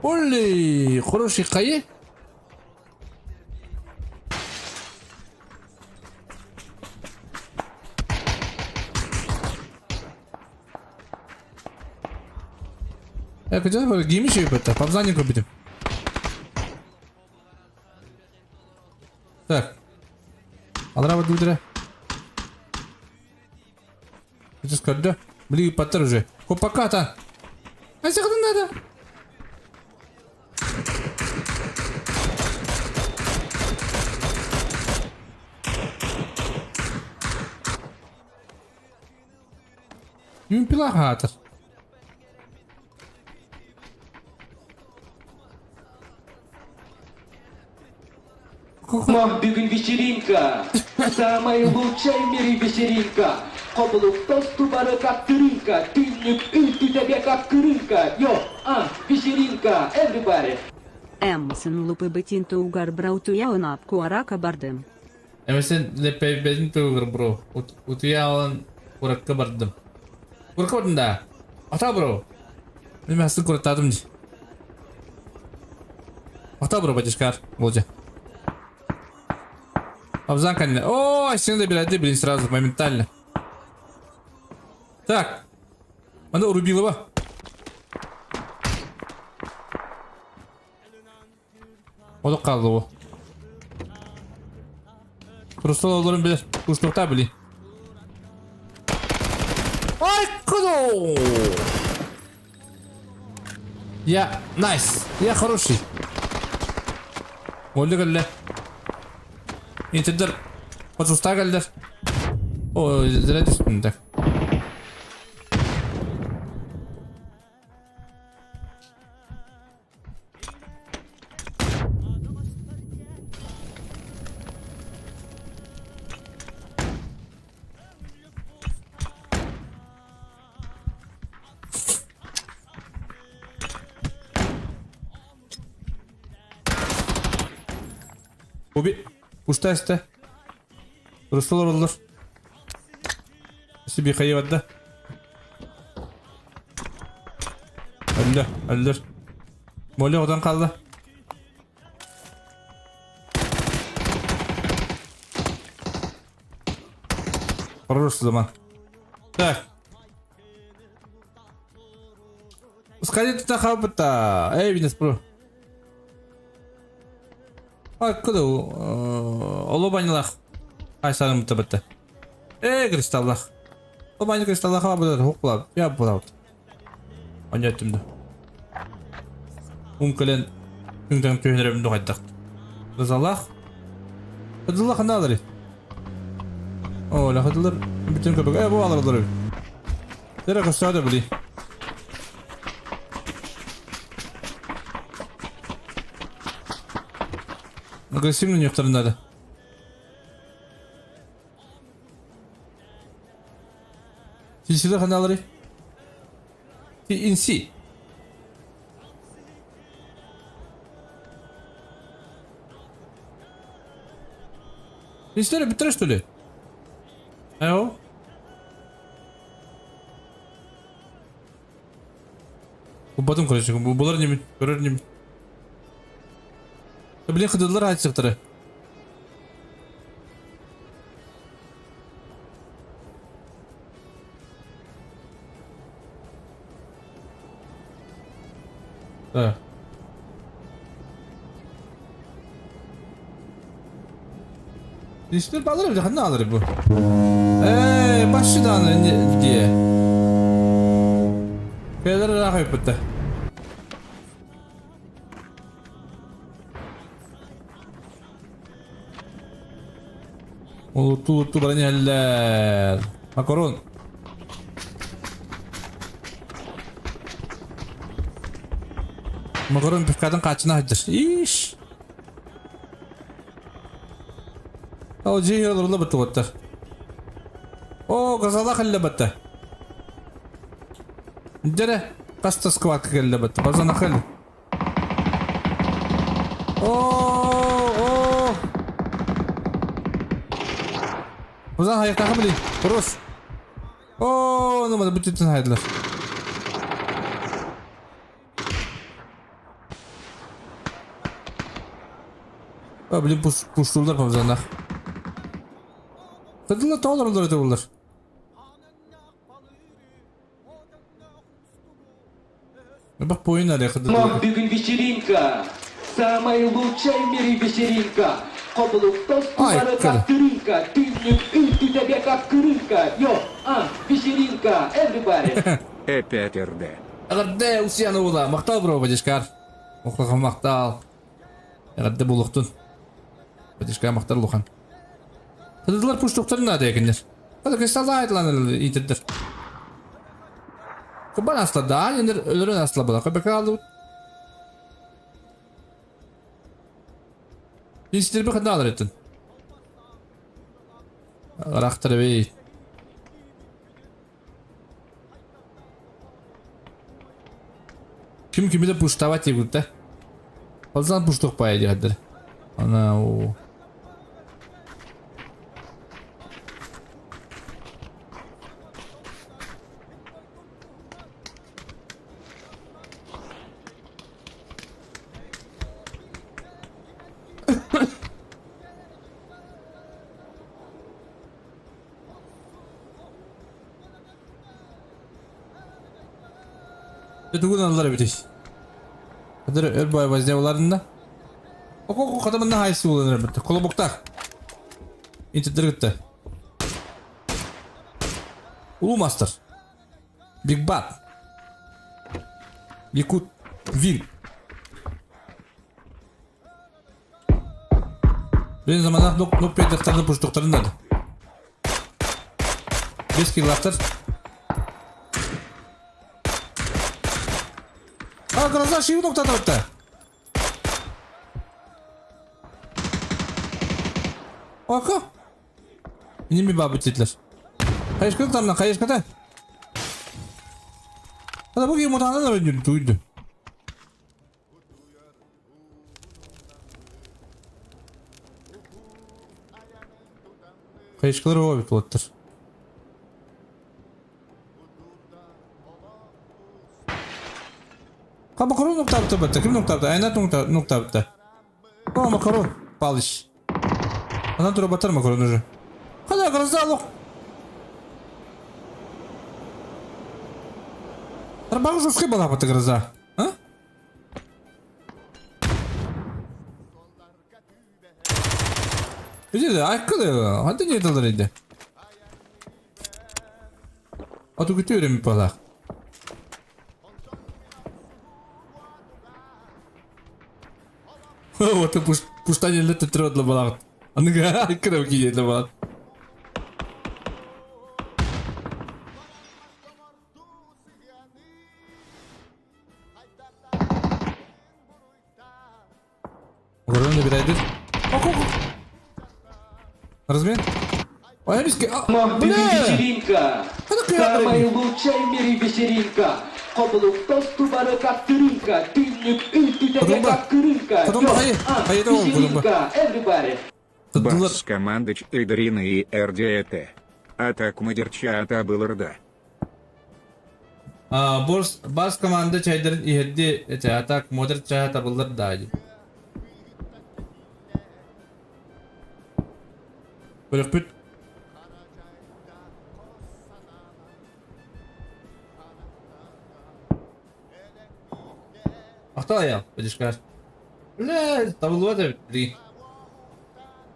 Оли, хороший хае. Хотел бы геймичи это, побзаннику будем. Так. Алрава дудра. Это скажу, блин, потер уже. Копака-то. А что надо? Пилагатор. Бүгін вечеринка, самая лучшая в мире вечеринка. Кобылук тосту бары как тырынка, тюнюк ültü тебе как кырынка. Йо, вечеринка, everybody. Эммсен лупы бетинту угар брауту я он апку арака бардым. Эмесен лепе безин тугыр бро. Утуяон куракка бардым. Куракка бардым да. Ата бро. Мен асын кураттадым ди. Ата бро батишкар. Волжа. Абзан канне. О, сен да билады, блин, сразу моментально. Так. Она урубила ба. Oda kaldı o. Prostolarların bilir. Prostolar bili. Ay kudu. Ya nice. Ya хороший. Oldu geldi. İntidir. Prostolar geldi. O zile üstünde. Bu bir uçta este. Ruslar olur. İşte bir kayı vardı. Öldür. Molly odan kaldı. Vururuz zaman. Так. Сходите на хабата. Эй, Винес, бро. Ай, куда? Олобанилах. Ай, саным табата. Кристаллах. Олобани кристаллах абада хукла. Я булаут. Анятымды. Кален. Күңдән төһнәрем догайдак. Разаллах. Хадыллах аналары. О, ла хадыллар бүтән көбөк. Бу алырлар. Дәрә кыстада били. Агрессивно некоторым надо. Ти сюда каналары. Ти инси. История битра что ли? Ау. Потом, короче, булар не көрөр не. Блин, хадылар айтсыктыры. Да. İşte alırım da ne alırım bu? Başından diye. Kayıları rahat yapıttı. Uluttu bana neler? Makaron. Makaron püfkadan kaçına hacdır. İş. O cihirlerle batuğattır. O gazala kelle battı. Dere kasta skvat kelle battı. Bazana kelle. Bazan hayakta kabili. Burus. Numara bütün hayırlar. Bilin puşturlar bazanlar. Kadınlar tağlarlar ödevirler. Bak bu oyun nereye kadınlar. Бүгін вечеринка, самая лучшая в мире вечеринка. Кобылук тосту бары как тырынка, тюнюк ültü тебе как кырынка. Йо, вечеринка, everybody. Эпетерде. Агадде усияны ула. Мақтал бро, бадишкар. Оқлыға мақтал. Агадде бұлықтын. Бадишкар мақтар лухан. Kadınlar puştukları nerede yakınlar? Hadi kristalda ayetlanır iyidir. Kuban asla daha yenir ölürün asla bula. Köpek aldı. Dinsidir bir kadar alır ettin. Araktır bey. Kim kimi de puştavat yegud da. Fazlan puştuk paya diyadır. Ana o. Tugun alları bitiş. Kadir öl boya vaziyavlarında. O kadımın haysi kullanır bitti. Kolu boktak. İntidir gitti. Ulu Master. Big Bat. Yakut. Vin. Benim zamanlar nok peydaktarını puştukların dedi. 5 kilometre. Grazlar şeyi noktada bitti. Oku. Yine bir babı titler. Kayışkıda tamam kayışkıda. Hadi bu game otandan da öldürdü duydu. Kayışkıları o bir tulattır. Makaron nokta bitti. Kim nokta bitti? Aynat nokta bitti. O makaron. Palış. Ondan sonra batar makaron ucu. Hadi grazda al. Треба жорстко балапати гроза. А? Иди да, айкыды. Hadi ne dalır idi. Atı götürüyorum bir pala. Вот и пуштание лето трудно было. Он говорит, кровки не давал. Горон набирает. Размен? Ой, миски. Вечеринка. Самая лучшая в мире вечеринка. Кобылук тосту барака тырынка. Тыннюк ültü тебе как крынка. Вечеринка. Everybody. Бас командыч Эйдрина и РДЭТ. Атак мадерчата был рда. Bas komanda çayların ihdi atak moder çaya tabullar dağcı. Böyle püt. Ahta ya, bacışkar. Ne, tabullar da bitti.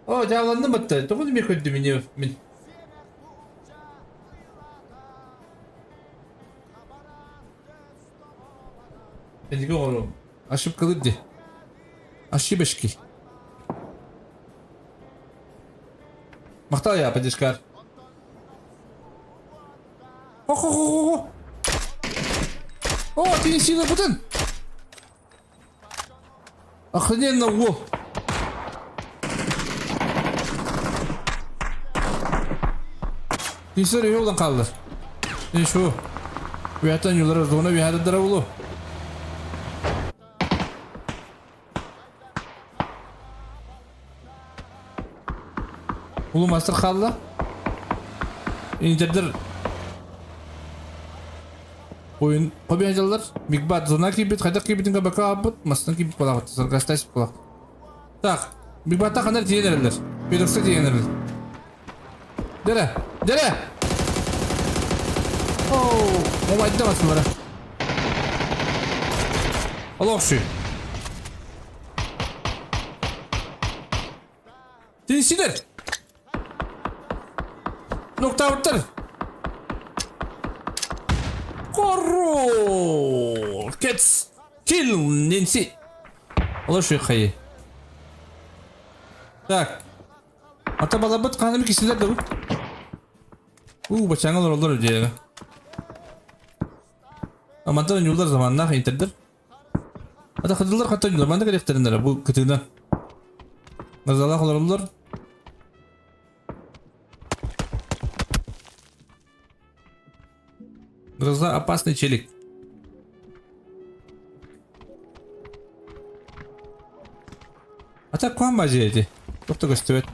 O cevaplandım battı. Topu mi koydu min? ఎందుకు అషుబ్ కలుద్ది అషిబెష్కి محتاج يا بديشكار اوه تيجي سينا بطن охрененно во Тисер yoldan kaldır. Şu Viyatan yollara zona bir hadi dara Ulu Master kaldı. İncedir. Oyun kobiyancılar Big Bad zona kibit kaydak kibitin kabaka abut Master kibit kulak sarkastais kulak. Tak Big Bad'da kadar diyenerler. Biroksa diyenerler. Dere Oh o vayda basın bana. Allah şu Dinsidir. Nokta bitir. Korro. Kets. Kill Nancy. Allah şu kayı. Tak. Ata balabat kanım ikisiler de bu. Bacağın olur ödeyene. Ama da yollar zamanla interdir. Ata kıdırlar katan yollar. Ben de gerektirenler bu kıtığından. Nazala olurlar. Гроза опасный челик. А так куан базе эти. Кто гостевет.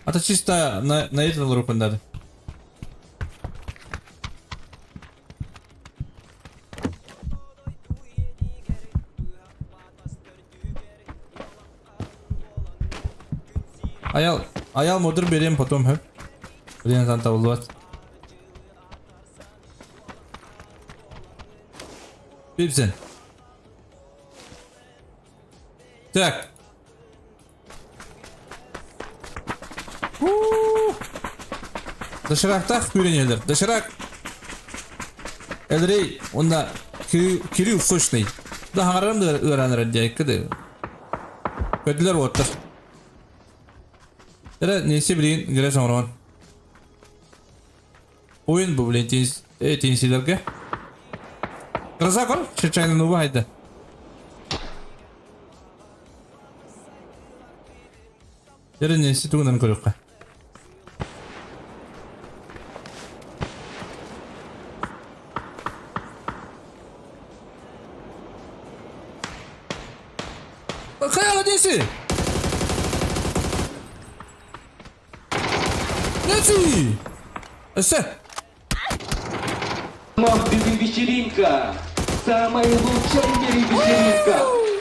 А то чисто на этом рупан надо. Аял модер берем потом, хэп. Блин, там тавлуат. Пипсен. Так. Доширак так күренелер. Доширак. Элрей, онда кирю сочный. Да харам да öğrenir diye kıdı. Kötüler otur. Dere neyse bilin gire sonra. Oyun bu bilin tensilerge. Kırza kol, çeçayla nubu haydi. Dere neyse tuğundan korukka. Hayal neyse. Neyse. Ese. Бүгін вечеринка, самая лучшая в мире вечеринка.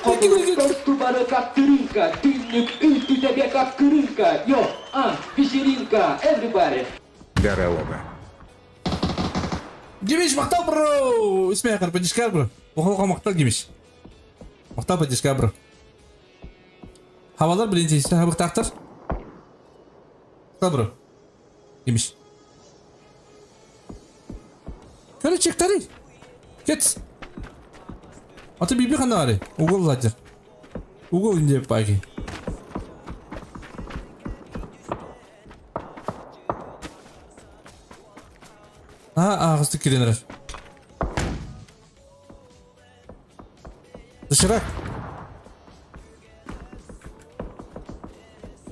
Область тосту бары как тырынка, дымник ульти тебе как крынка. Йо, вечеринка, everybody. Здорово. Гимиш, мақтал, бро! Исмей ақар, падишкар, бро. Оқалға мақтал, Гимиш. Мақтал, падишкар, бро. Хавалар білін тейсі, хабық тақтыр. Мақтал, бро. Гимиш. Köle çek tari. Git. Atı bibi kanarı. Uğul ladır. Uğul ince paki. Ağızlı kirenler. Dışarı.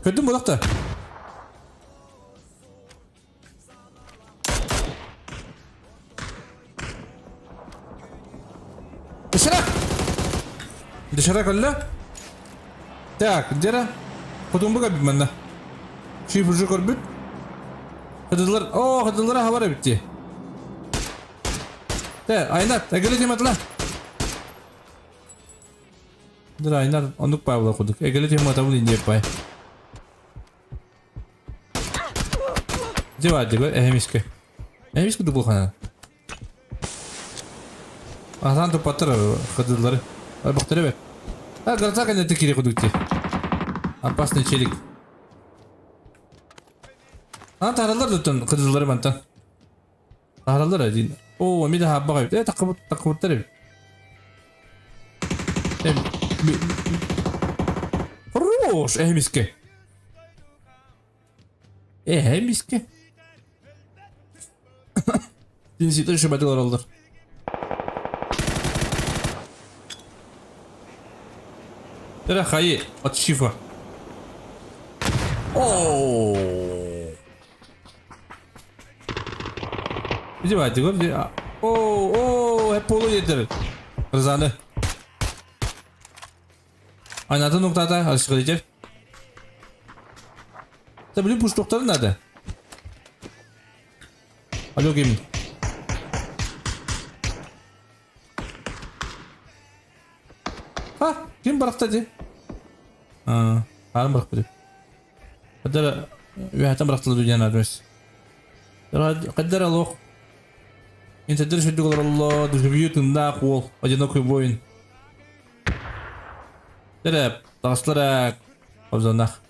Kötü mü da? Dışarı kalla. Tak, jara. Kutumbu kabib manda. Şu fırçı korbut. Hıdılar havara bitti. De, aynat, egeli tematla. Dur aynat, onduk payvla kuduk. Egeli temata bu dinleyip pay. Cevap diyor, ehemiske. Ehemiske dukul khana. Asan tu patır hıdıları. Baktırı ver. Ha, gırsa kan neti kiri kudukti. Опасный челик. Таралар tutun kızılları mantan. Tarallar adin. Oo, bir daha bakayım. Takıbıtları. Roş, miske. Miske. Dinsiyetler şu batılar oldur. Dere hayır, at şifa. Oo. Bir de hadi gör. Oo, hep polo yedirir. Rızanı. Aynı noktada aşık edecek. Tabii bu noktalar nerede? Alo game. Ha, kim bıraktı diye? Halim bıraktı. Kadar üyetten bıraktılar dünyanın adresi. Kadar Allah. Инт дэр шүдгөр Allah, дэрбиют нда хол, одинокий воин. Тэрэп, тасларак, обзанах.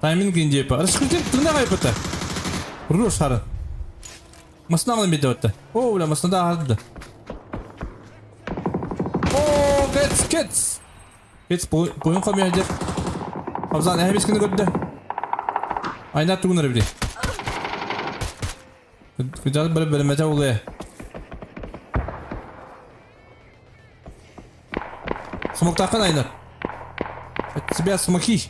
Тайминг инде па. Раскрутер, тыңда кайпыта. Руш хары. Масына алын беде өтті. О, бля, масында арды. О, кетс. Hiç boyun koymuyor eder. Abzan hem iskini gördü. Aynı tuğunları bile. Güzel böyle bölümete oluyor. Смог такан aynı. От тебя смоки.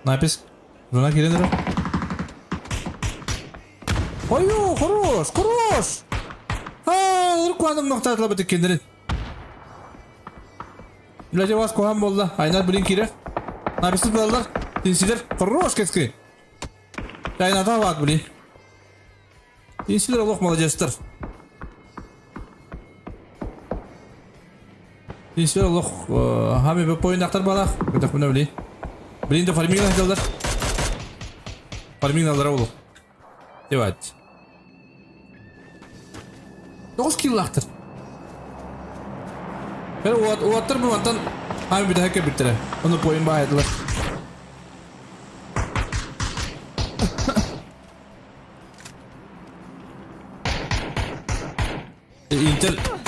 Напис. Жена Киренера. Ой-ё, хорош, хорош. Руканым ноқтатла бітік кендерін. Біләте вас коған болды. Айнат білін кері. Написіз балдар. Тенсилер. Хорош кеткі. Айната ват білін. Тенсилер олық молодежстер. Тенсилер олық. Хами бі поиндақтар балақ. Көтек бұна білін. Білін де фармигін айталдар. Фармигін алдара олық. Девать. 9 kill'laktır. Ben o attır bu mantan abi bir daha hake bittire. Onu boyun bağırdılar.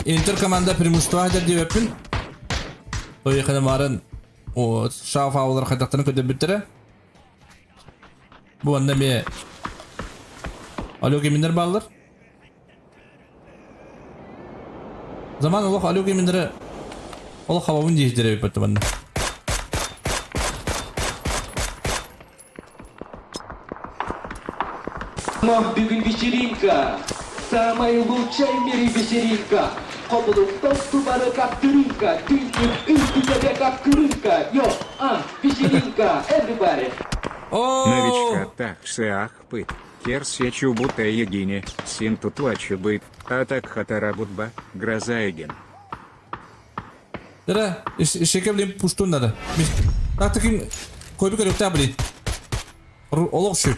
Inter komanda premustva eder diye öpün. O yakına marın o şafa olarak hayatını kötü bittire. Bu anda bir alo geminler bağlar. Zaman Allah alo geminlere Allah havamın değiştirebilir bana. Бүгін вечеринка, самая лучшая в мире вечеринка. Кобылу в тосту бары как тырынка, тынник ülkü тебе как крынка. Йо, вечеринка, everybody. Новичка таксы ахпыт. Керсечу бута егине, син тутлачы быт, а так хатара будба, гроза еген. Dere, şeker bileyim puştun nere. Taktikin koy bir kere öpte bileyim. Oluk şu.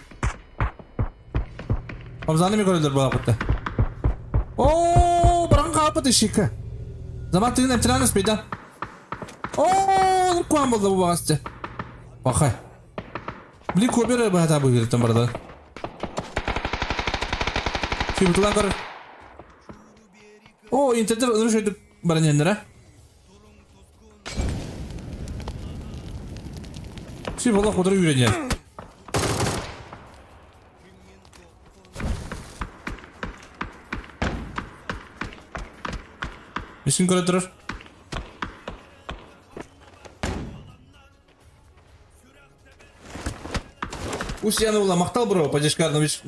Hamzani mi görüldür bu vakitte? Ooo, bırakın kapatı şeker. Zaman tığın emtiranız meydan. Ooo, kuan buldu bu vakitte. Bakay. Bileyim koy bir bu hata bu giritten barada. Şimdi tutan karır. Oo, internet onu şöyle bana yenilere. Şimdi valla kodları yüreğine. Miskin köre durur. Устьяна ула махтал бро, поддержка новичок.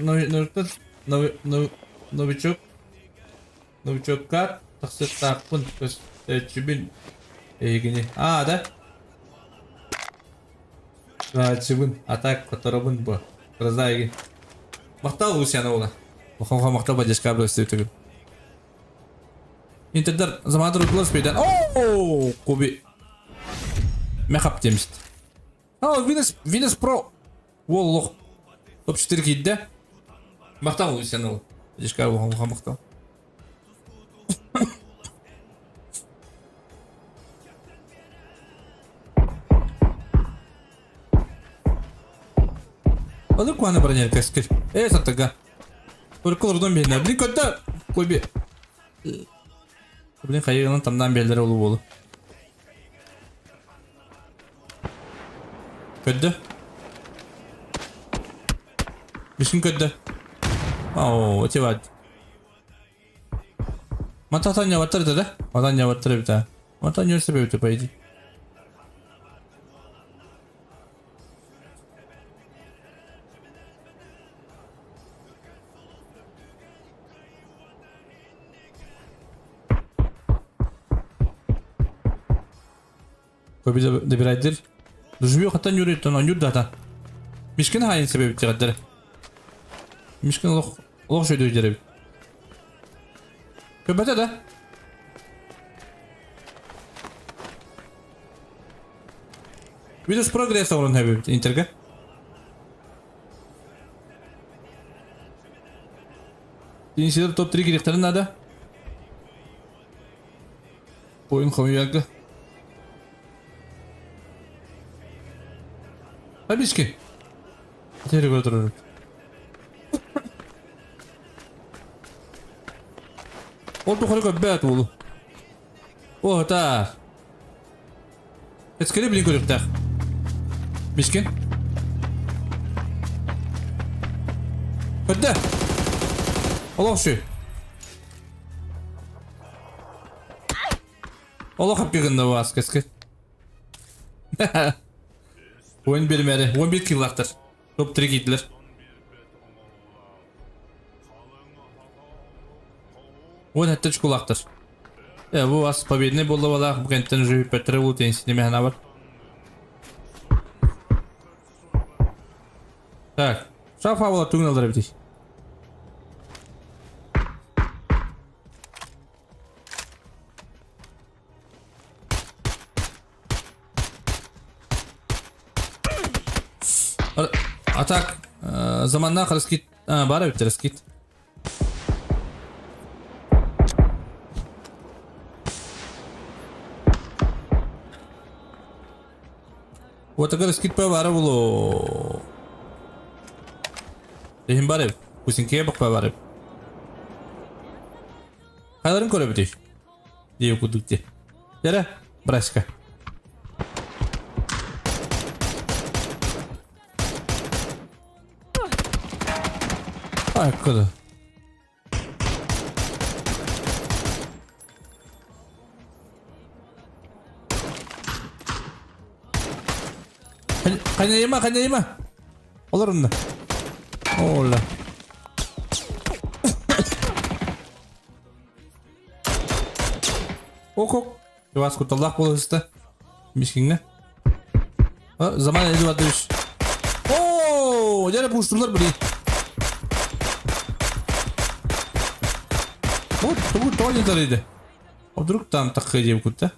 Новичок как? Так, пун, то есть чубин. Егини. Да? Чубин, а так, которобын бо. Разайги. Махтал Устьяна ула. Махалха махтал поддержка бро, стоит. Интердер замадыр утлар спейден. Ооо, куби. Мехап темист. Винес про. Воллох. Топ-4 кейді. Мақтал ғой сен ол. Ешкар оған мақтал. Алыр қуаны бранер кәскер. Саттыға. Көркі ұрдан бейіне. Блин көтті. Көйбе. Блин қайығының тамдан белдері олу болу. Көтті. Мишкин көтті. Өте бад. Мататан не ваттырды да? Матан не ваттырды да. Матан не себе өте пойди. Көбі добирайдыр. Дұжбе қаттан юрет, он юрд ата. Мишкин хайын себе өте қаддыр. Мишкин лох шөйді өйдері. Көбәті да. Видос прогресса орын әбі интерге. Денисидер топ-3 керектерін ада. Ойын қомы яғы. Мишкин. Teri götürür. Oldu harika bet oğlu. Oh ta. Eskeri bilin görüp tak. Miskin. Hadi. Allah şu. Allah hep yığında var keski. Oyun bilmedi. 11 kill aktır. Top 3 gittiler. Oyun hatta çikolaktır. Ya bu as победный болды бала. Bu kentten уже Петр Ултен синеме var. Так. Шафа была тугналар битиш. Atak zamandan raskit bara bitti raskit. Вот так раскид повара было. Дехин барев, кусинке бак поварев. Хайдарын көре битиш. Дей кудукте. Яра, браска. Ай, куда? Kanya yema. Olur mu? Ola. Ok. Yavaş kurtulak bol hızlı. Miskinle. Zaman elde var. Oo, yere buluşturdular burayı. Bu tuvaletleriydi. Oturup tam takıyacağım kutta.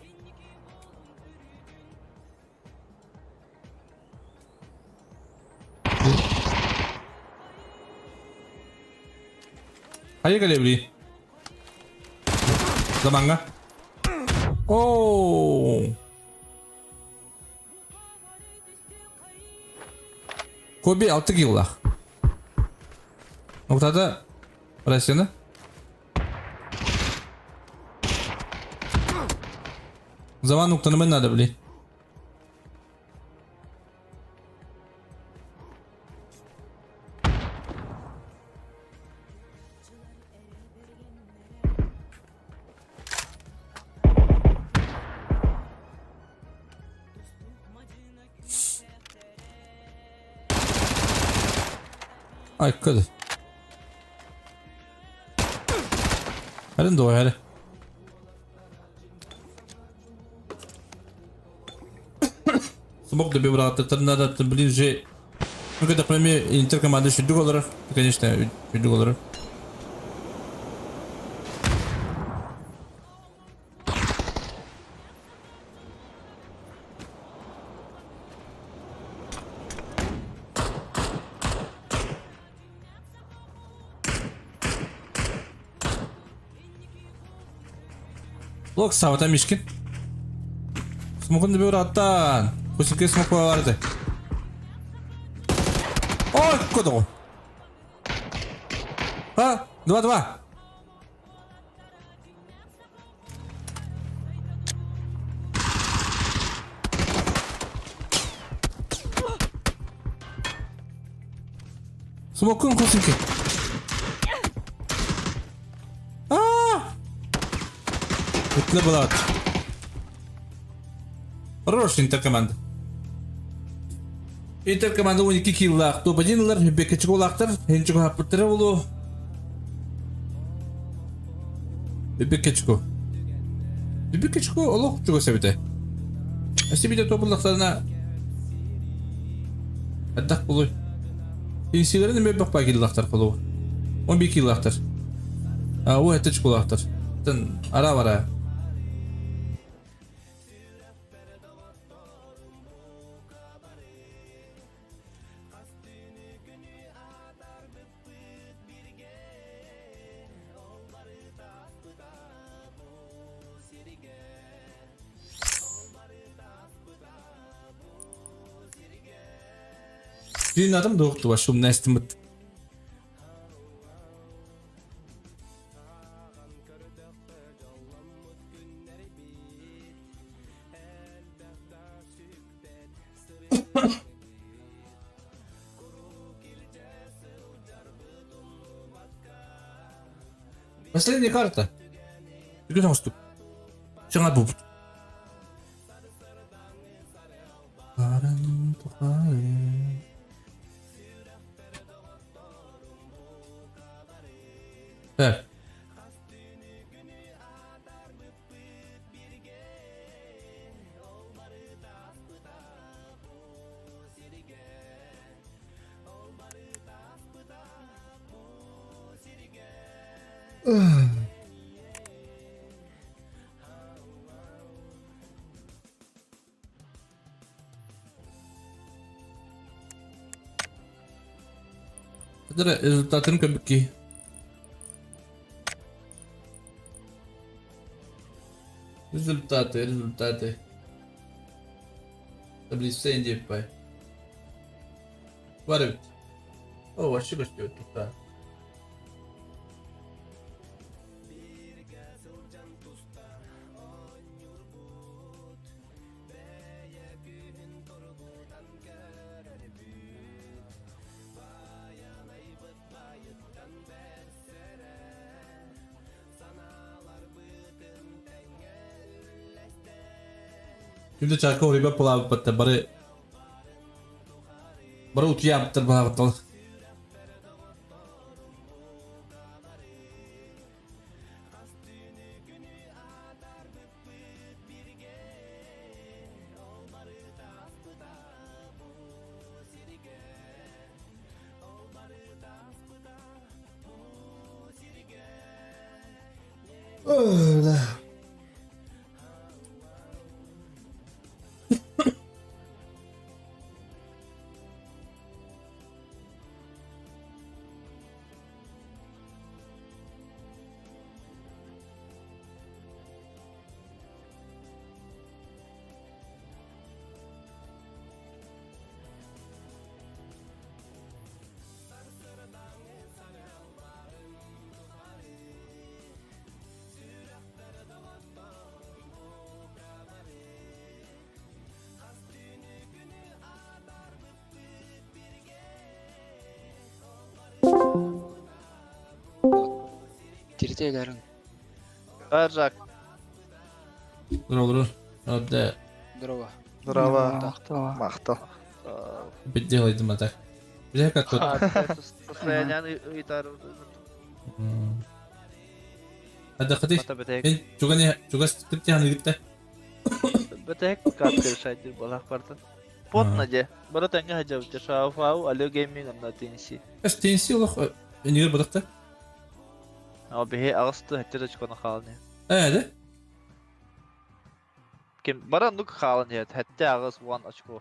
Hayır gelebilir. Zamanga. Oo. Kobe 6 kill. Noktada Rasya'nı. Zaman noktanı ben nerede bileyim? Ay kadı. Hadi doğru hadi. Смог добиваться, это надо ближе. Ну, когда пойми, интеркоманда $6, конечно, $6. Лок, сава там Мишкин. Смог он добиваться. Кусинке смог поварить. Ой, куда? А, 2-2. Смокун кусинке. Утла была. Хороший интеркоманда. Интеркоманда 12 киллах. Топ-1'lar, бекечголактар, хенчго хапыттыры болу. Бекечго. Бекечго олох чого себете. Асибиде топ-1'лактарына аддак болу. Инсилерин мебек багиллактар болу. 11 киллактар. О, это чголактар. Тен ара-вара. Screen adım da yoktu başım nestimit. Последняя карта. Ты где наступ? Жаңа буб. Так. Это результатын көбікки. Результаты. Таблица индипай. Варвит. О, вообще гостю тут. Şimdi çarkı oraya pulav patta bari uçuya bana batal. Öyle. Tirtelerin. Arjak. Dur. Hadi. Дрова. Bravo. Maqtal. Bedeleydim atak. Bir dakika kod. Состояние уйtar. Hadi hadi. Mata betek. Ben juga skripti hani gitti. Betek kat kerşaydı balak partın. Potna je. Bara tanga hajavte şafau alio gaming anna tinsi. Es tensi olak. Niye bıraktı? Ama bihe ağastı hatta çıkana kalını. Hadi. Kim bara nuk kalını het hatta ağas one açko.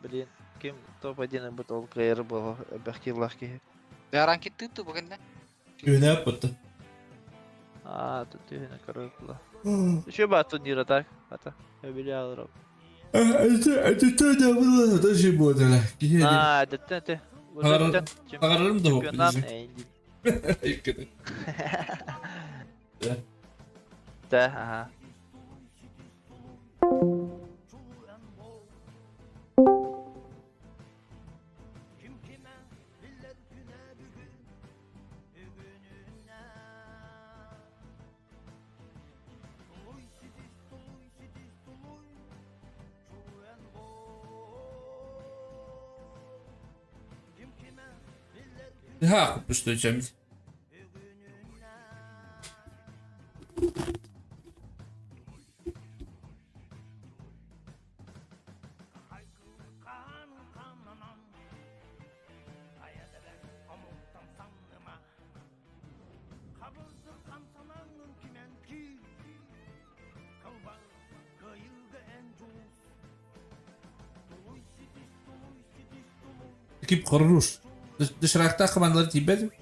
Bilin kim top один бут ол кайры бол бахкилах ки. Yaran gitti tu bugün de. Öne yapmadı. А, тут ты на коротко. Еще бы турнира так, это обелял роб. Это то да было, даже бодала. А, это ты. Ağarırım da Чемпионат hoplayacak. Энди. Ayıp kadar. Да, ага. Ha, kupuşturacağım. Ekip korunur. Dışarıda komandaları tibet.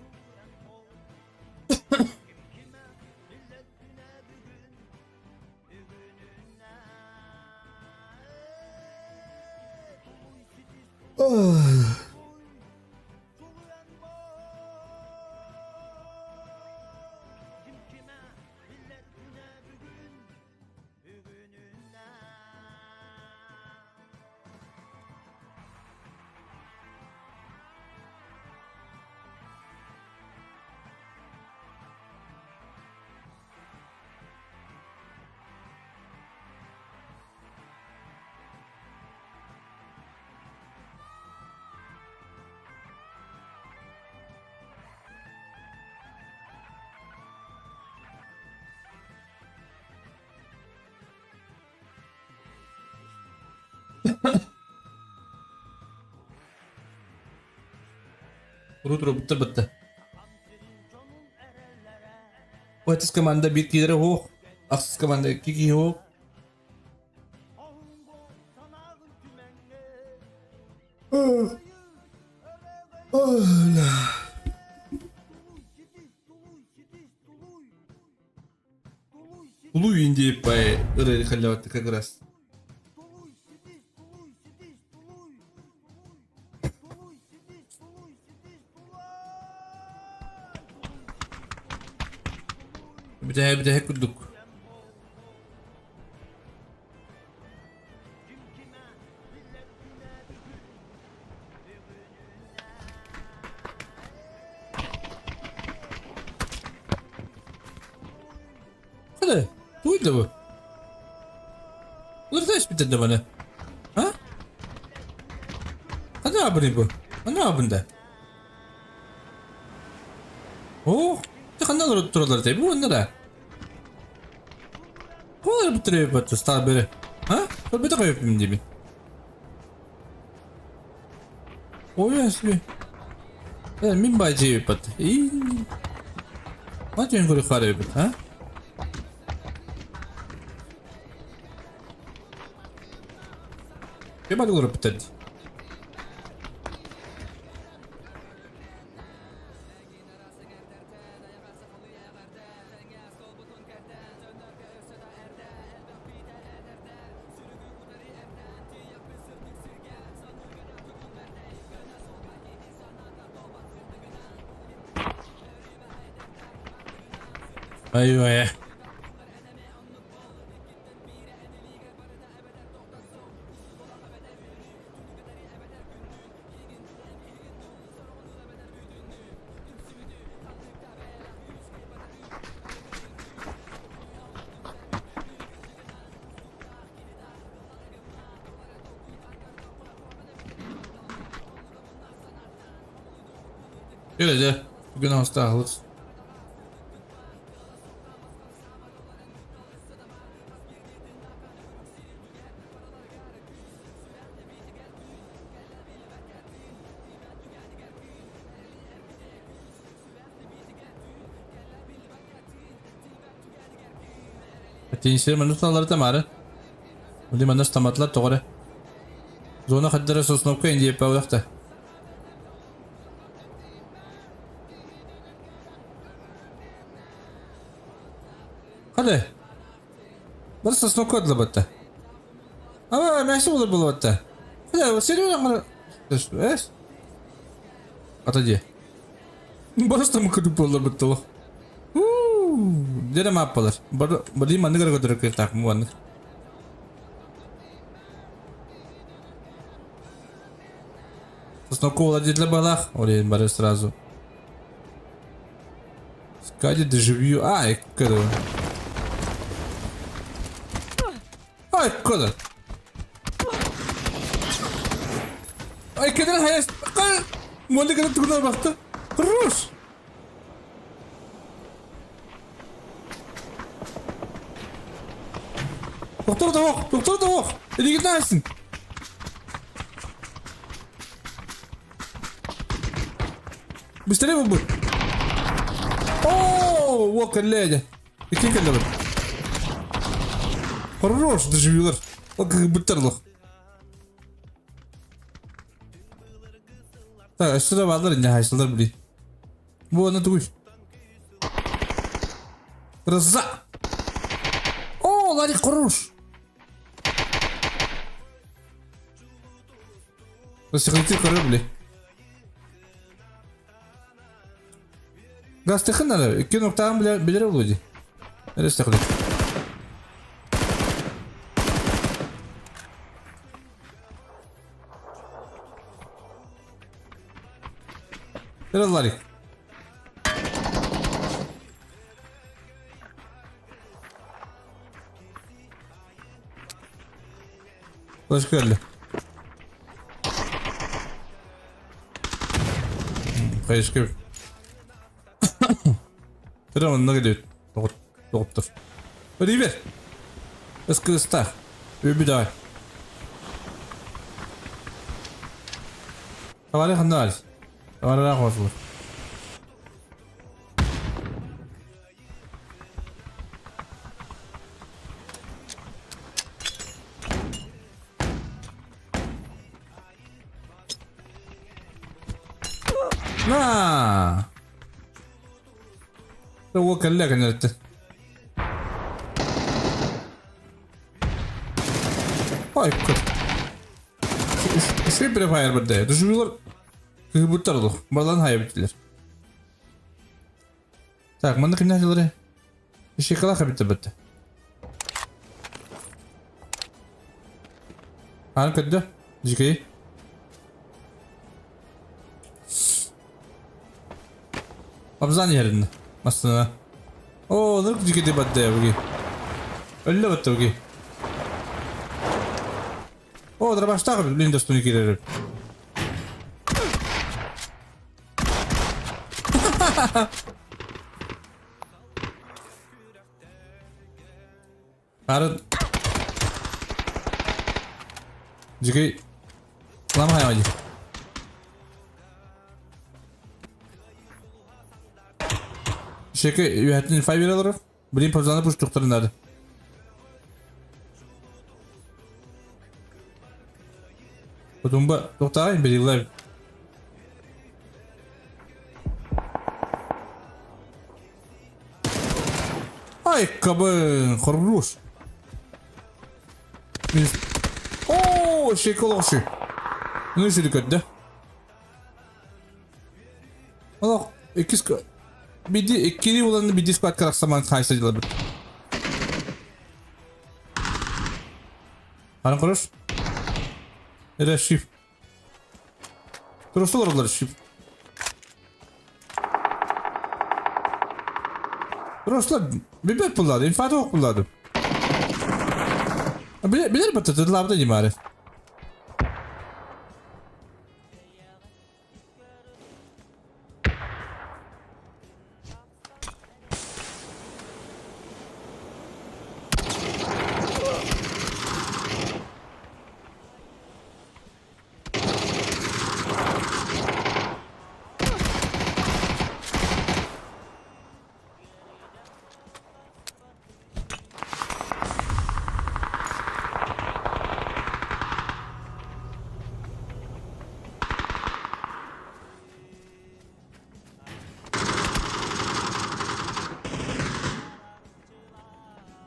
Oh. Рутро bitti. Atsız komanda bir kere hoch. Aksız komanda iki hoch. Tuluy indi bay ırı халяваты как раз. Bir daha kurduk. Hadi, buydu bu. Bunları da ispitinde bana. Ha? Hadi abone bu. Ne abinde? Oh, ne kadar otururlar tabi onlara. Kolay bitiriyor bu tutar biri. Ha? Bir de koyayım diye mi? O yaslı. Min baycı yapıp. İyi. Hadi en kolay kare yapıp, ha? Bir balık olur bitirdi. Ayva ya. Öylece bugün hasta alırız. Тенсер мануслалар тамары. Ули манас таматлар тоғыры. Зона қаддары сосновка индиеп баудақты. Қады? Бір сосновка өділі бәтті. Ама мәші болыр бұл бәтті. Қады, серуен аңғыры... Әс? Ата де. Барыста мұқыды болыр бәтті ол. Dia ada map lah. Beri mana kalau kau terus tak muan. Сосновку владеть для балах. Олень баре сразу. Скади дежавью. Ай, куда? Ай, куда? Ай, куда hayas? Молли когда туда бахта. Хорош. Doktor da ok. Hadi gidersin. Bistire mi bu? Ooo, o коллега. Какие коллеги? Хорош, доживёр. Вот как бутерлох. Так, сюда валар не хайсалар, блин. Вот на туй. Раза. О, лади хорош. Расхотите корабли. Газ тихо надо. Кину там, бля, бедра вроде. Расхотите. Ларик. Лашкали. Кайышкы. Тырам онна келет. Тоғыттыр. Ривер. Эскрыста. Өбі давай. Хавали ханна алис. Arada kozulur. Na. هو كان لك نرت. Ay kır. Şey bir hayal bende. Düşünüyorlar. Kıybırtlar olur. Buradan hayal bittiler. Tak, mana kena jalan. Şey kalah kabit bitti. Hani kadar? Jikayı. Abzan yerinde. Aslında. Oo, ne kadar ciddi battı ya bugün. Öyle battı bugün. Oo, da başta kabul. Lindos'un ikileri. Arın. Jikayı. Lama hayal aja. Şaka yönetim fiber alır. Bilim pazarında push doktorun nerede? Kutumba doktor bir yıllar. Ay kabın kormuş. Oo şekoloşu. Ne işi dikkatte? Allah ikiz bir ikili olanı bir dispat karaksaman kaysacılar bir. Hanım konuş. Nere şif? Duruşlar oraları şif. Duruşlar bir bet bulladım, infade ok bulladım. Bilir batatı labda cimarif.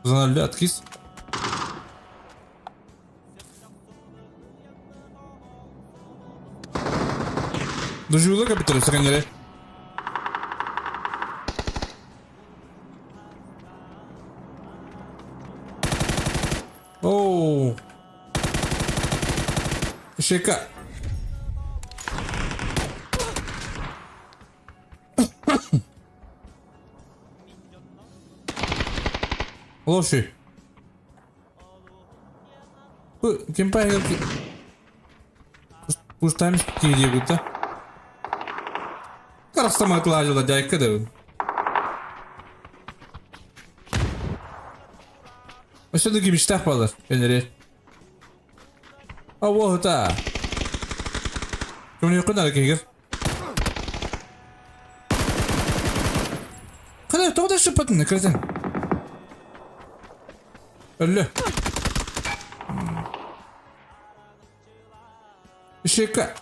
Zanarlı atkis. Доживу капитан саканере. Оу. Шека. Лоши. Kim paylaşıyor ki? Pustaymış ki diye burada. Karıştırmakla acıla cayka da. Aşağıdaki bir iştah bağlar. Benleri. Allah da. Kimin yok kadar ki? Kadar toda şıpatın ne kırdın? Öyle. Şaka.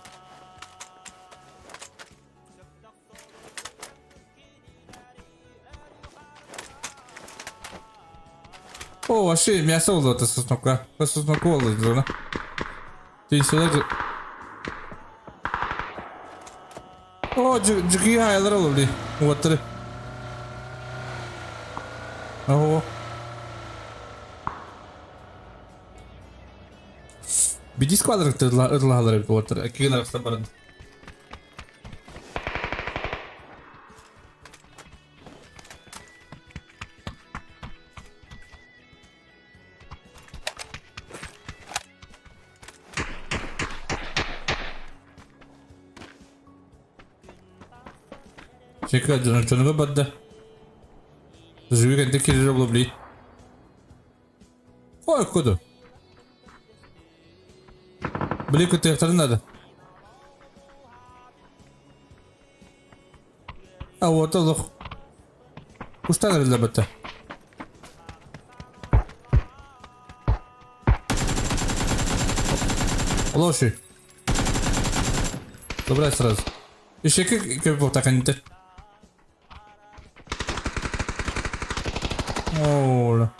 О, вообще мясо было это соснока. Это соснока было, да? Ты сюда. О, джиги хайалар oldu. Уатыр. О. Bir disk alarak ırlahalar hep uatır. İki gün arasında barın. Чекай, canıma battı. Живи как такие же блин. Ой, куда? Блин, ты авторы надо. А вот лох. Кустан разлабата. Лоши. Добра сразу. Еще как так они то. Ола.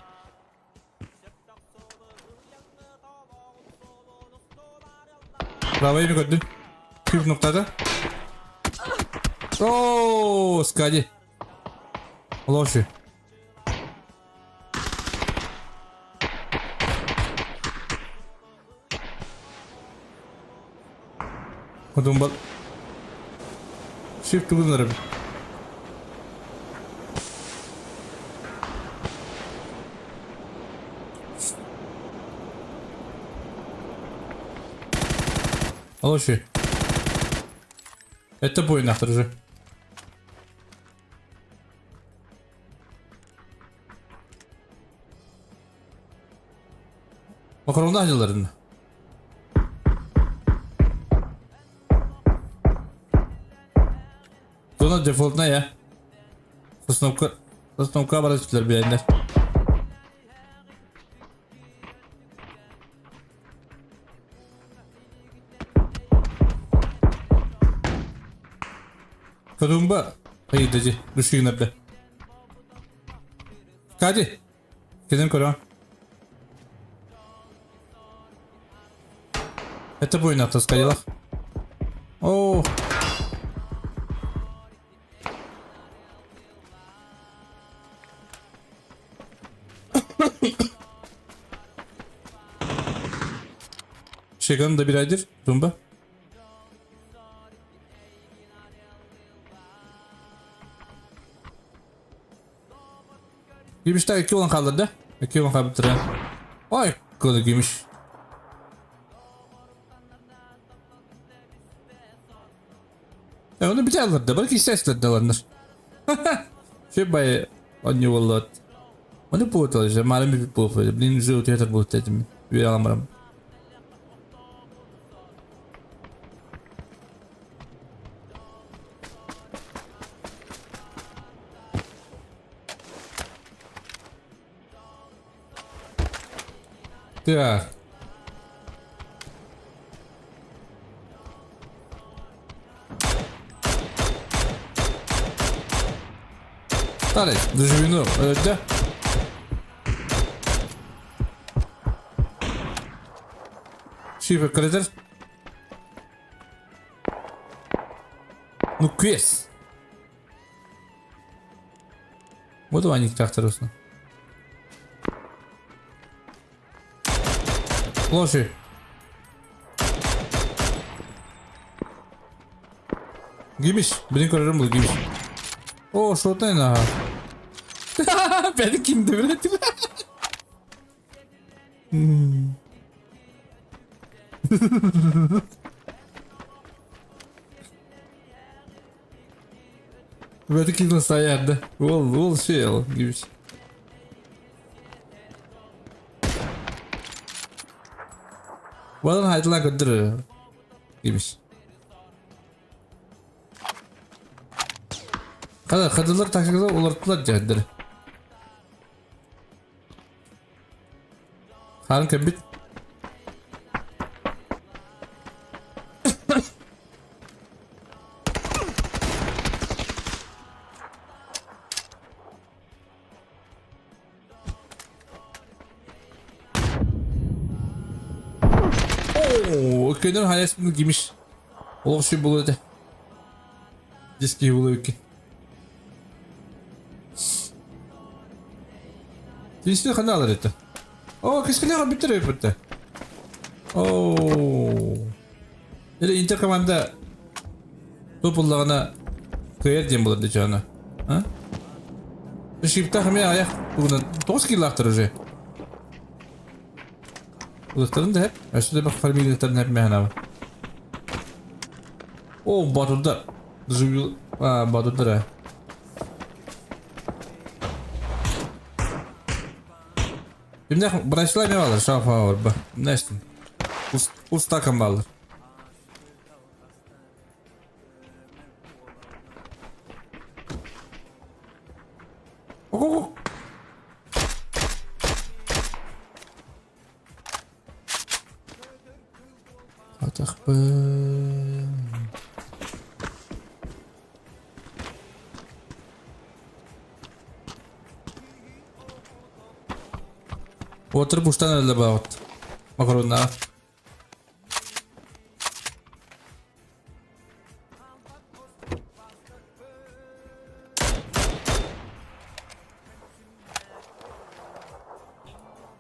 Правая mi gördün? Püf noktada. Ooo skadi. Loši. Kodumbal. Shift kullanırım. Лоши. Это бой нахер же. Макаронда айларын. Зона дефолтна я. Основка барачтылар бейендер. Kadumba. Hayır dedi. Düşüyor nerede? Hadi. Gidin koruyan. Это бой на таскалилах. О. Şegan'ın da bir aydır. Dumba. Gümüşler 2 olan kaldırdı. 2 olan kaldırdı. Ay kodu gümüş. Ya onu bir tane alırdı. Bırak istersen alınır. Şey bayağı anne vallahi. Onu bu otelce malum bir bu böyle. Bilin zor tiyatro bu dedim. Bir alamadım. Так. Далее, доживину, да? Шифр коридор. Ну, квест. Вот они тракторусно. Ложи. Giymiş. Benim kararım bu giymiş. Oo şortayın ha. Beni kim devretti? Beni kim sayardı? Ol şey al giymiş. Badan haydılar götürür. Giymiş. Kadınlar taşıklar ularttılar cehenleri. Harun kebit. Ooo, köyden hayat bunu giymiş. Oğlum şey buluyordu. Diski buluyor ki. Diski kanal alır etti. Oo, kışkılar bitiriyor burada. Oo. Öyle interkomanda topullarına kıyar diyeyim bulurdu canı. Ha? Şipta hemen ayak bugün 9 kilo aktır уже. Uzaklarında hep. Aşağıda bak familiyalarının hep mehana var. Oo, Batur'da. Zübül... Aa, Batur'da ha. Şimdi bıraşlar ne alır? Şafa var bak. Ne işte? Usta kan alır. Oh. Atak be. Otur bustan öyle bağıt. Makaronlar.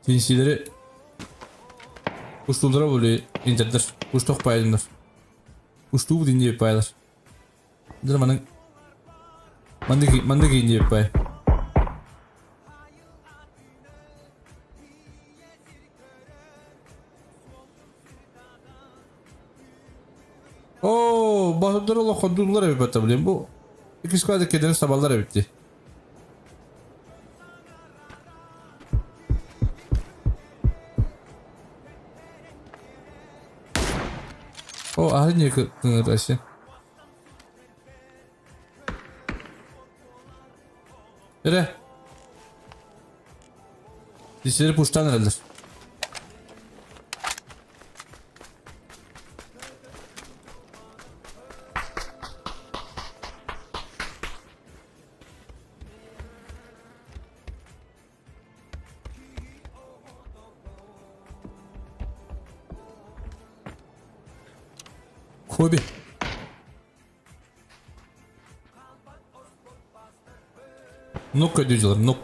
Sinsileri Kuştulara böyle indirdir. Kuştuk paylanır. Kuştuğu bu dinleyip paylar. Dur manın Mandaki inleyip pay. Oo, bahadırlar Allah kodurlar evi batabiliyorum. Bu İkisi kadar kedinin sabahlar bitti. O ahli niye kınır aşı? Nere? Dişleri puştan herhalde. Kobi. Nok ödücüler, nok.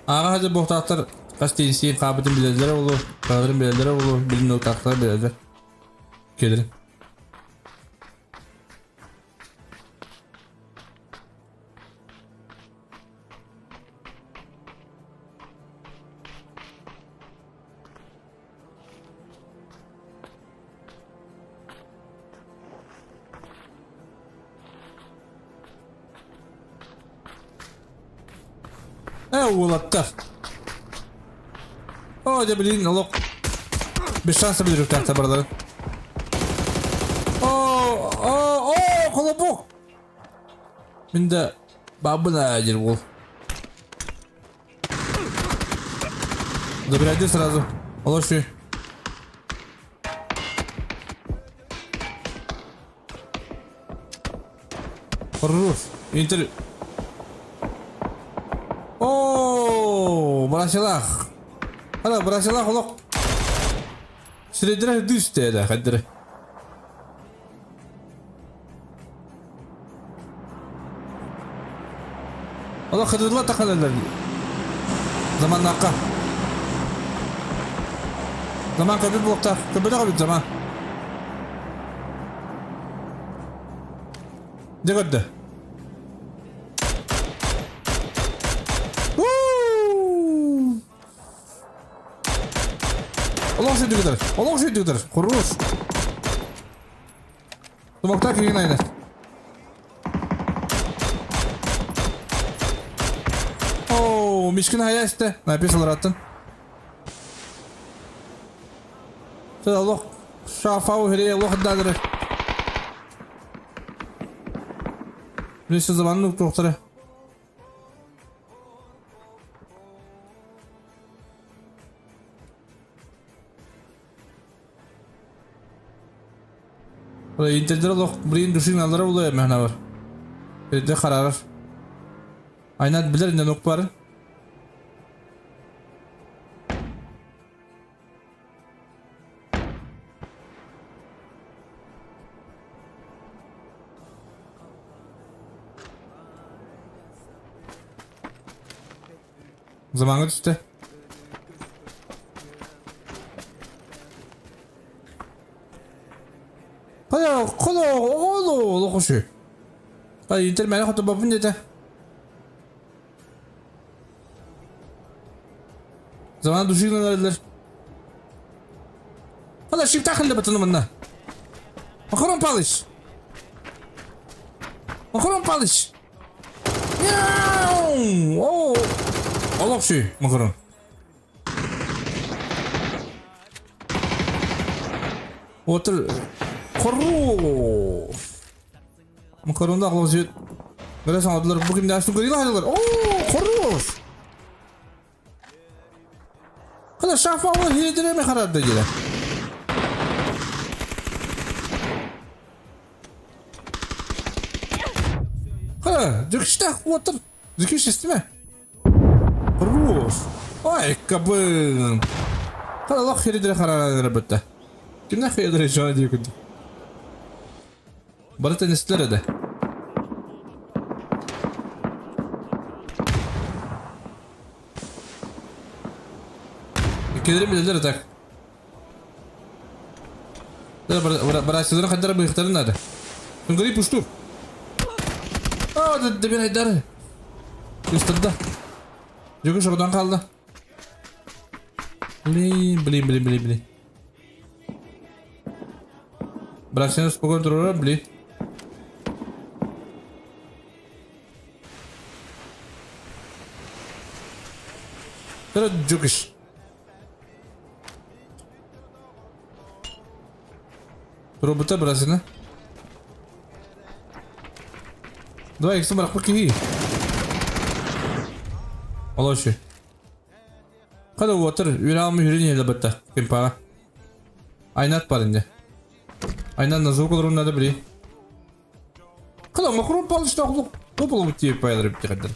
Ağa hadi bu tahtar kaç değilsin, kabitin bilirlere olur, kağıdın bilirlere olur, bilin o tahtar bilirler. Gelirim. Ulattar. O da bilin Allah. Bir şans bilirim tahta buraları. Kolabuk. Binde babına acil bu. Добирайся сразу. Лоши. Хорош. Интер. Брашалах. Hala brашалах олох. Средре düştü de kadere. Allah kadırlar takalarlar. Zaman nakka. Zaman kabul bokta. Kabul kabul zaman. Ne kadar? Allah şey diyor. Allah şey diyor. Kurus. Tumakta kiyin aynı. Oo, miskin hayasta. Ne yapıyorsun rahatın? Sen Allah şafa o heriye Allah dadır. Neyse zamanlık doktora. Buraya interdir Allah burayın düşün aldıra oluyor mehna var. Bir de karar. Aynat bilir ne nok var. Zamanı düştü. Kolo koşuyor. Hayır intermeli hatta babın dedi. Zaman düşüğüne verdiler. Hala şimdi takıldı batını bana. Makaron paliş. Makaron paliş. Oo. Allah şey makaron. Otur. Korru. Makaronda ağlaşıyor. Neresi aldılar? Bugün dersi görüyorlar aldılar. Oo, koruz. Kada şafalı hidireme karardı gele. Kada, cıkışta otur. Cıkış isteme. Koruz. Ay kabın. Kada Allah hidireme karardı bitti. Kimden hidireme canı diyor kudu. Bana tenisler de. Кедерим билдер так. Да, брасиларын кайдара быйыктарын надо. Тунгari пушту. Да бен айдары. Үстүдө. Жөгү шорудан калды. Блин. Бірақ сен спокойно тұрыр, блин. Тыры жүгіш. Робота бразина. Давай, их собрал, покиги. Олоши. Kada water, ürağımı yürüyün elbette. Kimpa. Aynat parinde. Aynan nazı olur ne de biri. Kada makron palışta oğlum. Toplu bitiyor payları bitti kadar.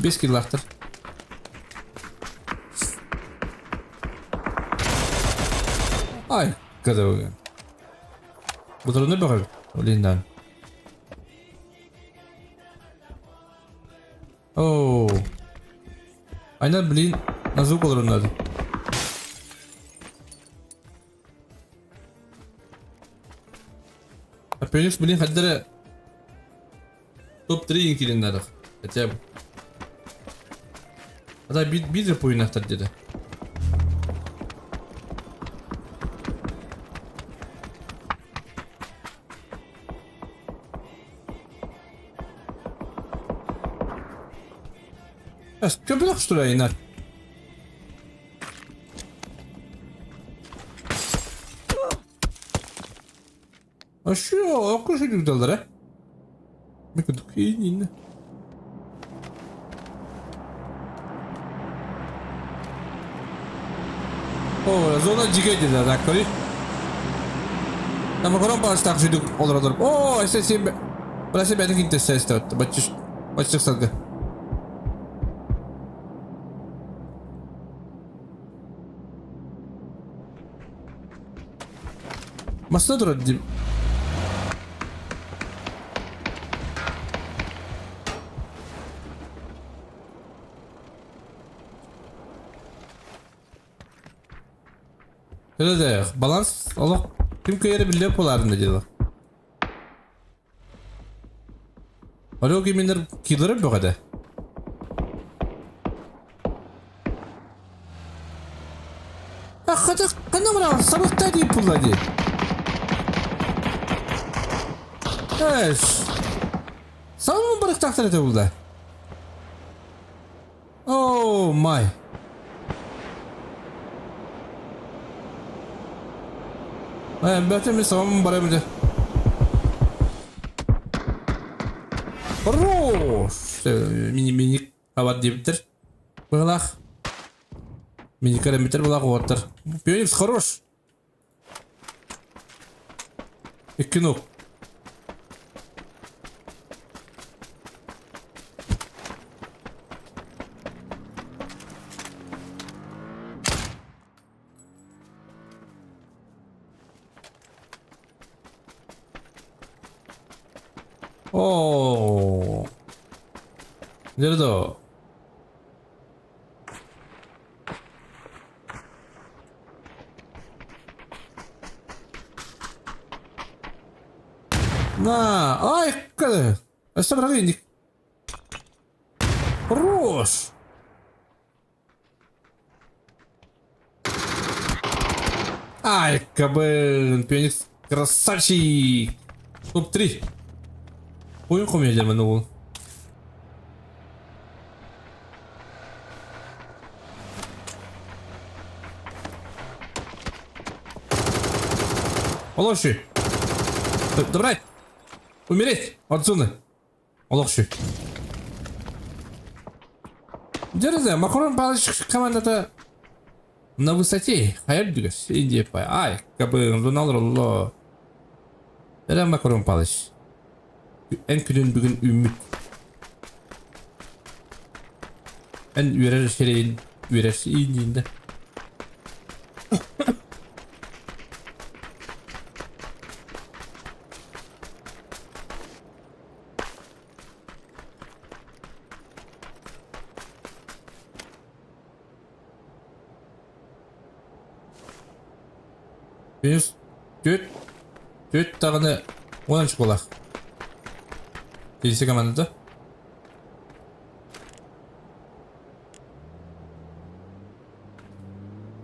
5 kill lahtır. Ay, kada o. Bu da ne bakar? Olinden. Oh. Aynen bilin nazuk olur onlardı. Phoenix bilin haddere top 3 inkilinden dak. Etiyab. Hatta bir de oyun aktar dedi. Köpülük şuraya iner. Aşıyor, okul şu güdüllere. Bir kuduk iyi yine. Oo, zona cige dediler dakikayı. Ama koran bağış takşıydık olur. Oo, SS'im be. Burası benim gitti ses de. Başlık salgı. Masada duralım. Öyle de balans Allah kim kıyarı biliyor polarında diyorlar. Alo kiminler killeri bu kadar. Hadi kanamra sabahta değil pullar değil. Sağ mı barık takdir ete buldu? Oh my. Ben mi sağ mı barık mı? Хорош. Mini hava diyebilir. Bağlak. Mini karemetre bağlak otur. Phoenix хорош. İki nok. Oo. Nerede o? На, ай, kada. Asa berapa ini? Terus. Ай, кабель, Phoenix красавчик. Топ-3. Oyun komedi mi ne bu? Олоши. Добрать. Умереть. Отсюда. Олох şu. Дерзай, макарон палыч командада на высоте. Hayır diyoruz. İndiye pay. Ay, kabın Ronaldo. Neden макарон палыч? En küçük bugün ümit. En ürer şeyin ürer indiğinde. Biz düt tağını 10 kolak. Birisi komandada.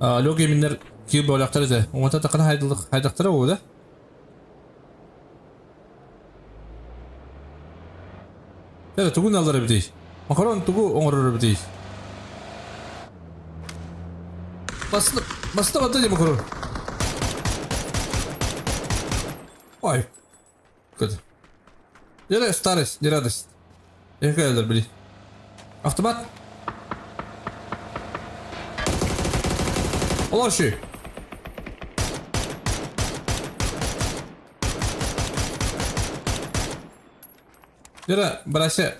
Alo geminler ki bolakları da. Omata takana haydakları o da. Evet, tuğun alları bir değil. Makaron tuğu onurur bir değil. Bastı battı diye makaron. Ой. Good. Неле старость, не радость. Я кайдер, блин. Автомат. Лоши. Неле, брасе.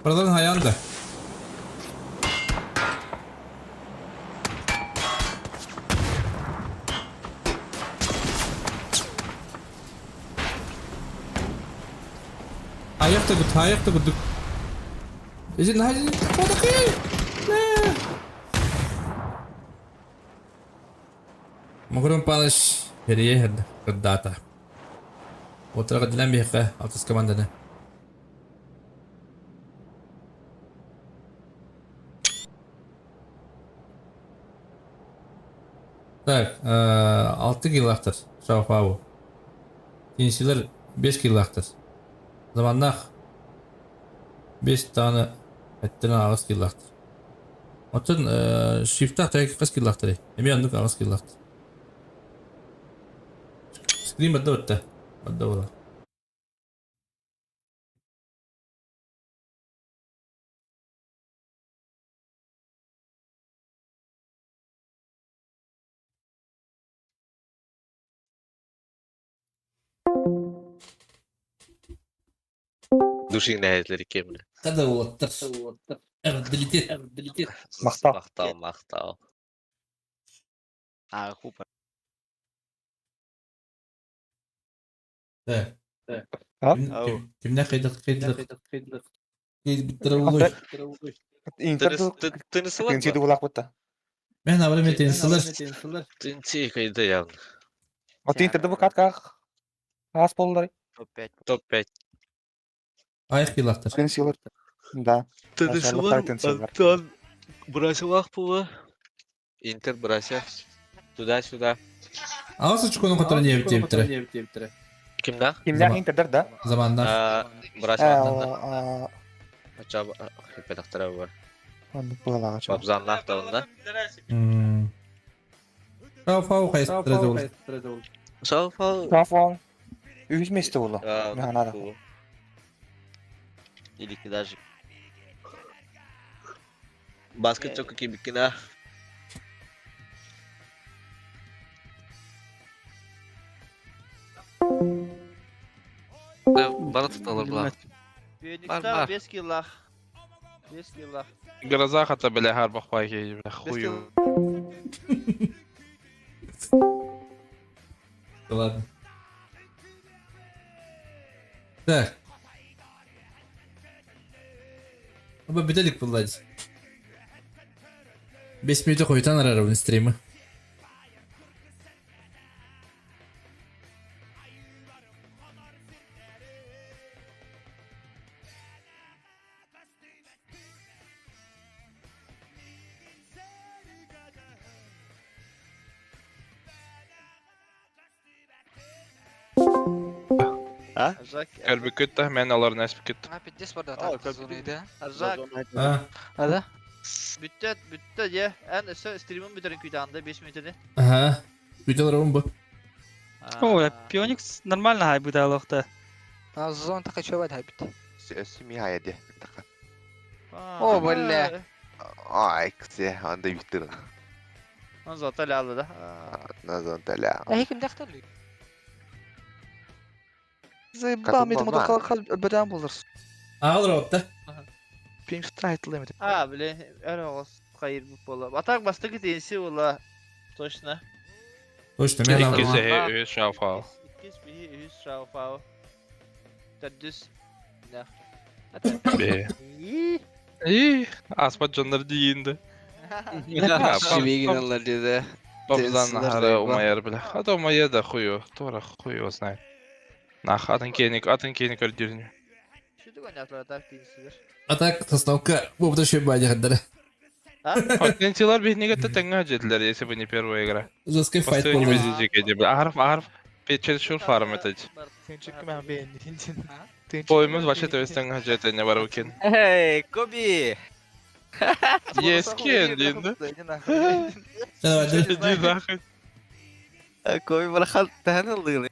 Buradan hayanda. Ayakta guduk. Izin hadi. Kodaki. Макарон палыч переехал куда-то. Вот только для меха автос команданы. Так, 6 километр Шауфау. Тенсилер 5 километр. Zamanlar 5 tane ettiğine ağız killaktır. Otun shift'ta tek kız killaktır. Emi anlık ağız killaktır. Screen badda ötte. Badda ola. Duşun nihayetleri kemine. Kada olattır. Evet, delete. Maqtav. Kupa. Evet. Ha? Kimden kaydık? Bittire uluy. Tınısı var Тенси mı? булак бутта. Ben haberim etensiler. Tınçı kaydı ya. Вот интерде бу катка хас болдары. Top 5. Ayak killaktır. Тенсилер. Да. Tınısı Maşallah, var mı? tınısı var. Антон. Burası var mı? Inter burası. Туда-сюда. Ağız çıkonun katına niye bittire? Kimden? Kimden интердер да? Zamanlar. Burası anlamda. Acaba repedaktörü var. Onu bulala açalım. Babzanlar da onda. Шауфау кайсыктыра да бол. Шауфау. Телефон. Үз месте болу. Да, Не надо. cool. Или даже. Баскет çok iyi bir kina. Bana tutalım lan. Büyüdükten 5 killah. 5 killah. Гроза хотя бы ля гарбах паки, бля, хую. Ладно. Так. Оба беделик подладить. 5 минут хуйтан арарывны стримы. Arjak. Kalbi kötü, men alır nesbi kötü. Piddes var da tatlı zonuydu. Arjak. Ha. Hadi. Bütte ye. En stream'in bitirin kütahında 5 minutini. Ага. Видел румбу. О, Pionex нормально хай буде лохта. Зон такая чувак хабит. Семья де. О, бля. Ай, ксе, анда биттер. Он заты алды да. Назон таля. Хеким дактарлы. Заебал, мне Думаю, кал бедан булыр. Ağır oldu. Пим страйтлы мет. Бля, öyle olsun. Hayır bu pola. Atak bastık densi ola. Точно. Точно, Ikke men se høy sjafal. İkiz bir hüs şafa. Tadüs. Ne? Be. İyi. İyi. Aspat canları deyindi. Швейгиналар dedi. Babzan Tensler nahara zayıf. umayar bile. Hadi umaya da huyu. Tora huyu znay. Nah atın kenik öldürünü. Şu da oynatlar atak densidir. Atak составка бубда шибади хаддара. Континенталар бетнеге тәңгә җитләр, если бы не первая игра. Жесткий файт Постоянно болды. бездик эти. Арф. Печер фарм это. Тенчик мен beğendim. Boyumuz başı tövestен җете не бар укен. Hey, Kobi. Ескен динде. Ди захай. Kobi bana halt tanıldı.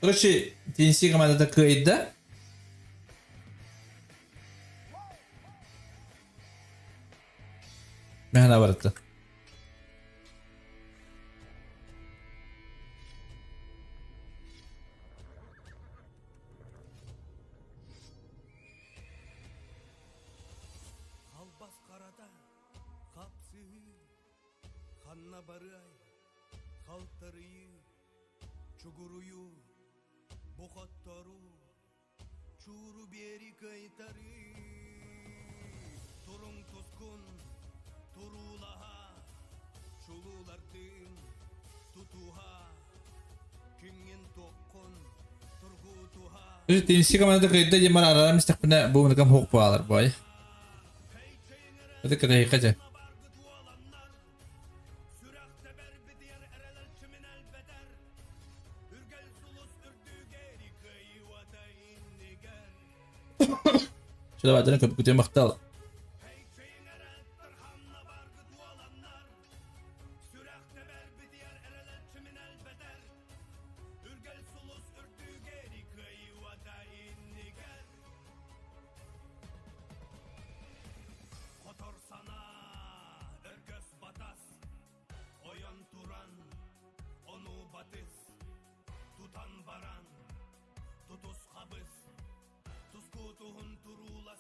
Короче, TNC команда кыйды. Мәһәнә барытты. Қалбас қарада, қапсығы, қанна барай, қалтарıyı, çuguruyu, boğattarı, çuru beri kaytarı. Turun tuskun, turulaha, çululardın, tutuha, kingen tokkun, turgutuha. Короче, TNC команда кыйды демар арара мистәкпенә бу мынкам хук буалар бай. Это кыдай кача. Şöyle vadene köpük kutuya maktal. Tutus kabız, tuskutuhun turulas